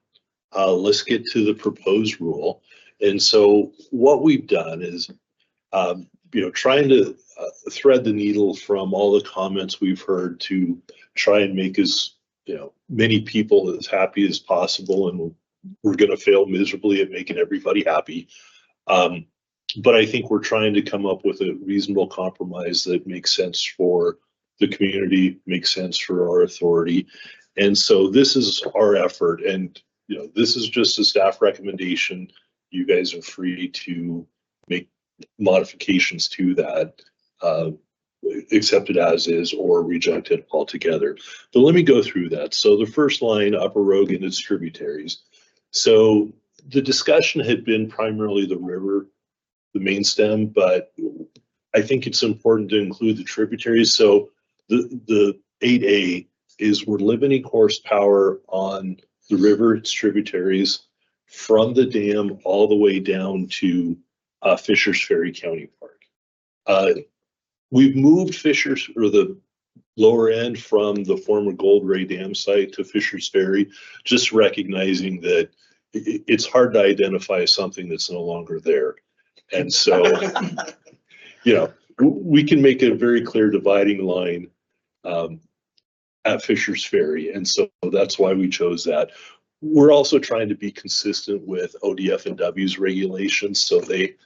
let's get to the proposed rule. And so what we've done is, trying to thread the needle from all the comments we've heard to try and make as, many people as happy as possible. And we're going to fail miserably at making everybody happy. But I think we're trying to come up with a reasonable compromise that makes sense for the community, makes sense for our authority. And so this is our effort. And, this is just a staff recommendation. You guys are free to make modifications to that, accept it as is or reject it altogether. But let me go through that. So the first line, Upper Rogue and its tributaries. So the discussion had been primarily the river, the main stem, but I think it's important to include the tributaries. So the 8A is we're limiting horsepower on the river, its tributaries from the dam all the way down to Fishers Ferry County Park. We've moved Fishers, or the lower end, from the former Gold Ray Dam site to Fishers Ferry, just recognizing that it's hard to identify something that's no longer there. And so, we can make a very clear dividing line at Fisher's Ferry. And so that's why we chose that. We're also trying to be consistent with ODF and W's regulations. So they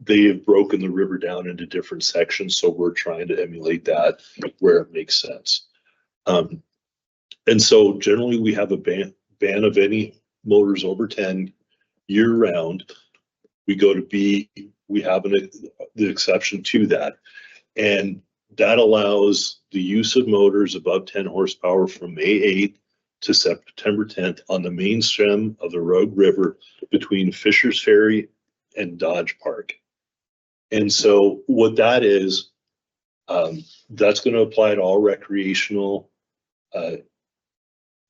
have broken the river down into different sections. So we're trying to emulate that where it makes sense. And so generally we have a ban of any motors over 10 year round. We go to B, we have the exception to that. And that allows the use of motors above 10 horsepower from May 8th to September 10th on the main stem of the Rogue River between Fisher's Ferry and Dodge Park. And so what that is, that's going to apply to all recreational.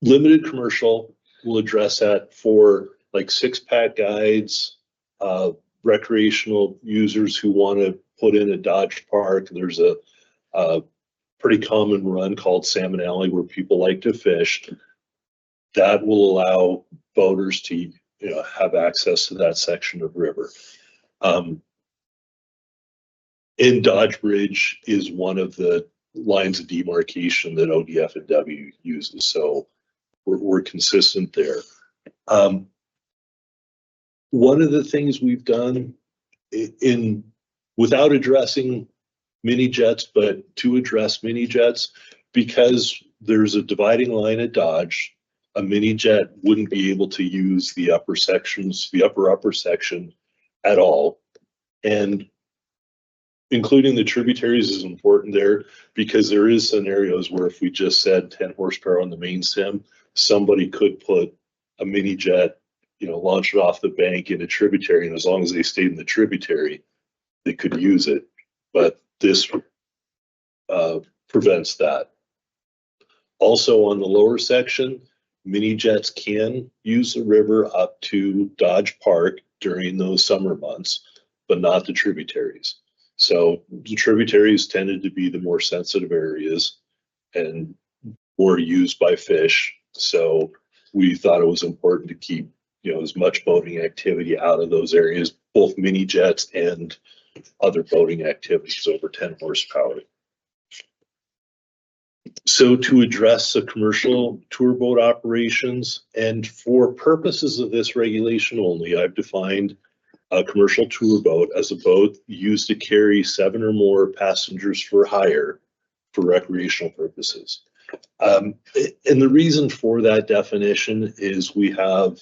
Limited commercial will address that for like 6-pack guides, recreational users who want to put in a Dodge Park. There's a pretty common run called Salmon Alley where people like to fish. That will allow boaters to have access to that section of river. And Dodge Bridge is one of the lines of demarcation that ODF and W uses. So we're consistent there. One of the things we've done without addressing mini jets, but to address mini jets, because there's a dividing line at Dodge, a mini jet wouldn't be able to use the upper sections, the upper section at all. And including the tributaries is important there because there is scenarios where if we just said 10 horsepower on the main stem, somebody could put a mini jet, launch it off the bank in a tributary, and as long as they stayed in the tributary, they could use it. But this prevents that. Also on the lower section, mini jets can use the river up to Dodge Park during those summer months, but not the tributaries. So the tributaries tended to be the more sensitive areas and more used by fish. So we thought it was important to keep, as much boating activity out of those areas, both mini jets and other boating activities over 10 horsepower. So to address the commercial tour boat operations, and for purposes of this regulation only, I've defined a commercial tour boat as a boat used to carry 7 or more passengers for hire for recreational purposes. And the reason for that definition is we have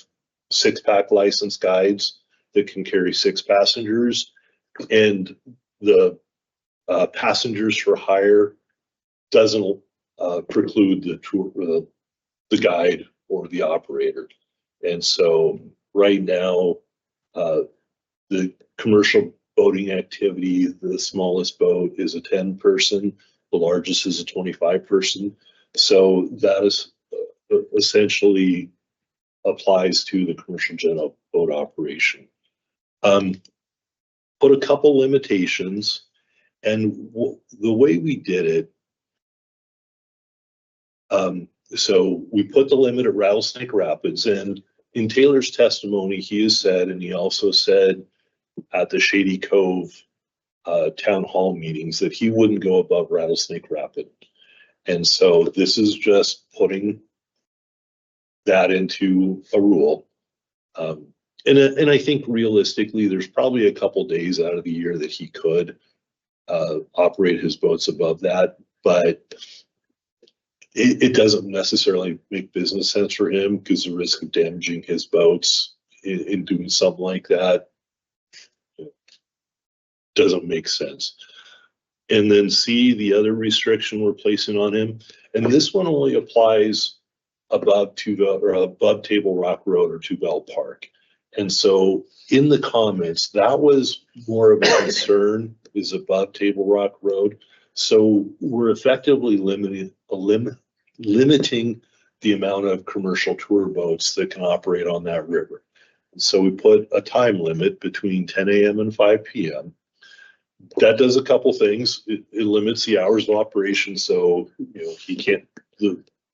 6-pack licensed guides that can carry 6 passengers, and the passengers for hire doesn't preclude the tour, the guide or the operator. And so right now, the commercial boating activity, the smallest boat is a 10-person, the largest is a 25-person. So that is essentially applies to the commercial jet boat operation. Put a couple limitations, and the way we did it, so we put the limit at Rattlesnake Rapids, and in Taylor's testimony, he has said, and he also said at the Shady Cove town hall meetings, that he wouldn't go above Rattlesnake Rapid. And so this is just putting that into a rule. And I think realistically, there's probably a couple days out of the year that he could operate his boats above that, but it doesn't necessarily make business sense for him because the risk of damaging his boats in doing something like that doesn't make sense. And then C, the other restriction we're placing on him, and this one only applies above above Table Rock Road or 2 Bell Park. And so in the comments, that was more of a concern, is above Table Rock Road. So we're effectively limiting the amount of commercial tour boats that can operate on that river. So we put a time limit between 10 a.m. and 5 p.m. That does a couple things. It limits the hours of operation. So,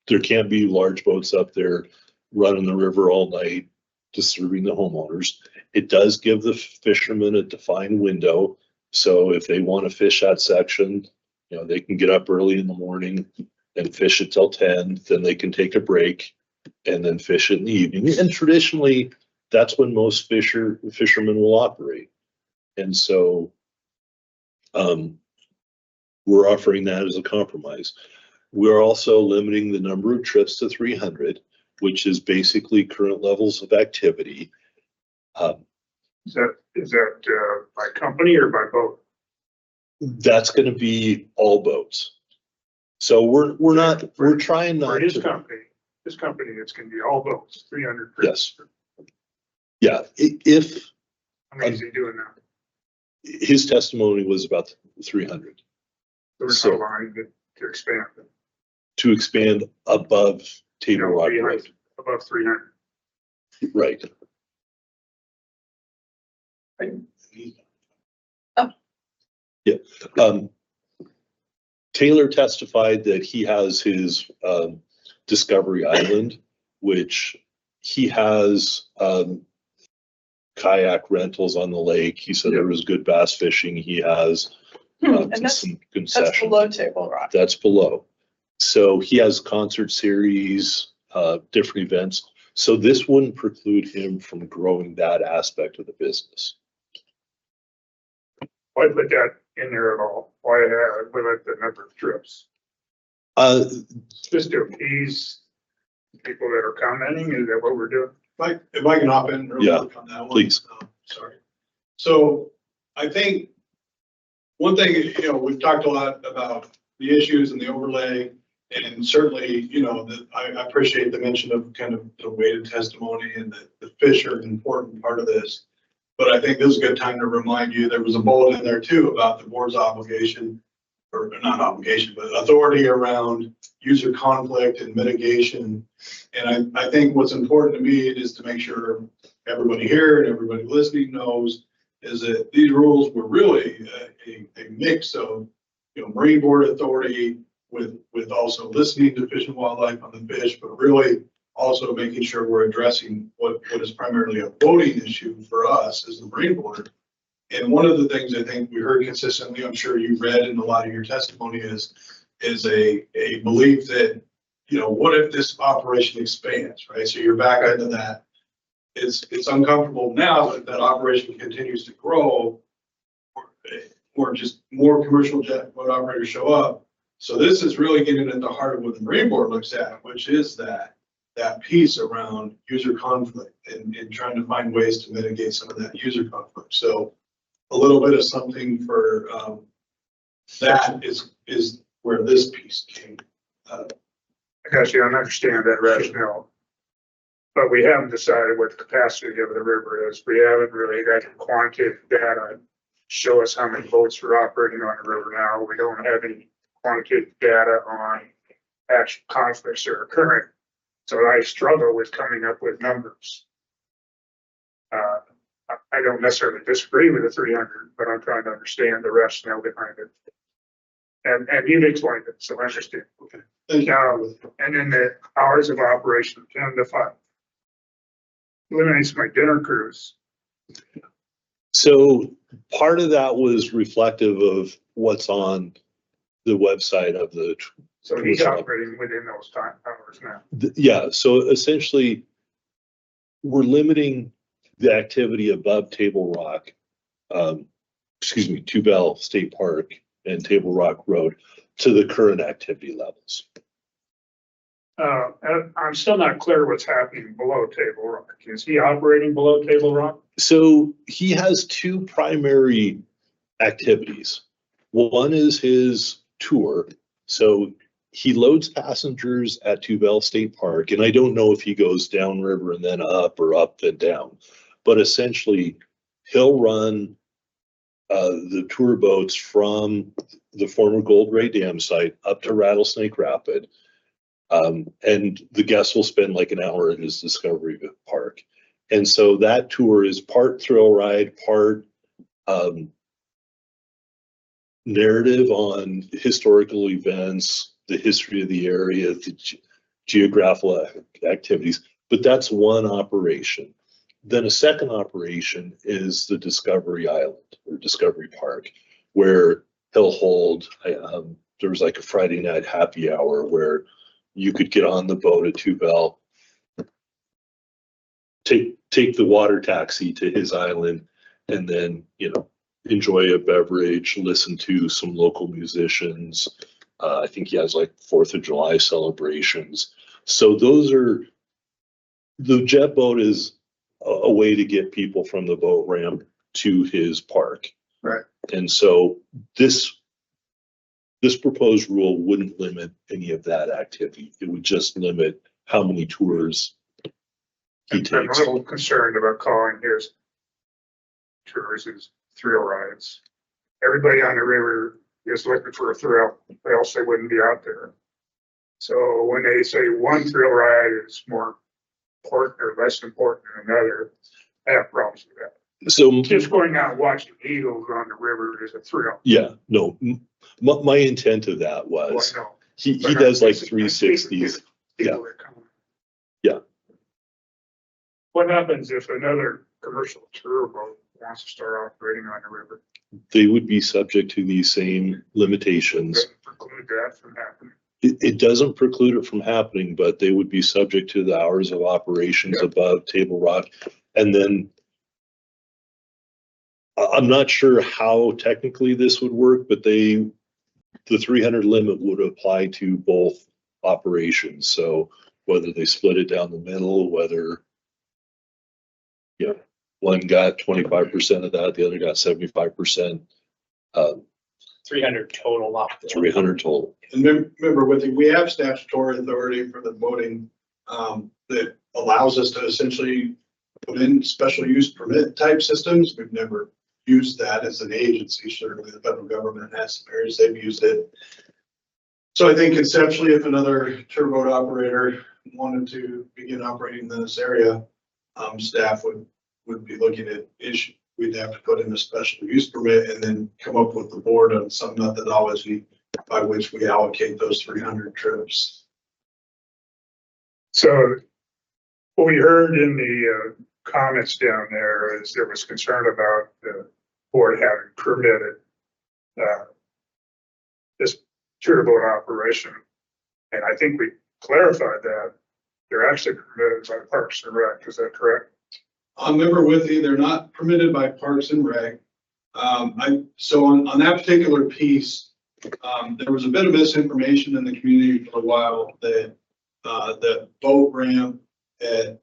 there can't be large boats up there running the river all night, disturbing the homeowners. It does give the fishermen a defined window. So if they want to fish that section, they can get up early in the morning and fish it till 10, then they can take a break and then fish it in the evening. And traditionally, that's when most fishermen will operate. And so we're offering that as a compromise. We're also limiting the number of trips to 300, which is basically current levels of activity. Is that by company or by boat? That's going to be all boats. So we're trying not For his to. company, it's going to be all boats, 300. Yes. Yeah, if How many is he doing now? his testimony was about 300 So we're not allowing it to expand. to expand above You Table know, Rock behind- Road. Above 300. Right. Yeah. Taylor testified that he has his Discovery Island, which he has kayak rentals on the lake. He said there was good bass fishing. He has And that's some below concessions. Table Rock. That's below. So he has concert series, different events. So this wouldn't preclude him from growing that aspect of the business. Why put that in there at all? Why limit the number of trips? Just to appease people that are commenting, is that what we're doing? If I can hop in real Yeah, quick on that one. please. Sorry. So I think one thing, we've talked a lot about the issues and the overlay, and certainly, that I appreciate the mention of kind of the weighted testimony and that the fish are an important part of this. But I think this is a good time to remind you, there was a bullet in there too about the board's obligation, or not obligation, but authority around user conflict and mitigation. And I think what's important to me is to make sure everybody here and everybody listening knows is that these rules were really a mix of, Marine Board authority with also listening to Fish and Wildlife on the fish, but really also making sure we're addressing what is primarily a voting issue for us as the Marine Board. And one of the things I think we heard consistently, I'm sure you read in a lot of your testimony is a belief that, what if this operation expands, right? So you're back into that. It's uncomfortable now that that operation continues to grow or just more commercial jet boat operators show up. So this is really getting at the heart of what the Marine Board looks at, which is that piece around user conflict and trying to find ways to mitigate some of that user conflict. So a little bit of something for that is where this piece came. I guess you don't understand that rationale. But we haven't decided what the capacity of the river is. We haven't really got quantitative data. Show us how many boats are operating on the river now. We don't have any quantitative data on actual conflicts that are occurring. So I struggle with coming up with numbers. I don't necessarily disagree with the 300, but I'm trying to understand the rationale behind it. And you've explained it, so I understand. Okay. Thank you. And then the hours of operation, 10 to 5. Eliminates my dinner cruise. So part of that was reflective of what's on the website of the. So he's operating within those time hours now. Yeah, so essentially, we're limiting the activity above Table Rock, Tubell State Park and Table Rock Road to the current activity levels. I'm still not clear what's happening below Table Rock. Is he operating below Table Rock? So he has two primary activities. One is his tour. So he loads passengers at Tubell State Park, and I don't know if he goes downriver and then up or up then down, but essentially he'll run the tour boats from the former Gold Ray Dam site up to Rattlesnake Rapid. And the guests will spend like an hour in his Discovery Park. And so that tour is part thrill ride, part narrative on historical events, the history of the area, the geographical activities, but that's one operation. Then a second operation is the Discovery Island or Discovery Park, where he'll hold there was like a Friday night happy hour where you could get on the boat at Two Bell, take the water taxi to his island, and then, you know, enjoy a beverage, listen to some local musicians. I think he has like 4th of July celebrations. So the jet boat is a way to get people from the boat ramp to his park. Right. And so this proposed rule wouldn't limit any of that activity. It would just limit how many tours he I'm a takes. little concerned about calling his tours as thrill rides. Everybody on the river is looking for a thrill, or else they wouldn't be out there. So when they say one thrill ride is more important or less important than another, I have problems with that. So Just going out and watching eagles on the river is a thrill. yeah, no, my intent of that Well, was I know. he But does I'm like just- 360s. People that come. Yeah. What happens if another commercial tour boat wants to start operating on the river? They would be subject to these same limitations. Doesn't preclude that from happening. It doesn't preclude it from happening, but they would be subject to the hours of operations Yeah. above Table Rock. And then I'm not sure how technically this would work, but the 300 limit would apply to both operations. So whether they split it down the middle, whether, you know, one got 25% of that, the other got 75%, 300 total locked. 300 total. And remember, we have statutory authority for the boating that allows us to essentially put in special use permit type systems. We've never used that as an agency. Certainly the federal government has some areas they've used it. So I think conceptually, if another tour boat operator wanted to begin operating in this area, staff would be looking at issue. We'd have to put in a special use permit and then come up with the board on some methodology by which we allocate those 300 trips. So what we heard in the comments down there is there was concern about the board having permitted this tour boat operation. And I think we clarified that they're actually permitted by Parks and Rec. Is that correct? I'm member with you. They're not permitted by Parks and Rec. So on that particular piece, there was a bit of misinformation in the community for a while that the boat ramp at,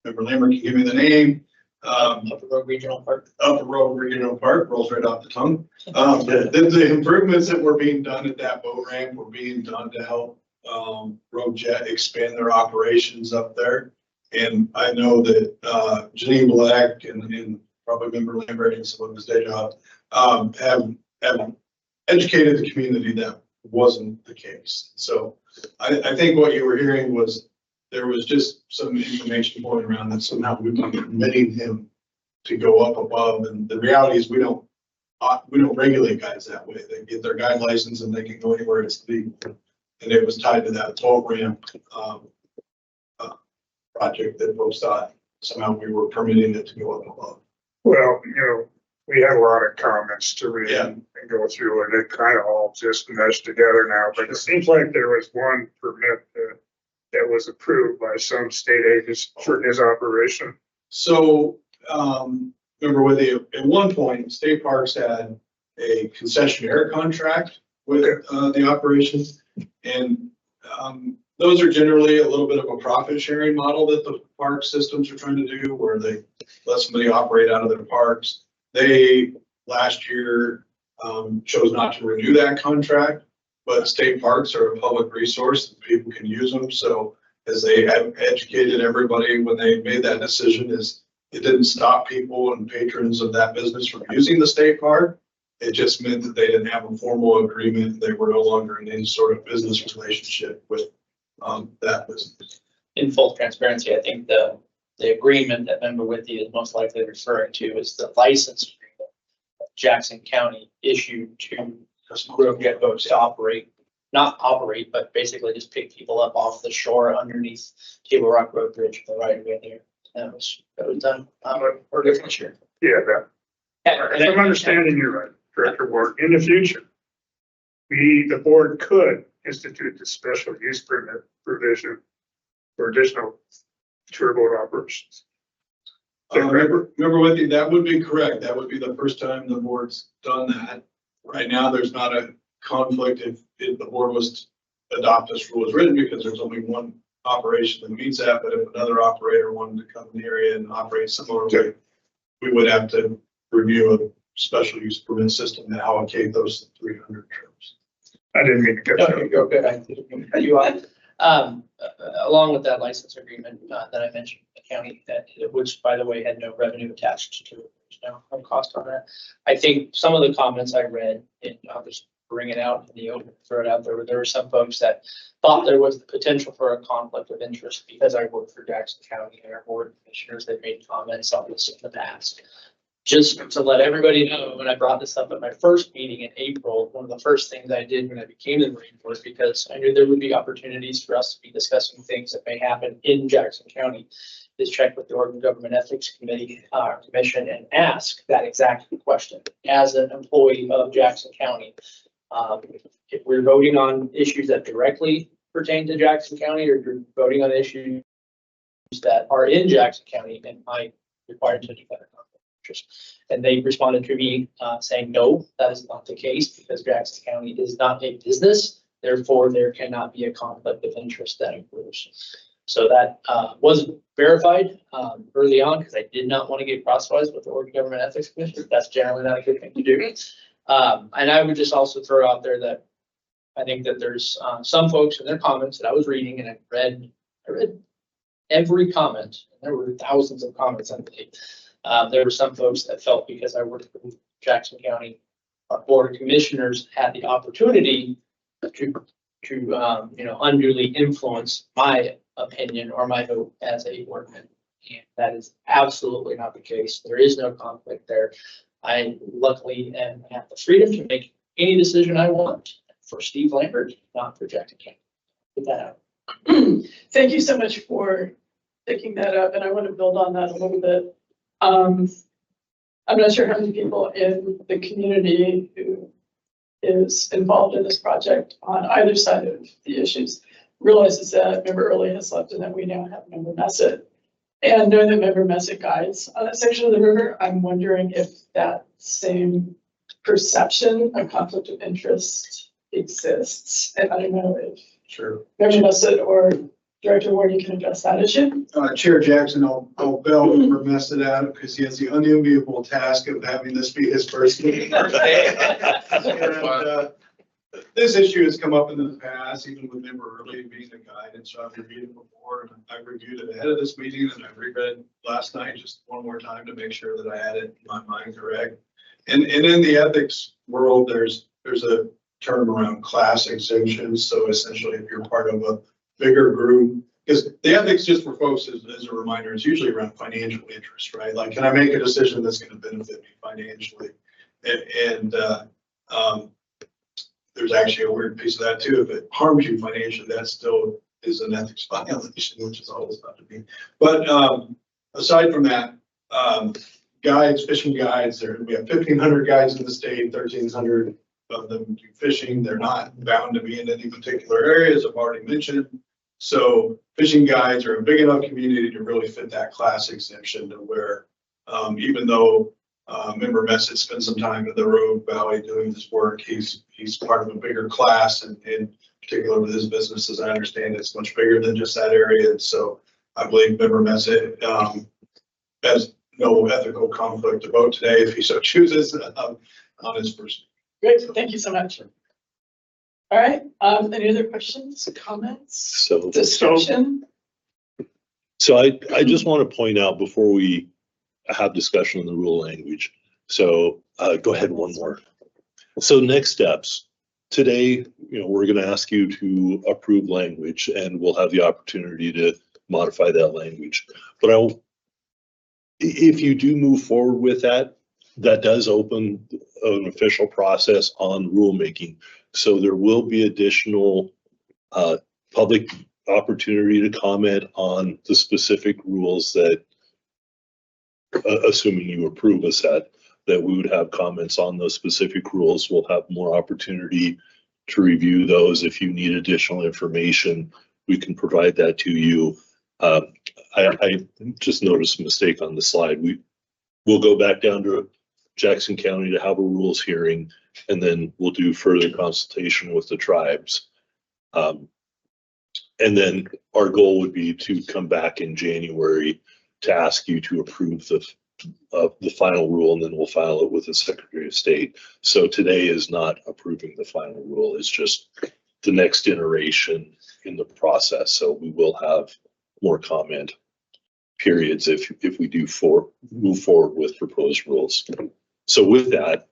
remember Lambert can give me the name. Upper Road Regional Park. Upper Road Regional Park, rolls right off the tongue. The improvements that were being done at that boat ramp were being done to help RoadJet expand their operations up there. And I know that Janine Black and probably member Lambert and some of his day job have educated the community that wasn't the case. So I think what you were hearing was there was just some information going around that somehow we were permitting him to go up above. And the reality is we don't regulate guys that way. They get their guide license and they can go anywhere it's legal. And it was tied to that boat ramp project that folks thought somehow we were permitting it to go up above. Well, you know, we had a lot of comments to read Yeah. and go through, and it kind of all just meshed together now. But it seems like there was one permit that was approved by some state agency for his operation. So, remember with at one point, state parks had a concessionaire contract with the operation. And those are generally a little bit of a profit sharing model that the park systems are trying to do, where they let somebody operate out of their parks. They last year chose not to renew that contract, but state parks are a public resource and people can use them. So as they have educated everybody when they made that decision, is it didn't stop people and patrons of that business from using the state park. It just meant that they didn't have a formal agreement. They were no longer in any sort of business relationship with that business. In full transparency, I think the agreement that member with you is most likely referring to is the license agreement that Jackson County issued to RoadJet boats to operate, not operate, but basically just pick people up off the shore underneath Table Rock Road Bridge, the right of way there. That was done earlier this year. Yeah, that. If I'm understanding you right, Director Ward, in the future, the board could institute the special use permit provision for additional tour boat operations. Is that correct? Remember with you, that would be correct. That would be the first time the board's done that. Right now, there's not a conflict if the board was to adopt this rule as written, because there's only one operation that meets that. But if another operator wanted to come in the area and operate similarly, we would have to review a special use permit system to allocate those 300 trips. I didn't mean to cut No, you you go good. I didn't mean to cut you off. Along with that license agreement that I mentioned, the county, which by the way had no revenue attached to it, there's no cost on that. I think some of the comments I read, and I'll just bring it out in the open, throw it out there. There were some folks that thought there was the potential for a conflict of interest because I work for Jackson County and our board of commissioners that made comments on this in the past. Just to let everybody know, when I brought this up at my first meeting in April, one of the first things I did when I became the Marine Corps, because I knew there would be opportunities for us to be discussing things that may happen in Jackson County, is check with the Oregon Government Ethics Committee, Commission, and ask that exact question. As an employee of Jackson County, if we're voting on issues that directly pertain to Jackson County, or you're voting on issues that are in Jackson County, am I required to declare a conflict of interest? And they responded to me saying, no, that is not the case, because Jackson County is not a business. Therefore, there cannot be a conflict of interest that occurs. So that was verified early on, because I did not want to get crosswise with the Oregon Government Ethics Commission. That's generally not a good thing to do. And I would just also throw out there that I think that there's some folks in their comments that I was reading, and I read every comment, and there were thousands of comments on it. There were some folks that felt because I worked for Jackson County, our board of commissioners had the opportunity to unduly influence my opinion or my vote as a board member. And that is absolutely not the case. There is no conflict there. I luckily am have the freedom to make any decision I want for Steve Lambert, not for Jackson County. Put that out. Thank you so much for picking that up, and I want to build on that a little bit. I'm not sure how many people in the community who is involved in this project on either side of the issues realizes that Member Early has left and that we now have Member Messett. And knowing that Member Messett guides on that section of the river, I'm wondering if that same perception of conflict of interest exists. And I don't know if Member Messett or Director Ward, you can address that issue. Chair Jackson, I'll bail for Messett out because he has the unenviable task of having this be his first meeting. This issue has come up in the past, even with Member Early being a guide, and so I've reviewed it before, and I've reviewed it ahead of this meeting, and I've reread last night just one more time to make sure that I had it in my mind correct. And in the ethics world, there's a term around class exemptions. So essentially, if you're part of a bigger group, because the ethics, just for folks as a reminder, is usually around financial interest, right? Like, can I make a decision that's going to benefit me financially? And there's actually a weird piece of that too. If it harms you financially, that still is an ethics violation, which is always thought to be. But aside from that, guides, fishing guides, we have 1,500 guides in the state, 1,300 of them do fishing. They're not bound to be in any particular areas, I've already mentioned. So fishing guides are a big enough community to really fit that class exemption, to where even though Member Messett spent some time in the Rogue Valley doing this work, he's part of a bigger class, and in particular with his business, as I understand, it's much bigger than just that area. And so I believe Member Messett has no ethical conflict to vote today if he so chooses on his first. Great, thank you so much. All right, any other questions, comments, discussion? So I just want to point out before we have discussion on the rule language. So go ahead, one more. So next steps. Today, we're going to ask you to approve language, and we'll have the opportunity to modify that language. But if you do move forward with that, that does open an official process on rulemaking. So there will be additional public opportunity to comment on the specific rules that, assuming you approve a set, that we would have comments on those specific rules. We'll have more opportunity to review those. If you need additional information, we can provide that to you. I just noticed a mistake on the slide. We'll go back down to Jackson County to have a rules hearing, and then we'll do further consultation with the tribes. And then our goal would be to come back in January to ask you to approve the final rule, and then we'll file it with the Secretary of State. So today is not approving the final rule, it's just the next iteration in the process. So we will have more comment periods if we do move forward with proposed rules. So with that,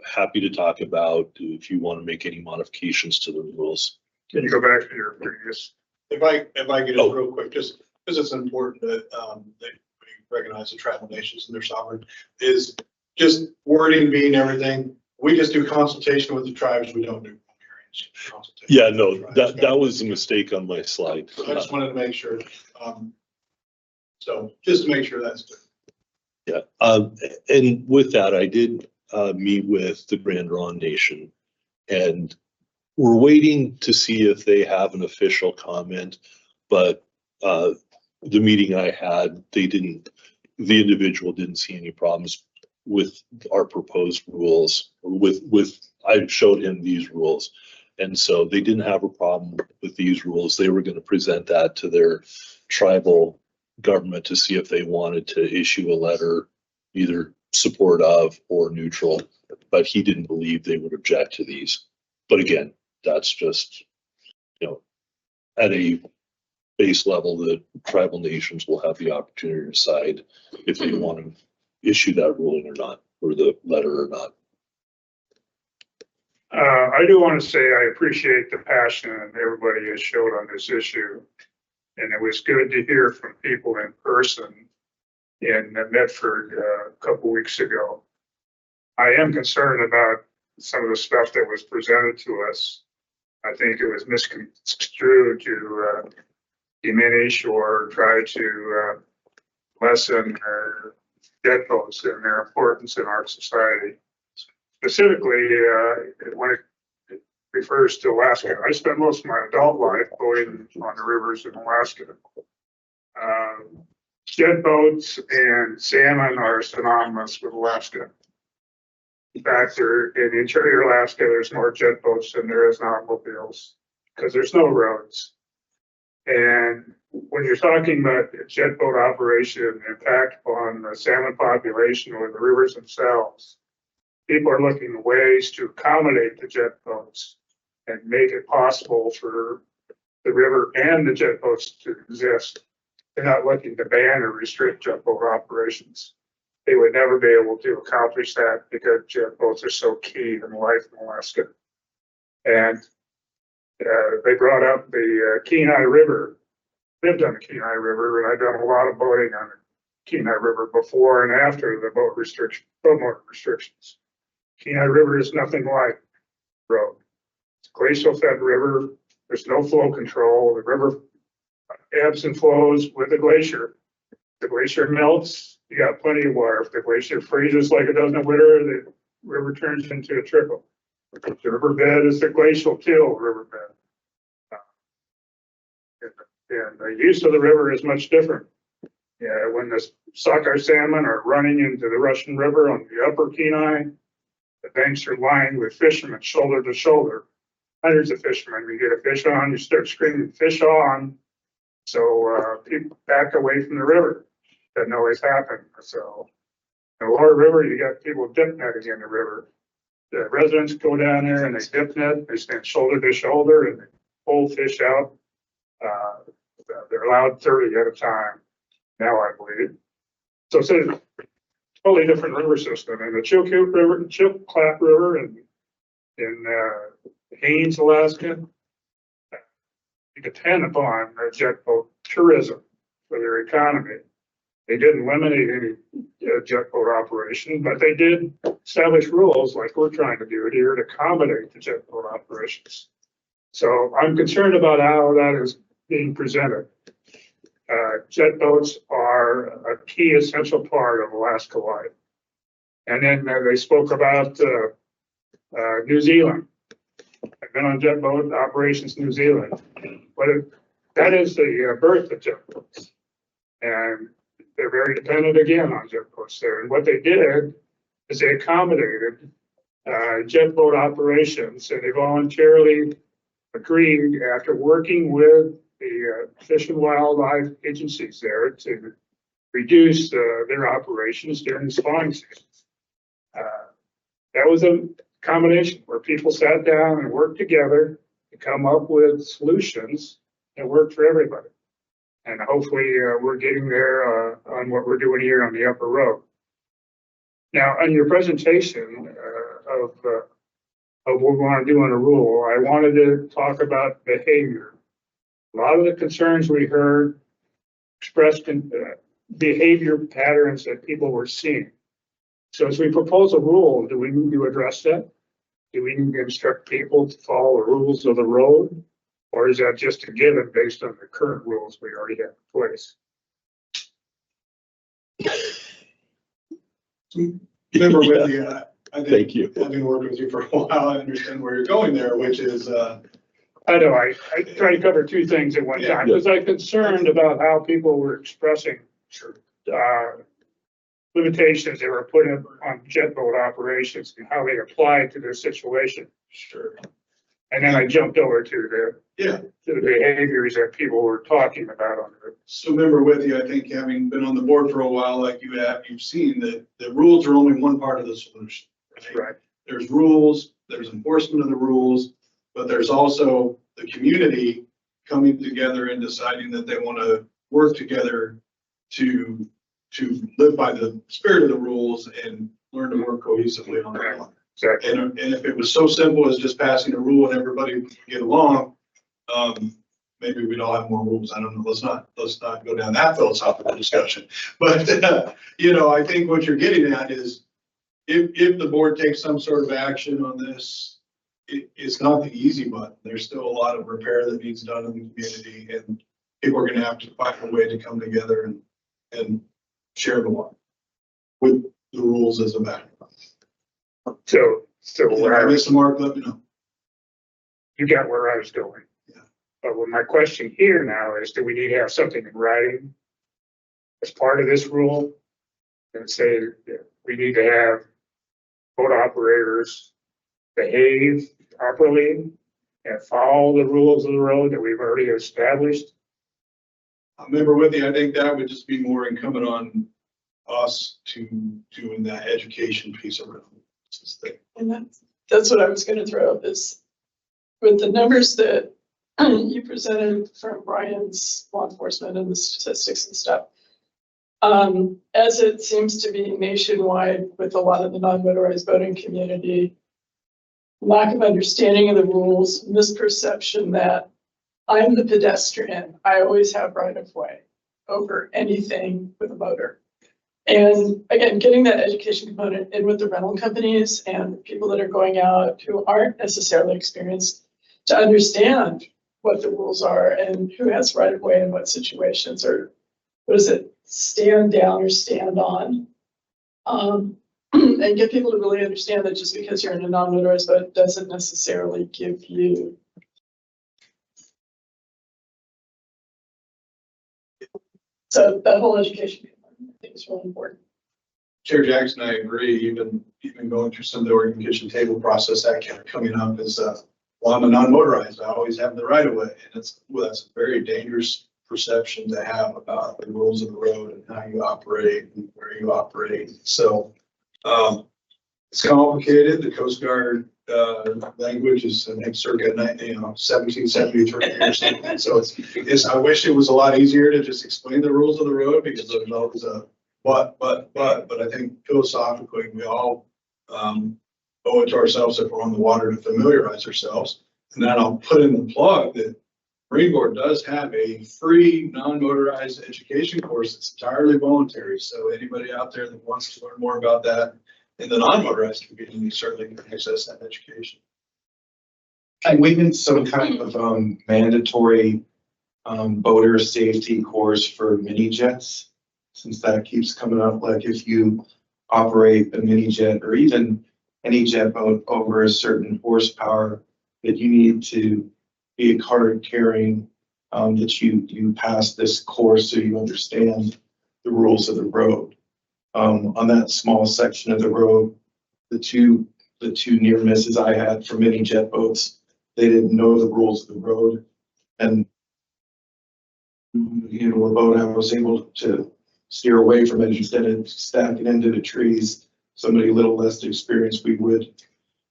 happy to talk about if you want to make any modifications to the rules. Can you go back to your previous? If I get it real quick, just because it's important that, that we recognize the tribal nations and their sovereign, is just wording being everything. We just do consultation with the tribes. We don't do hearings. Consultation Yeah, with no, the tribes. that was a mistake on my slide. I just wanted to make sure. So just to make sure that's good. Yeah, and with that, I did meet with the Grand Ronde Nation, and we're waiting to see if they have an official comment, but the meeting I had, the individual didn't see any problems with our proposed rules. I showed him these rules, and so they didn't have a problem with these rules. They were going to present that to their tribal government to see if they wanted to issue a letter, either support of or neutral, but he didn't believe they would object to these. But again, that's just, at a base level, the tribal nations will have the opportunity to decide if they want to issue that ruling or not, or the letter or not. I do want to say I appreciate the passion that everybody has showed on this issue. And it was good to hear from people in person in Medford a couple weeks ago. I am concerned about some of the stuff that was presented to us. I think it was misconstrued to diminish or try to lessen dead boats and their importance in our society. Specifically, when it refers to Alaska. I spent most of my adult life boating on the rivers in Alaska. Jet boats and salmon are synonymous with Alaska. In fact, in interior Alaska, there's more jet boats than there is automobiles because there's no roads. And when you're talking about jet boat operation impact on the salmon population or the rivers themselves, people are looking at ways to accommodate the jet boats and make it possible for the river and the jet boats to exist. They're not looking to ban or restrict jet boat operations. They would never be able to accomplish that because jet boats are so key in life in Alaska. And they brought up the Kenai River. Lived on the Kenai River, and I've done a lot of boating on the Kenai River before and after the boat restrictions. Kenai River is nothing like road. It's a glacial fed river. There's no flow control. The river ebbs and flows with the glacier. The glacier melts, you got plenty of water. If the glacier freezes like it does in winter, the river turns into a trickle. The riverbed is the glacial till riverbed. And the use of the river is much different. Yeah, when the sockeye salmon are running into the Russian River on the upper Kenai, the banks are lined with fishermen shoulder to shoulder. Hundreds of fishermen. You get a fish on, you start screaming, fish on. So people back away from the river. Doesn't always happen. So in the lower river, you got people dip netting in the river. The residents go down there and they dip net. They stand shoulder to shoulder and they pull fish out. They're allowed 30 at a time now, I believe. So it's a totally different river system. And the Chilkoot River, Chilkat River in Haines, Alaska, you depend upon jet boat tourism for their economy. They didn't eliminate any jet boat operation, but they did establish rules like we're trying to do here to accommodate the jet boat operations. So I'm concerned about how that is being presented. Jet boats are a key essential part of Alaska life. And then they spoke about New Zealand. I've been on jet boat operations New Zealand. That is the birth of jet boats. And they're very dependent again on jet boats there. And what they did is they accommodated jet boat operations, and they voluntarily agreed after working with the Fish and Wildlife agencies there to reduce their operations during spawning season. That was a combination where people sat down and worked together to come up with solutions that worked for everybody. And hopefully we're getting there on what we're doing here on the upper road. Now, on your presentation of what we want to do on a rule, I wanted to talk about behavior. A lot of the concerns we heard expressed in behavior patterns that people were seeing. So as we propose a rule, do we need to address that? Do we need to instruct people to follow the rules of the road? Or is that just a given based on the current rules we already have in place? Remember with you, I Thank think, you. having worked with you for a while, I understand where you're going there, which is, I know, I try to cover two things at one Yeah. time, because I'm concerned about how people were expressing limitations that were put in on jet boat operations and how they apply to their situation. sure. And then I jumped over to Yeah. the behaviors that people were talking about on the. So remember with you, I think having been on the board for a while, like you have, you've seen that the rules are only one part of the solution. Right. There's rules, there's enforcement of the rules, but there's also the community coming together and deciding that they want to work together to live by the spirit of the rules and learn to work cohesively on that. Exactly. And if it was so simple as just passing a rule and everybody would get along, maybe we'd all have more rules. I don't know. Let's not go down that philosophical discussion. But, I think what you're getting at is if the board takes some sort of action on this, it's not the easy button. There's still a lot of repair that needs done in the community, and people are going to have to find a way to come together and share the water with the rules as a background. So If where I I was, miss the mark, let me know. you got where I was going. Yeah. But what my question here now is, do we need to have something in writing as part of this rule? And say that we need to have boat operators behave properly and follow the rules of the road that we've already established? I member with you, I think that would just be more incumbent on us to doing that education piece around this thing. And that's what I was gonna throw up is with the numbers that you presented from Brian's law enforcement and the statistics and stuff. As it seems to be nationwide with a lot of the non-motorized boating community, lack of understanding of the rules, misperception that I'm the pedestrian, I always have right of way over anything with a motor. And again, getting that education component in with the rental companies and people that are going out who aren't necessarily experienced to understand what the rules are and who has right of way in what situations, or what is it, stand down or stand on. And get people to really understand that just because you're in a non-motorized boat doesn't necessarily give you. So that whole education, I think is really important. Chair Jackson, I agree, even going through some of the Oregon Kitchen Table process, that kept coming up as, well, I'm a non-motorized, I always have the right of way. And that's a very dangerous perception to have about the rules of the road and how you operate and where you operate. So, it's complicated. The Coast Guard, language is, I think, circa 1773 or something. So I wish it was a lot easier to just explain the rules of the road, because there's always a but I think philosophically, we all owe it to ourselves if we're on the water to familiarize ourselves. And then I'll put in the plug that Marine Corps does have a free non-motorized education course. It's entirely voluntary. So anybody out there that wants to learn more about that in the non-motorized community certainly can access that education. And we need some kind of mandatory boater safety course for mini jets, since that keeps coming up. Like if you operate a mini jet or even any jet boat over a certain horsepower, that you need to be a card carrying, that you pass this course so you understand the rules of the road. On that small section of the road, the two near misses I had for mini jet boats, they didn't know the rules of the road. And, you know, a boat I was able to steer away from it instead of stacking into the trees. Somebody a little less experienced, we would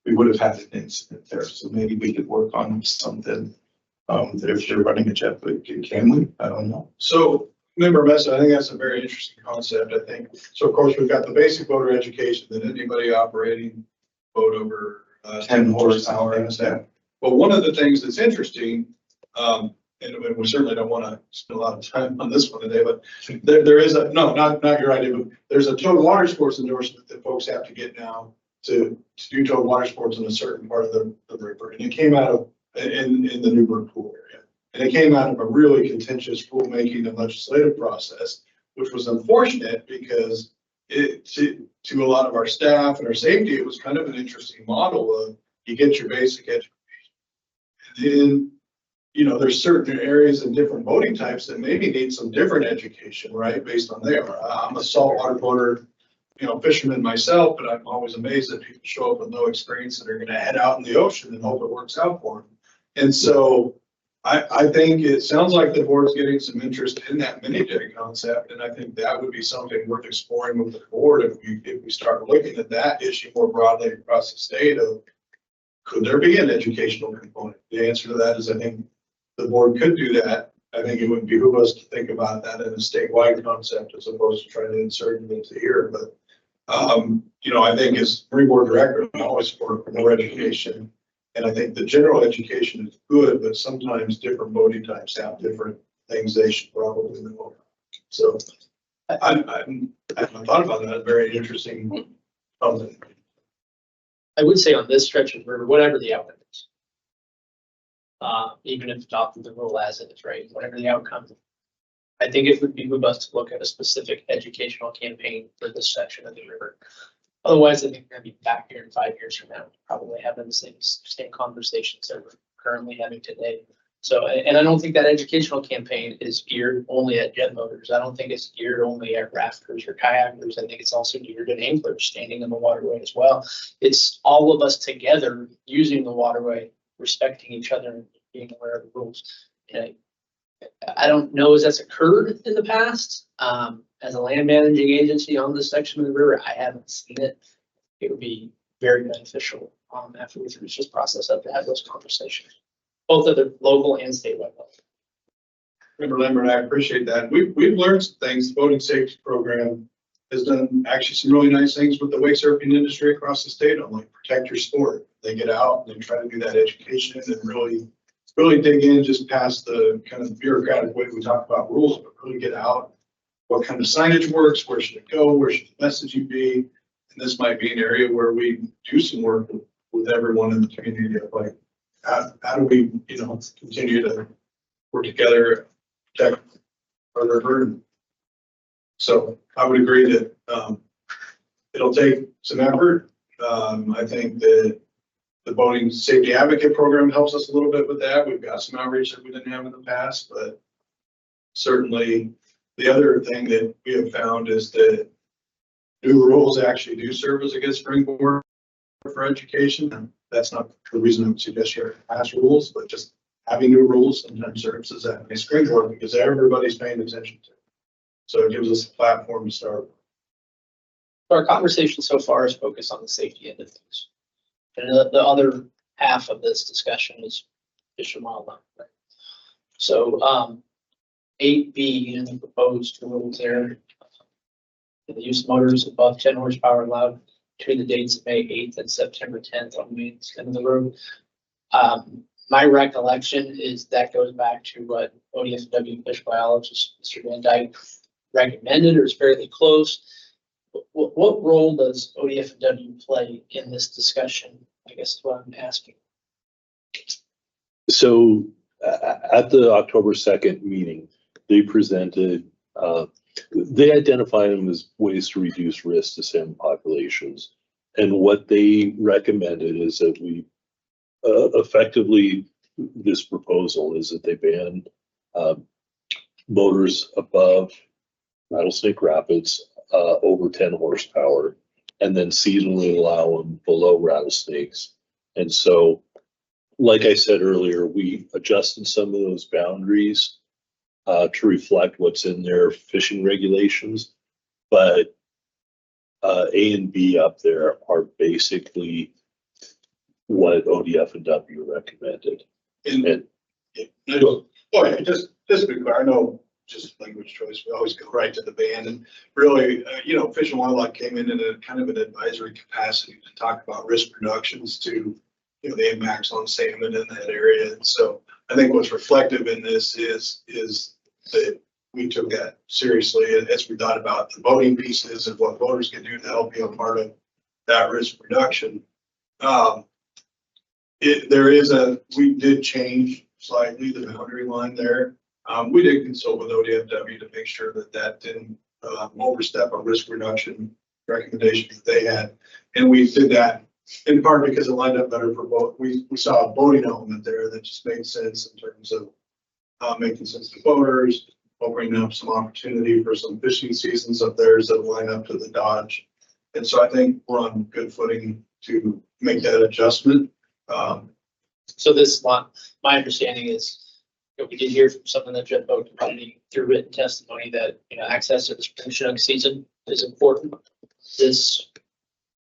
have had an incident there. So maybe we could work on something, that if you're running a jet boat, can we? I don't know. So, member Mesa, I think that's a very interesting concept, I think. So of course, we've got the basic boater education that anybody operating boat over 10 horsepower has that. But one of the things that's interesting, and we certainly don't want to spend a lot of time on this one today, but there is a, no, not your idea, but there's a total water sports endorsement that folks have to get now to do total water sports in a certain part of the river. And it came out of, in the Newburgh pool area. And it came out of a really contentious rulemaking and legislative process, which was unfortunate because to a lot of our staff and our safety, it was kind of an interesting model of you get your basic education. And then, you know, there's certain areas and different boating types that maybe need some different education, right? Based on there. I'm a saltwater boater, you know, fisherman myself, but I'm always amazed that people show up with no experience and are going to head out in the ocean and hope it works out for them. And so I think it sounds like the board's getting some interest in that mini jet concept. And I think that would be something worth exploring with the board if we start looking at that issue more broadly across the state of, could there be an educational component? The answer to that is I think the board could do that. I think it would behoove us to think about that in a statewide concept as opposed to trying to insert it into here. But, you know, I think as Marine Board Director, I always support more education. And I think the general education is good, but sometimes different boating types have different things they should probably know. So I haven't thought about that. Very interesting. Something. I would say on this stretch of river, whatever the outcome is, even if adopting the rule as it is, right, whatever the outcome, I think it would behoove us to look at a specific educational campaign for this section of the river. Otherwise, I think we're gonna be back here in 5 years from now, probably having the same conversations that we're currently having today. So, and I don't think that educational campaign is geared only at jet boaters. I don't think it's geared only at rafters or kayakers. I think it's also geared at anglers standing in the waterway as well. It's all of us together using the waterway, respecting each other and being aware of the rules. And I don't know as that's occurred in the past. As a land managing agency on this section of the river, I haven't seen it. It would be very beneficial after we finish this process up to have those conversations, both at the local and statewide level. Member Lambert, I appreciate that. We've learned some things. The boating safety program has done actually some really nice things with the wake surfing industry across the state on like protect your sport. They get out and they try to do that education and really dig in just past the kind of bureaucratic way we talk about rules, but really get out what kind of signage works, where should it go, where should the messaging be? And this might be an area where we do some work with everyone in the community of like, how do we, you know, continue to work together, protect our river. So I would agree that it'll take some effort. I think that the boating safety advocate program helps us a little bit with that. We've got some outreach that we didn't have in the past, but certainly the other thing that we have found is that new rules actually do serve as a good springboard for education. That's not the reason I would suggest you pass rules, but just having new rules sometimes serves as a springboard because everybody's paying attention to it. So it gives us a platform to start. Our conversation so far is focused on the safety end of things. And the other half of this discussion is fish and wildlife. Right? So 8B in the proposed rules there. The use of motors above 10 horsepower allowed between the dates of May 8th and September 10th on the end of the road. My recollection is that goes back to what ODFW fish biologist Mr. Van Dyke recommended, or is fairly close. What role does ODFW play in this discussion? I guess is what I'm asking. So at the October 2nd meeting, they presented, they identified them as ways to reduce risk to salmon populations. And what they recommended is that we effectively, this proposal is that they ban motors above Rattlesnake Rapids over 10 horsepower, and then seasonally allow them below rattlesnakes. And so, like I said earlier, we adjusted some of those boundaries to reflect what's in their fishing regulations, but A and B up there are basically what ODF and W recommended. And, oh, yeah, just to be clear, I know just language choice, we always go right to the ban, and really, Fish and Wildlife came in a kind of an advisory capacity to talk about risk reductions to, the impacts on salmon in that area. And so I think what's reflective in this is that we took that seriously as we thought about the voting pieces and what voters can do to help be a part of that risk reduction. We did change slightly the boundary line there. We did consult with ODFW to make sure that didn't overstep a risk reduction recommendation that they had. And we did that in part because it lined up better for both. We saw a voting element there that just made sense in terms of making sense to voters, opening up some opportunity for some fishing seasons up there that line up to the Dodge. And so I think we're on good footing to make that adjustment. So this one, my understanding is, we did hear from some of the jet boat community through written testimony that, access to the spring Chinook season is important. This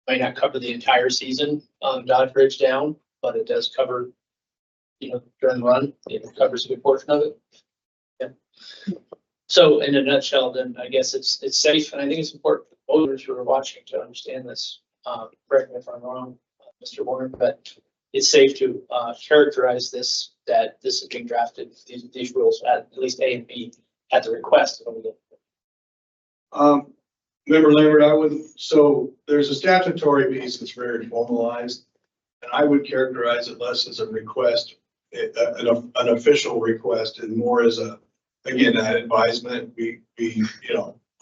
might not cover the entire season on Dodge Ridge down, but it does cover, during the run, it covers a good portion of it. Yeah. So in a nutshell, then I guess it's safe, and I think it's important for voters who are watching to understand this. Correct me if I'm wrong, Mr. Warren, but it's safe to characterize this, that this is being drafted, these rules at least A and B at the request of ODF. Member Lambert, so there's a statutory piece that's very formalized, and I would characterize it less as a request, an official request, and more as again, that advisement.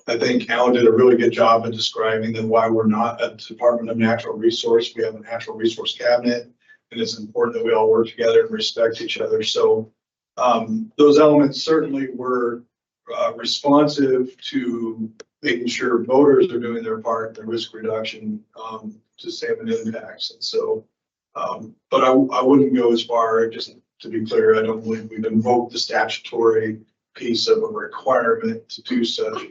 I think Alan did a really good job of describing that why we're not a Department of Natural Resource. We have a natural resource cabinet, and it's important that we all work together and respect each other. So those elements certainly were responsive to making sure voters are doing their part in the risk reduction to salmon impacts. And so, but I wouldn't go as far, just to be clear, I don't believe we've invoked the statutory piece of a requirement to do such,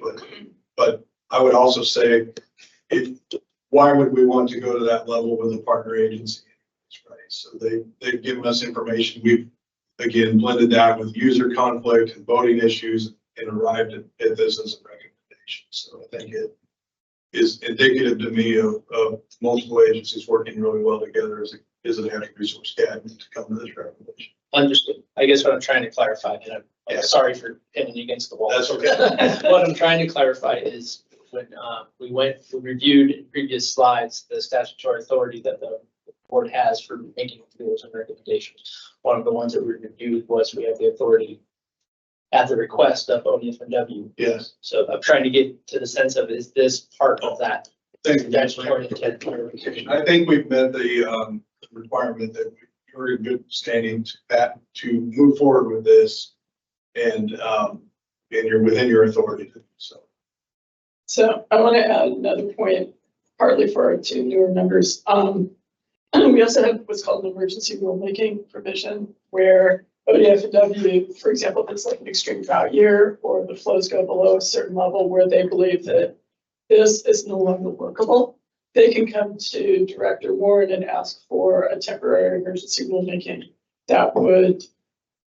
but I would also say, why would we want to go to that level with a partner agency? Right. So they've given us information. We've, again, blended that with user conflict and voting issues and arrived at this as a recommendation. So I think it is indicative to me of multiple agencies working really well together as a natural resource cabinet to come to this recommendation. Understood. I guess what I'm trying to clarify, and I'm sorry for pinning you against the wall. That's okay. What I'm trying to clarify is when we reviewed in previous slides the statutory authority that the board has for making rules and recommendations. One of the ones that we reviewed was we have the authority at the request of ODF&W. Yes. So I'm trying to get to the sense of, is this part of that? Statutory intent. I think we've met the requirement that we're in good standing to move forward with this, and you're within your authority to do so. So I want to add another point, partly for our two newer members. We also have what's called an emergency rulemaking provision where ODF&W, for example, if it's like an extreme drought year or the flows go below a certain level where they believe that this is no longer workable, they can come to Director Warren and ask for a temporary emergency rulemaking that would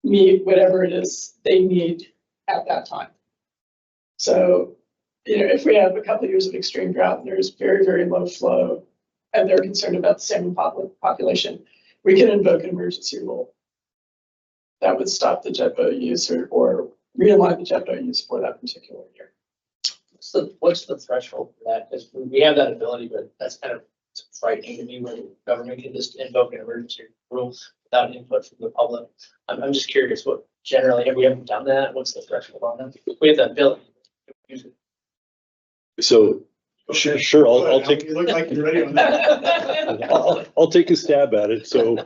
meet whatever it is they need at that time. So, if we have a couple of years of extreme drought and there's very, very low flow and they're concerned about the salmon population, we can invoke an emergency rule that would stop the jet boat use or realign the jet boat use for that particular year. What's the threshold for that? Because we have that ability, but that's kind of frightening to me when the government can just invoke an emergency rule without input from the public. I'm just curious what generally, have we ever done that? What's the threshold on that? We have that ability. So sure, I'll take. You look like you're ready on that. I'll take a stab at it. So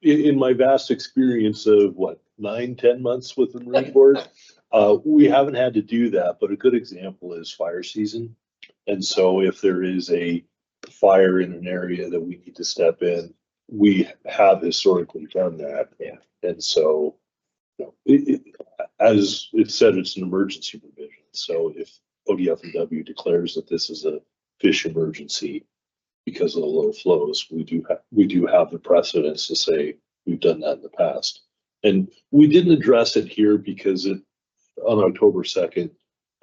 in my vast experience of what, 9, 10 months with the Marine Corps, we haven't had to do that, but a good example is fire season. And so if there is a fire in an area that we need to step in, we have historically done that. Yeah. And so, you know, as it said, it's an emergency provision. So if ODF&W declares that this is a fish emergency because of the low flows, we do have the precedence to say we've done that in the past. And we didn't address it here because on October 2nd,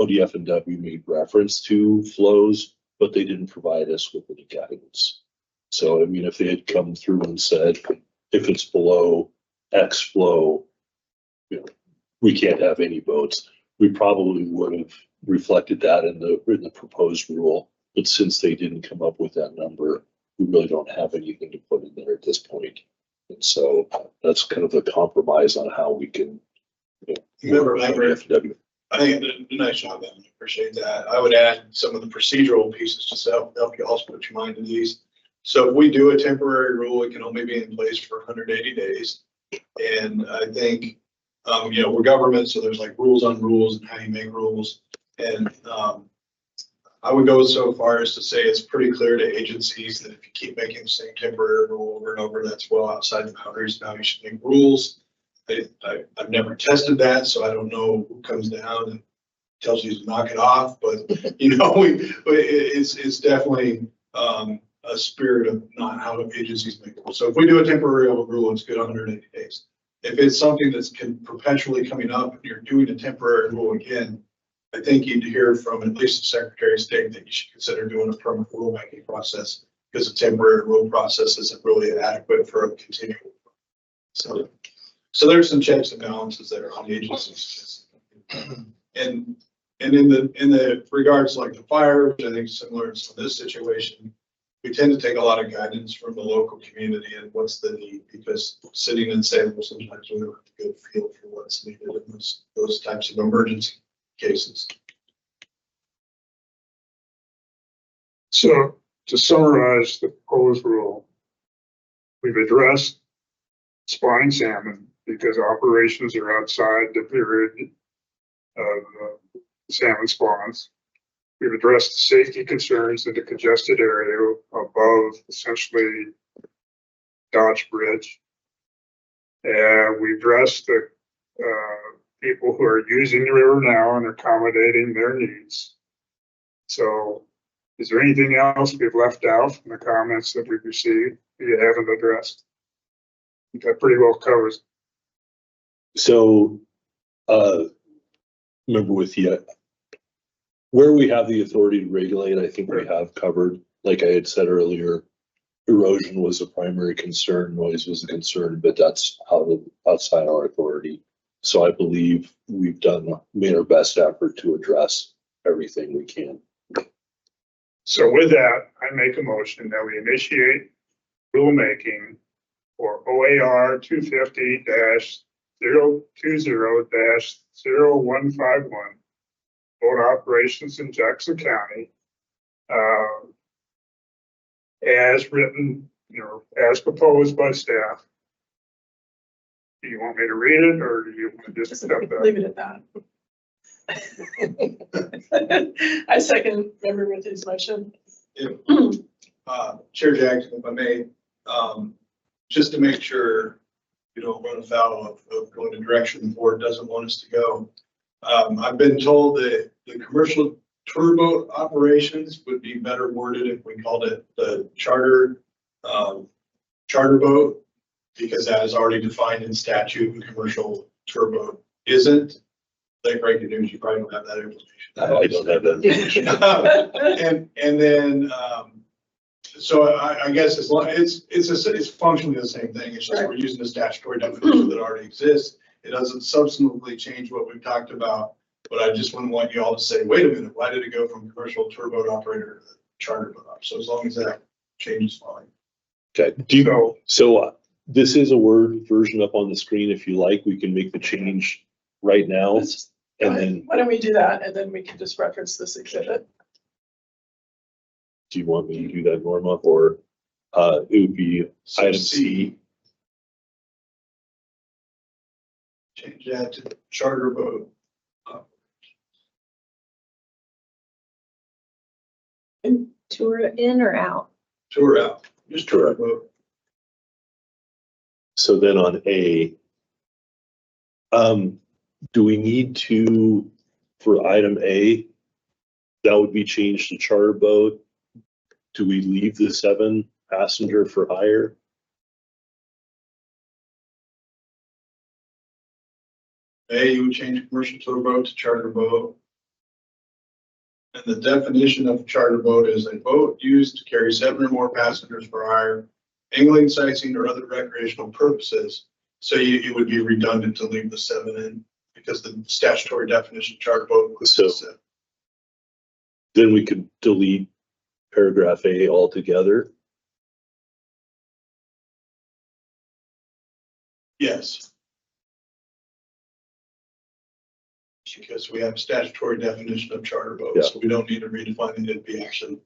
ODF&W made reference to flows, but they didn't provide us with any guidance. So, I mean, if they had come through and said, if it's below X flow, you know, we can't have any boats, we probably would have reflected that in the proposed rule. But since they didn't come up with that number, we really don't have anything to put in there at this point. And so that's kind of the compromise on how we can, you know, Member, ODF&W. I think you did a nice job, Evan. Appreciate that. I would add some of the procedural pieces just to help you also put your mind at ease. So if we do a temporary rule, it can only be in place for 180 days. And I think, you know, we're government, so there's like rules on rules and how you make rules. And I would go so far as to say it's pretty clear to agencies that if you keep making the same temporary rule over and over, that's well outside the boundaries. Now you should make rules. I've never tested that, so I don't know who comes down and tells you to knock it off, but you know, it's definitely a spirit of not how agencies make rules. So if we do a temporary rule, it's good 180 days. If it's something that's perpetually coming up and you're doing a temporary rule again, I think you'd hear from at least the Secretary of State that you should consider doing a permanent rulemaking process, because a temporary rule process isn't really adequate for a continual. So there's some checks and balances there on the agencies. And in the regards like the fire, which I think is similar to this situation, we tend to take a lot of guidance from the local community and what's the need, because sitting in Salem, sometimes we don't have a good feel for what's needed in those types of emergency cases. So to summarize the proposed rule, we've addressed spawning salmon because operations are outside the period of salmon spawns. We've addressed the safety concerns in the congested area above essentially Dodge Bridge. And we addressed the people who are using the river now and accommodating their needs. So is there anything else we've left out from the comments that we've received that you haven't addressed? I think that pretty well covers. So, remember with you, where we have the authority to regulate, I think we have covered. Like I had said earlier, erosion was a primary concern, noise was a concern, but that's outside our authority. So I believe we've made our best effort to address everything we can. So with that, I make a motion that we initiate rulemaking for OAR 250-020-0151, boat operations in Jackson County, as written, as proposed by staff. Do you want me to read it, or do you want to just step back? Leave it at that. I second Member Ritchie's motion. Chair Jackson, if I may, just to make sure you don't run afoul of going the direction the board doesn't want us to go. I've been told that the commercial tour boat operations would be better worded if we called it the charter boat, because that is already defined in statute, and commercial tour boat isn't. Like breaking news, you probably don't have that information. I don't have that. And then, so I guess as long it's functionally the same thing. It's just we're using the statutory definition that already exists. It doesn't substantively change what we've talked about, but I just wouldn't want you all to say, wait a minute, why did it go from commercial tour boat operator to charter boat operator? So as long as that change is fine. Okay. So this is a Word version up on the screen. If you like, we can make the change right now. And then, why don't we do that, and then we can just reference this exhibit. do you want me to do that, Norma, or it would be item C? Change that to charter boat. Tour in or out? Tour out, just tour boat. So then on A, do we need to, for item A, that would be changed to charter boat? Do we leave the 7 passenger for hire? A, you would change commercial tour boat to charter boat. And the definition of charter boat is a boat used to carry 7 or more passengers for hire, angling, sightseeing, or other recreational purposes. So it would be redundant to leave the 7 in because the statutory definition of charter boat includes So- the 7. Then we could delete paragraph A altogether. Yes. Because we have a statutory definition of charter boat, so we don't need to redefine it. It'd be actually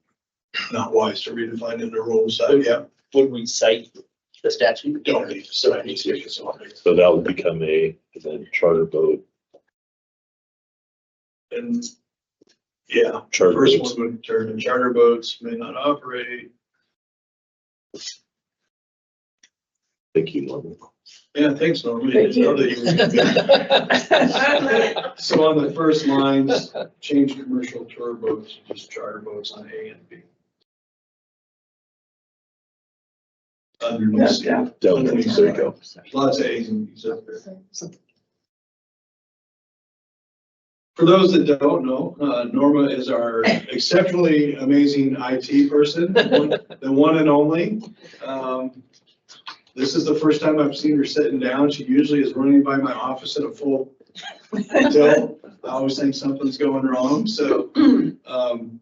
not wise to redefine it in the rules side. Yeah, Would we cite the statute? don't need to cite it. So that would become A, and then charter boat, And yeah, charter first boats. one would turn to charter boats may not operate. Thank you, Norman. Yeah, thanks, Norman. Thank you. So on the first lines, change commercial tour boats, to just charter boats on A and B. Underneath, Yeah. Down there, there you go. lots of A's and B's up there. For those that don't know, Norma is our exceptionally amazing IT person, the one and only. This is the first time I've seen her sitting down. She usually is running by my office in a full tilt. I always think something's going wrong, so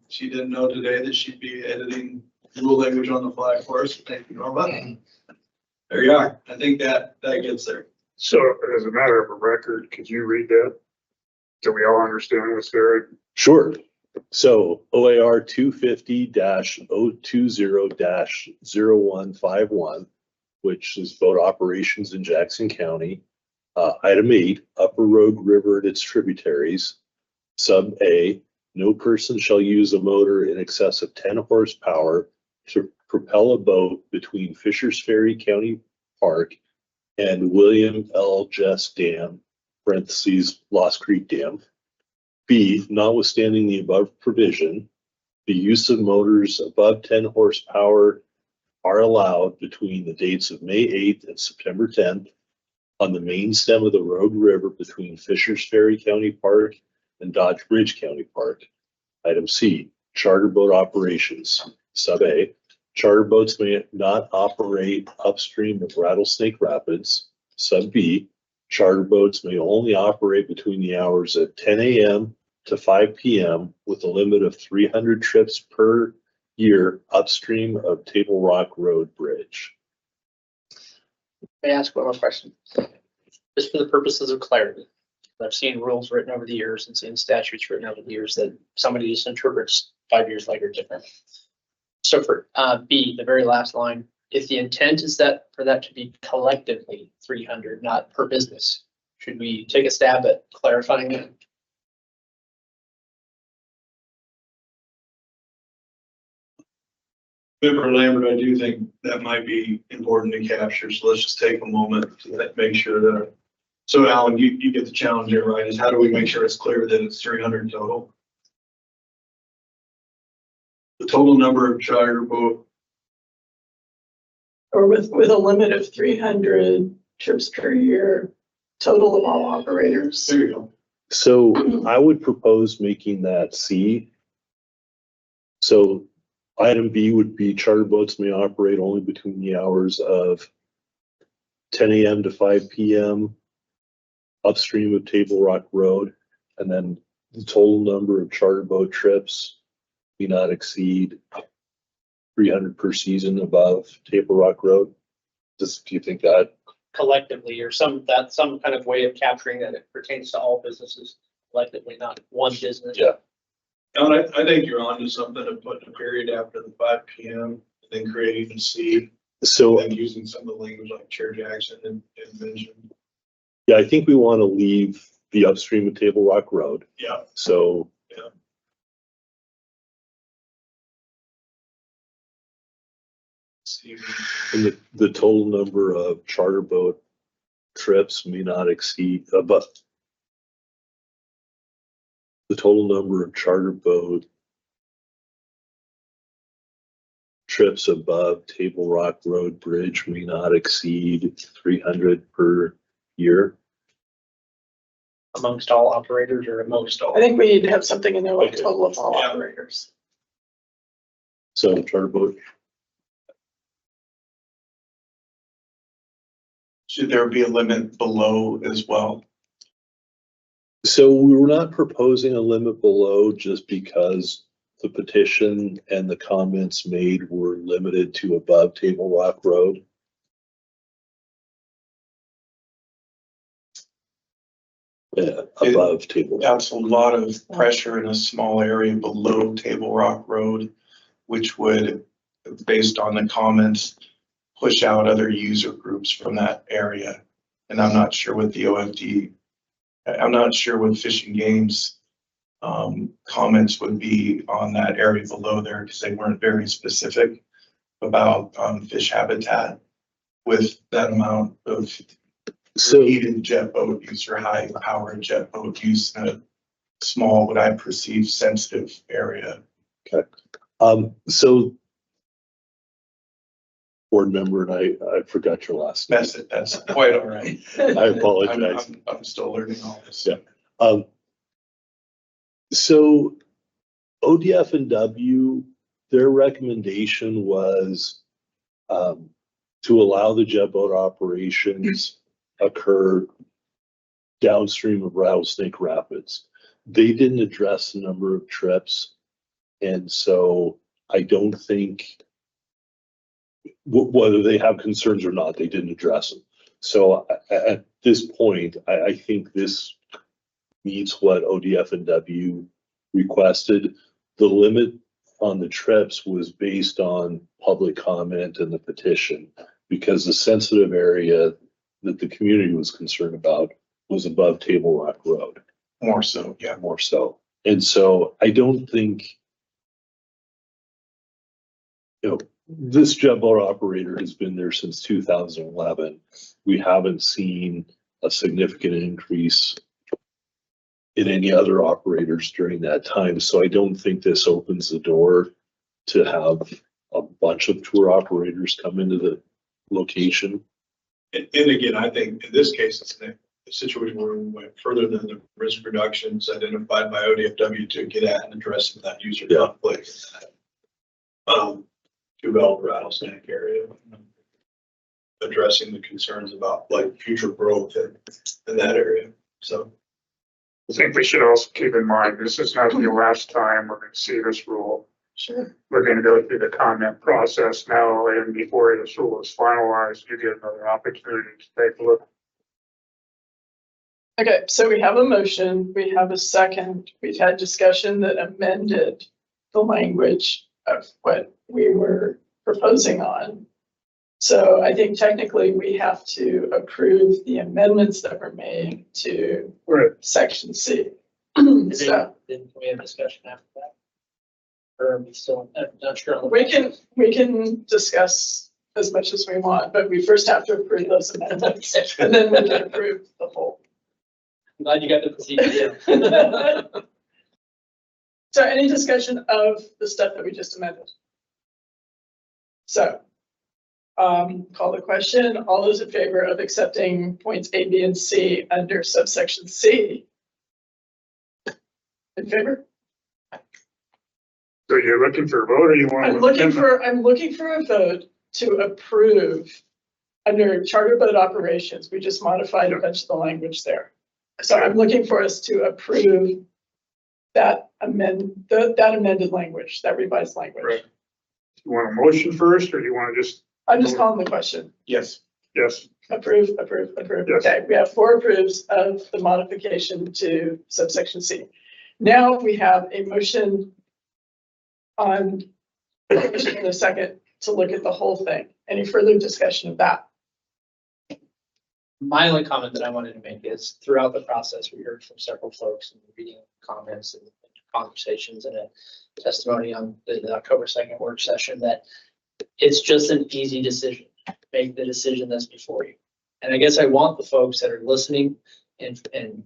she didn't know today that she'd be editing rule language on the fly for us. Thank you, Norma. There you are. I think that gets there. So as a matter of a record, could you read that? Do we all understand what's there? Sure. So OAR 250-020-0151, which is boat operations in Jackson County. Item 8, Upper Road River and its tributaries. Sub A, no person shall use a motor in excess of 10 horsepower to propel a boat between Fishers Ferry County Park and William L. Jess Dam, parentheses, Lost Creek Dam. B, notwithstanding the above provision, the use of motors above 10 horsepower are allowed between the dates of May 8th and September 10th on the main stem of the Road River between Fishers Ferry County Park and Dodge Bridge County Park. Item C, charter boat operations. Sub A, charter boats may not operate upstream of Rattlesnake Rapids. Sub B, charter boats may only operate between the hours of 10 a.m. to 5 p.m. with a limit of 300 trips per year upstream of Table Rock Road Bridge. May I ask one more question? Just for the purposes of clarity. I've seen rules written over the years and seen statutes written over the years that somebody just interprets 5 years later different. So for B, the very last line, if the intent is that for that to be collectively 300, not per business, should we take a stab at clarifying that? Member Lambert, I do think that might be important to capture, so let's just take a moment to make sure that. So Alan, you get the challenge here, right? Is how do we make sure it's clear that it's 300 total? The total number of charter boat. Or with a limit of 300 trips per year, total of all operators. There you go. So I would propose making that C. So item B would be charter boats may operate only between the hours of 10 a.m. to 5 p.m. upstream of Table Rock Road. And then the total number of charter boat trips may not exceed 300 per season above Table Rock Road. Do you think that? Collectively, or some kind of way of capturing that it pertains to all businesses collectively, not one business. Yeah. Alan, I think you're onto something of putting a period after the 5 p.m. and then creating a C. So And using some of the language like Chair Jackson and mentioned. Yeah, I think we want to leave the upstream of Table Rock Road. Yeah. So. Yeah. And the total number of charter boat trips may not exceed, but the total number of charter boat trips above Table Rock Road Bridge may not exceed 300 per year. Amongst all operators or amongst all? I think we need to have something in there like Okay. total of all Yeah. operators. So charter boat, Should there be a limit below as well? so we were not proposing a limit below just because the petition and the comments made were limited to above Table Rock Road. Yeah, above Table Rock. That's a lot of pressure in a small area below Table Rock Road, which would, based on the comments, push out other user groups from that area. And I'm not sure what the OFD, I'm not sure what Fish and Games comments would be on that area below there, because they weren't very specific about fish habitat with that amount of So, heated jet boat use or high powered jet boat use in a small, what I perceive sensitive area. so board member, and I forgot your last name. That's it. That's quite all right. I apologize. I'm still learning all this. Yeah. So ODF and W, their recommendation was to allow the jet boat operations occur downstream of Rattlesnake Rapids. They didn't address the number of trips. And so I don't think whether they have concerns or not, they didn't address them. So at this point, I think this meets what ODF and W requested. The limit on the trips was based on public comment and the petition, because the sensitive area that the community was concerned about was above Table Rock Road. More so, yeah. More so. And so I don't think, this jet boat operator has been there since 2011. We haven't seen a significant increase in any other operators during that time. So I don't think this opens the door to have a bunch of tour operators come into the location. And again, I think in this case, it's a situation where we went further than the risk reductions identified by ODFW to get at and address some of that user conflict. Develop rattlesnake area, addressing the concerns about like future growth in that area. So I think we should also keep in mind, this is not the last time we're going to see this rule. Sure. We're going to go through the comment process now, and before this rule is finalized, you get another opportunity to take a look. Okay, so we have a motion, we have a second, we've had discussion that amended the language of what we were proposing on. So I think technically we have to approve the amendments that were made to Right. section C. Then So can we have discussion after that? Or are we still, I'm not sure. on the- we can discuss as much as we want, but we first have to approve those amendments and then we can approve the whole. I'm glad you got the procedure. So any discussion of the stuff that we just amended? So, call the question. All those in favor of accepting points A, B, and C under subsection C? In favor? So you're looking for a vote, or you want? I'm looking for a vote to approve under charter boat operations. We just modified a bunch of the language there. So I'm looking for us to approve that amended language, that revised language. Right. You want a motion first, or you want to just, I'm just calling the question. Yes. yes, Approve. Yes. Okay, we have 4 approves of the modification to subsection C. Now we have a motion on in a second to look at the whole thing. Any further discussion of that? My only comment that I wanted to make is throughout the process, we heard from several folks in the reading comments and conversations and a testimony on the October 2nd work session that it's just an easy decision. Make the decision that's before you. And I guess I want the folks that are listening and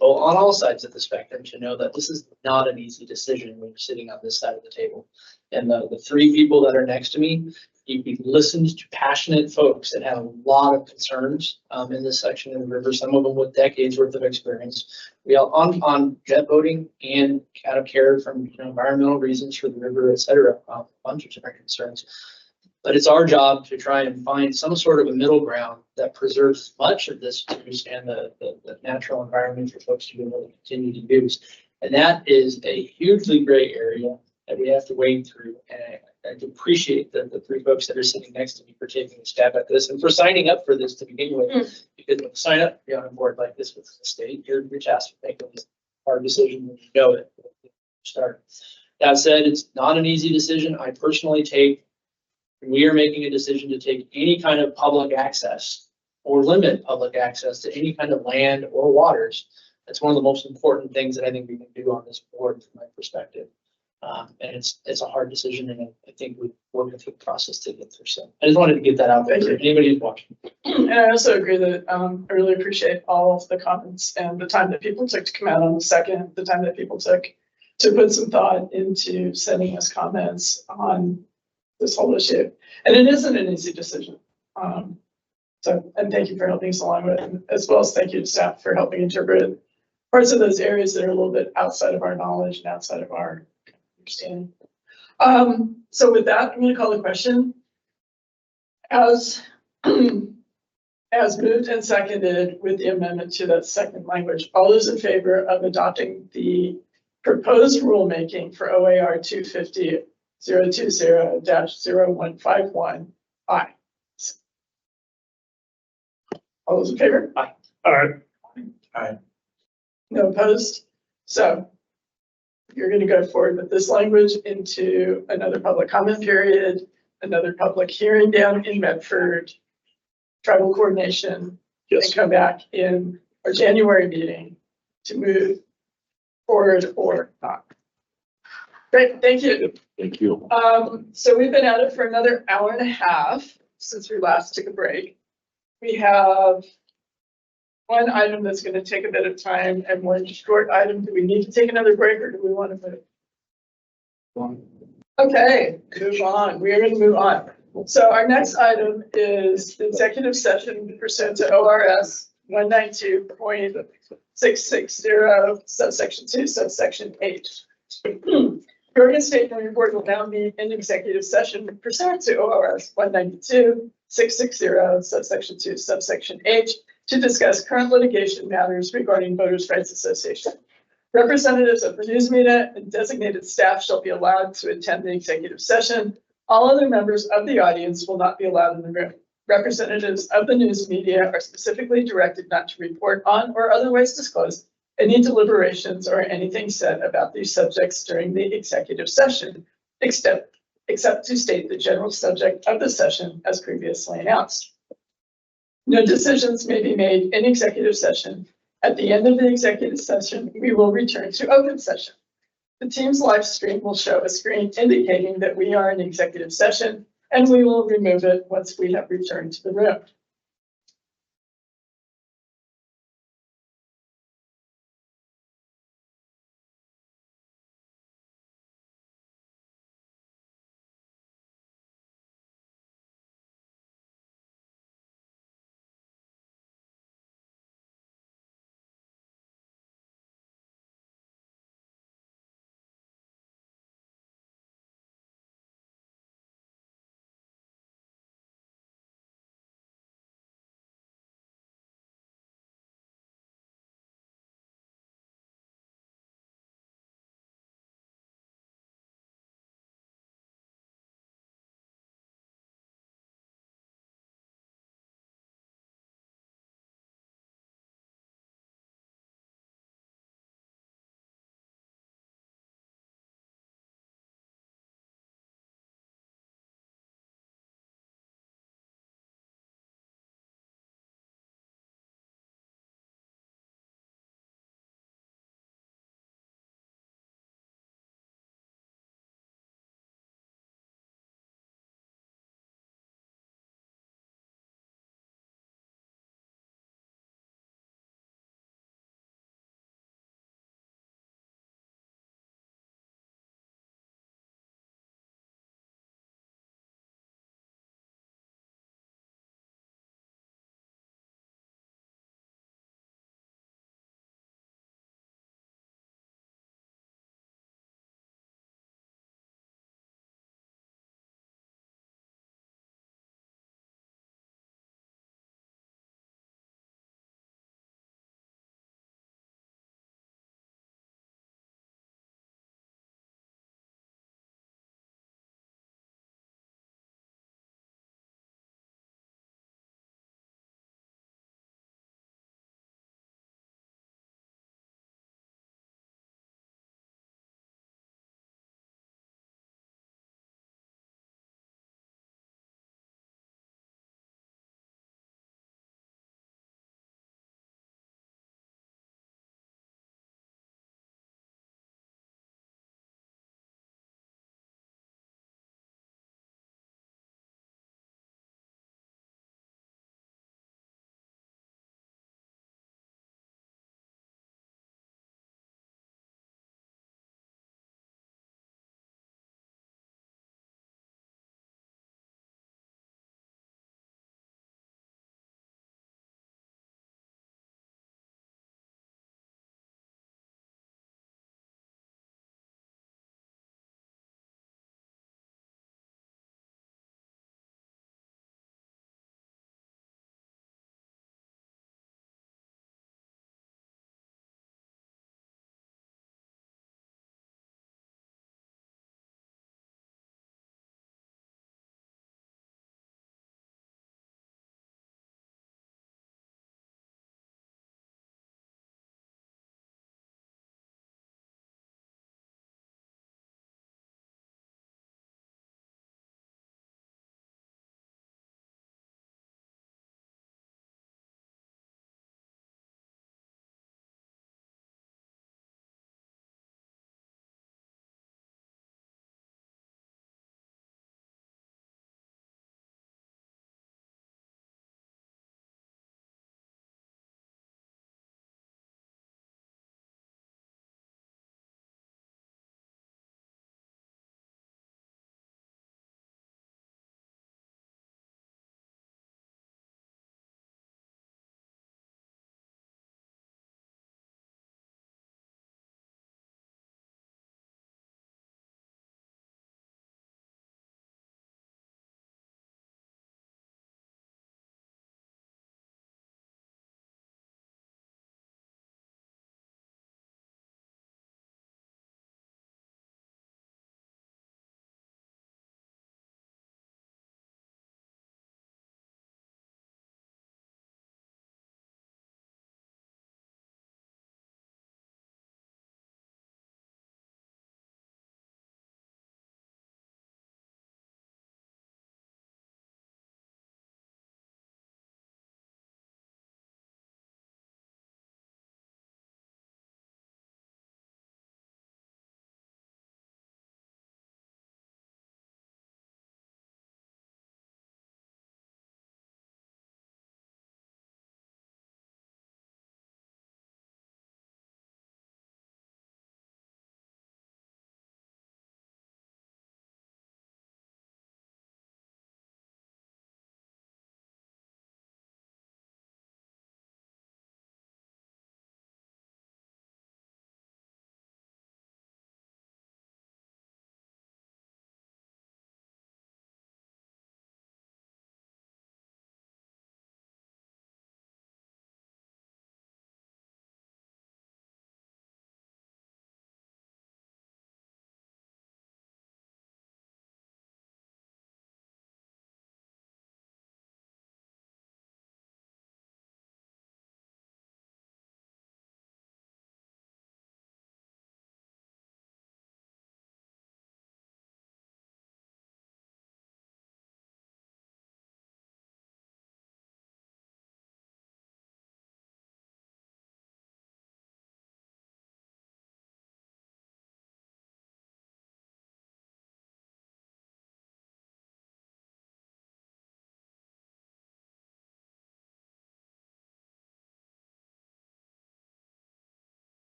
on all sides of the spectrum to know that this is not an easy decision when you're sitting on this side of the table. And the three people that are next to me, you've listened to passionate folks that have a lot of concerns in this section of the river, some of them with decades worth of experience. We all on jet boating and out of care from environmental reasons for the river, et cetera, a bunch of different concerns. But it's our job to try and find some sort of a middle ground that preserves much of this use and the natural environment for folks to be able to continue to use. And that is a hugely gray area that we have to wade through. And I appreciate the three folks that are sitting next to me for taking a stab at this and for signing up for this to begin with. Because when you sign up to be on a board like this with the state, you're tasked with making this hard decision when you know it. Start. That said, it's not an easy decision. I personally we are making a decision to take any kind of public access or limit public access to any kind of land or waters. That's one of the most important things that I think we can do on this board from my perspective. And it's a hard decision, and I think we're working through the process to get there. So I just wanted to get that out there for anybody who's watching. And I also agree that I really appreciate all of the comments and the time that people took to come out on the second, the time that people took to put some thought into sending us comments on this whole issue. And it isn't an easy decision. And thank you for helping us along with it, as well as thank you to staff for helping interpret parts of those areas that are a little bit outside of our knowledge and outside of our understanding. So with that, I'm going to call the question. As moved and seconded with the amendment to that second language, all those in favor of adopting the proposed rulemaking for OAR 250-020-0151, aye. All those in favor? Aye. All right, Aye. No opposed? So you're going to go forward with this language into another public comment period, another public hearing down in Medford, tribal coordination, Yes. and come back in our January meeting to move forward or not. Great, thank you. Thank you. So we've been at it for another hour and a half since we last took a break. We have one item that's going to take a bit of time and one short item. Do we need to take another break or do we want to move? Okay, move on. We are going to move on. So our next item is the executive session pursuant to ORS 192.660 subsection 2 subsection 8. The Oregon State Marine Board will now meet in executive session pursuant to ORS 192.660 subsection 2 subsection H to discuss current litigation matters regarding Voters' Rights Association. Representatives of the news media and designated staff shall be allowed to attend the executive session. All other members of the audience will not be allowed in the room. Representatives of the news media are specifically directed not to report on or otherwise disclose any deliberations or anything said about these subjects during the executive session, except to state the general subject of the session as previously announced. No decisions may be made in executive session. At the end of the executive session, we will return to open session. The Teams live stream will show a screen indicating that we are in executive session, and we will remove it once we have returned to the room.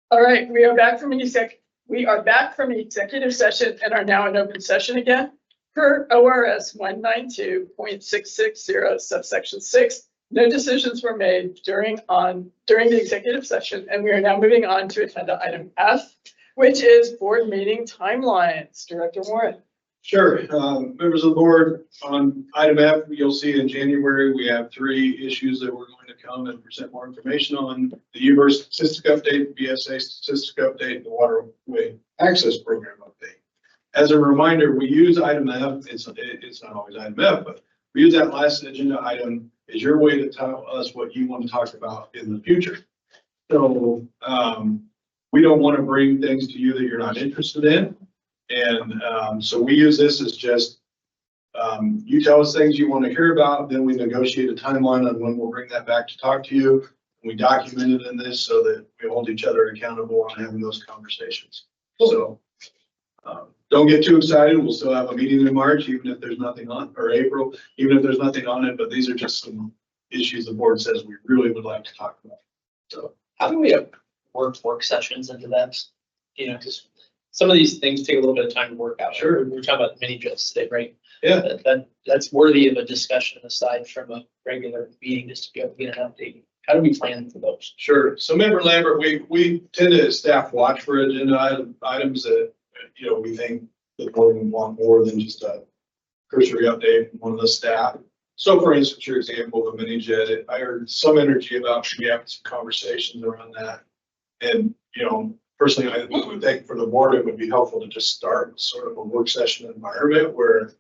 All right, we are back from executive session and are now in open session again. Per ORS 192.660 subsection 6, no decisions were made during the executive session, and we are now moving on to agenda item F, which is board meeting timelines. Director Warren. Sure. Members of the board, on item F, you'll see in January, we have 3 issues that we're going to come and present more information on. The U-verse statistic update, BSA statistic update, the waterway access program update. As a reminder, we use item F, it's not always item F, but we use that last agenda item as your way to tell us what you want to talk about in the future. So we don't want to bring things to you that you're not interested in. And so we use this as just, you tell us things you want to hear about, then we negotiate a timeline on when we'll bring that back to talk to you. We document it in this so that we hold each other accountable on having those conversations. So don't get too excited. We'll still have a meeting in March, even if there's nothing on, or April, even if there's nothing on it, but these are just some issues the board says we really would like to talk about. So How do we have work sessions into that? You know, because some of these things take a little bit of time to work out. Sure. We were talking about mini jets today, right? yeah. That's worthy of a discussion aside from a regular meeting, just to be able to get an update. How do we plan for those? Sure. So Member Lambert, we tend to staff watch for agenda items that, you know, we think the board would want more than just a cursory update from one of the staff. So for instance, your example of a mini jet, I heard some energy about we having some conversations around that. And, you know, personally, I would think for the board, it would be helpful to just start sort of a work session environment where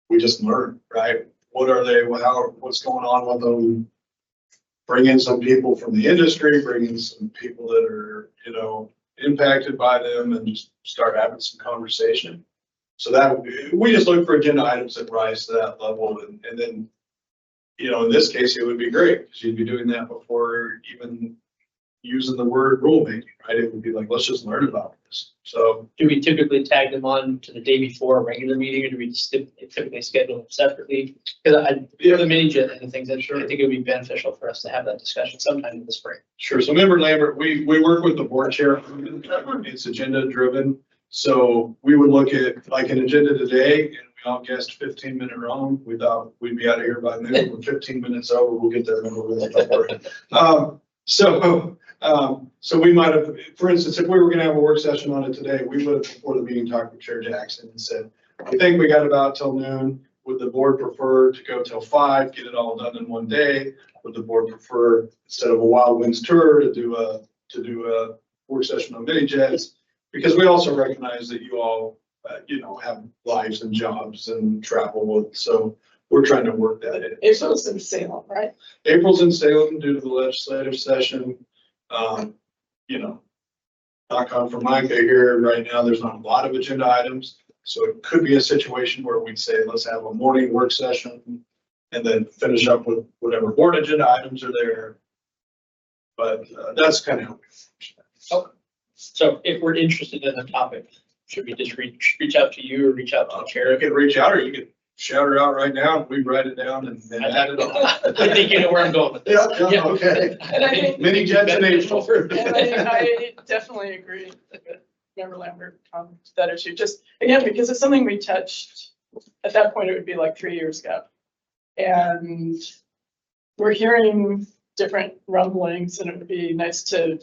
we just learn, right? What are they, what's going on with them? Bring in some people from the industry, bring in some people that are, you know, impacted by them, and just start having some conversation. So that would be, we just look for agenda items that rise to that level. And then, you know, in this case, it would be great because you'd be doing that before even using the word rulemaking, right? It would be like, let's just learn about this. So Do we typically tag them on to the day before a regular meeting, or do we just typically schedule them separately? Because for the mini jet and the things, I think it would be beneficial for us to have that discussion sometime in the spring. sure. So Member Lambert, we work with the board chair. It's agenda driven. So we would look at like an agenda today, and we all guessed 15-minute wrong. We thought we'd be out of here by noon. We're 15 minutes over. We'll get there. So we might have, for instance, if we were going to have a work session on it today, we would have before the meeting talked with Chair Jackson and said, I think we got about till noon. Would the board prefer to go till 5, get it all done in one day? Would the board prefer, instead of a Wild Winds tour, to do a work session on mini jets? Because we also recognize that you all, you know, have lives and jobs and travel. So we're trying to work that in. April's in Salem, right? April's in Salem due to the legislative session. You know, knock on Formica here right now, there's not a lot of agenda items. So it could be a situation where we'd say, let's have a morning work session and then finish up with whatever board agenda items are there. But that's kind of how we function. Okay. So if we're interested in the topic, should we just reach out to you or reach out to the chair? You can reach out, or you can shout her out right now and we write it down and add it on. I think you know where I'm going with this. Yeah, okay. And I think, Mini jets in April. and I definitely agree with Member Lambert on that issue. Just again, because it's something we touched, at that point, it would be like 3 years ago. And we're hearing different rumblings, and it would be nice to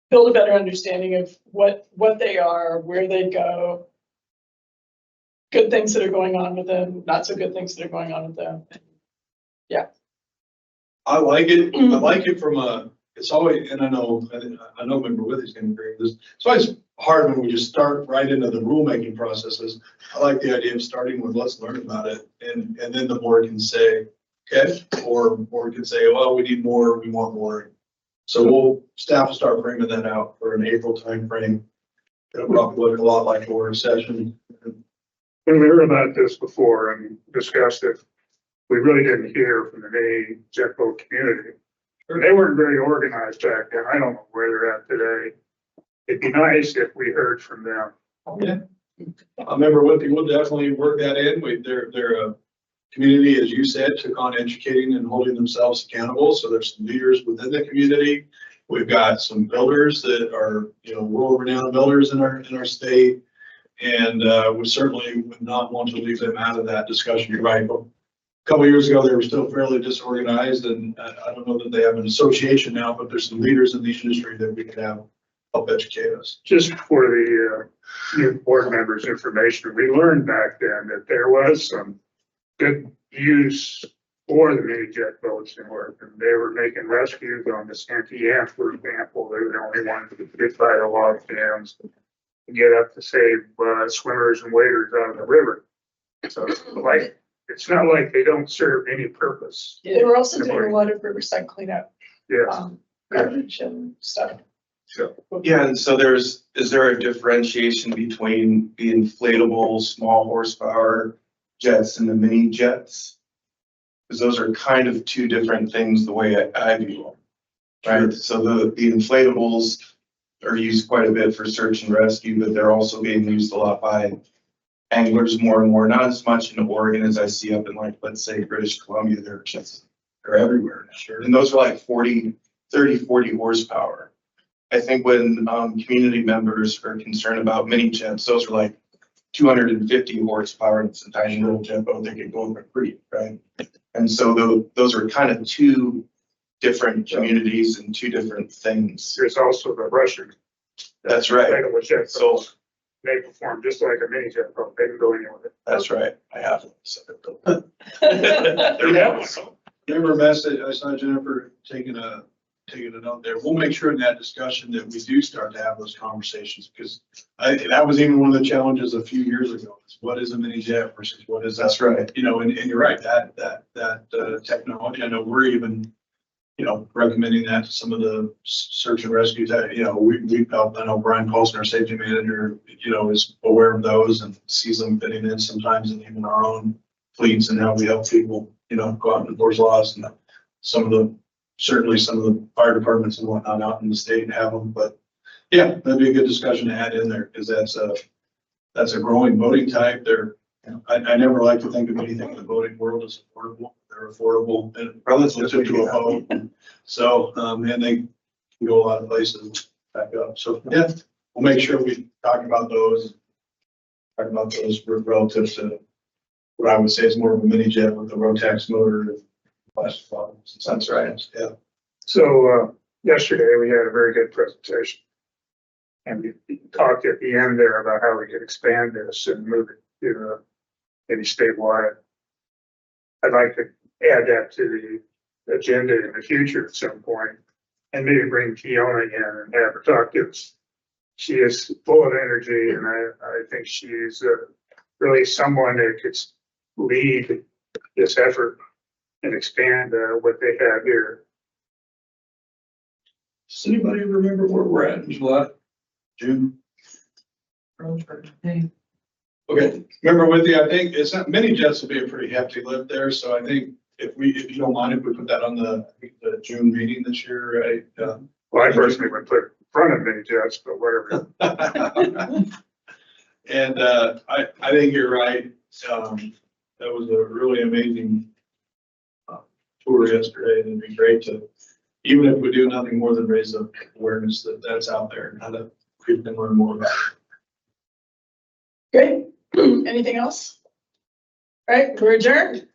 build a better understanding of what they are, where they go, good things that are going on with them, not so good things that are going on with them. Yeah. I like it. I like it from a, it's always, and I know Member Withy's gonna agree with this. It's always hard when we just start right into the rulemaking processes. I like the idea of starting with, let's learn about it. And then the board can say, okay, or board can say, well, we need more, we want more. So staff will start framing that out for an April timeframe. It'll probably look a lot like a work session. When we heard about this before and discussed it, we really didn't hear from the mini jet boat community. They weren't very organized back then. I don't know where they're at today. It'd be nice if we heard from them. Yeah. I remember we'll definitely work that in. They're a community, as you said, took on educating and holding themselves accountable. So there's some leaders within the community We've got some builders that are, world-renowned builders in our state. And we certainly would not want to leave them out of that discussion. You're right. A couple of years ago, they were still fairly disorganized, and I don't know that they have an association now, but there's some leaders in the industry that we could have help educate us. Just for the new board members' information, we learned back then that there was some good use for the mini jet boats in Oregon. They were making rescues on the Santee Anne, for example. They were the only ones that could get by the log jams to get up to save swimmers and waders out of the river. So like, it's not like they don't serve any purpose. They were also doing a lot of riverside cleanup, Yes. garbage and stuff. So, Yeah, and so is there a differentiation between the inflatable small horsepower jets and the mini jets? Because those are kind of two different things the way I view them, right? So the inflatables are used quite a bit for search and rescue, but they're also being used a lot by anglers more and more, not as much in Oregon as I see up in, like, let's say British Columbia. They're everywhere now. Sure. And those are like 30, 40 horsepower. I think when community members are concerned about mini jets, those are like 250 horsepower, and it's a tiny little jet boat that can go over a creek, right? And so those are kind of two different communities and two different things. there's also the Russian. That's right. Inflatable jet So boats. They perform just like a mini jet boat. They can go anywhere. that's right. I have them. So, Yeah. Remember, message, I saw Jennifer taking a note there. We'll make sure in that discussion that we do start to have those conversations, because that was even one of the challenges a few years ago. Is what is a mini jet versus what is That's right. and you're right, that technology, I know we're even, recommending that to some of the search and rescues that, we've helped. I know Brian Paulson, our safety manager, is aware of those and sees them fitting in sometimes in even our own fleets, and how we help people, go out and enforce laws. And certainly some of the fire departments and whatnot out in the state have them, but yeah, that'd be a good discussion to add in there, because that's a growing boating type. I never like to think of anything in the boating world as affordable. They're affordable and relative to a boat. So, and they can go a lot of places back up. So, yeah, we'll make sure we talk about those relative to what I would say is more of a mini jet with the Rotax motor and plastic bottles. That's right. Yeah. So, yesterday we had a very good presentation. And we talked at the end there about how we could expand this and move it to maybe statewide. I'd like to add that to the agenda in the future at some point, and maybe bring Fiona in and have her talk to us. She is full of energy, and I think she's really someone that could lead this effort and expand what they have here. Does anybody remember where we're at in July? June? Okay, remember with you, I think it's not, mini jets will be a pretty hefty lift there, so I think if you don't mind, if we put that on the June meeting this year, right? Well, I personally would put in front of mini jets, but whatever. And I think you're right. That was a really amazing tour yesterday, and it'd be great to, even if we do nothing more than raise the awareness that that's out there and how to people can learn more about it. Great. Anything else? All right, we're adjourned.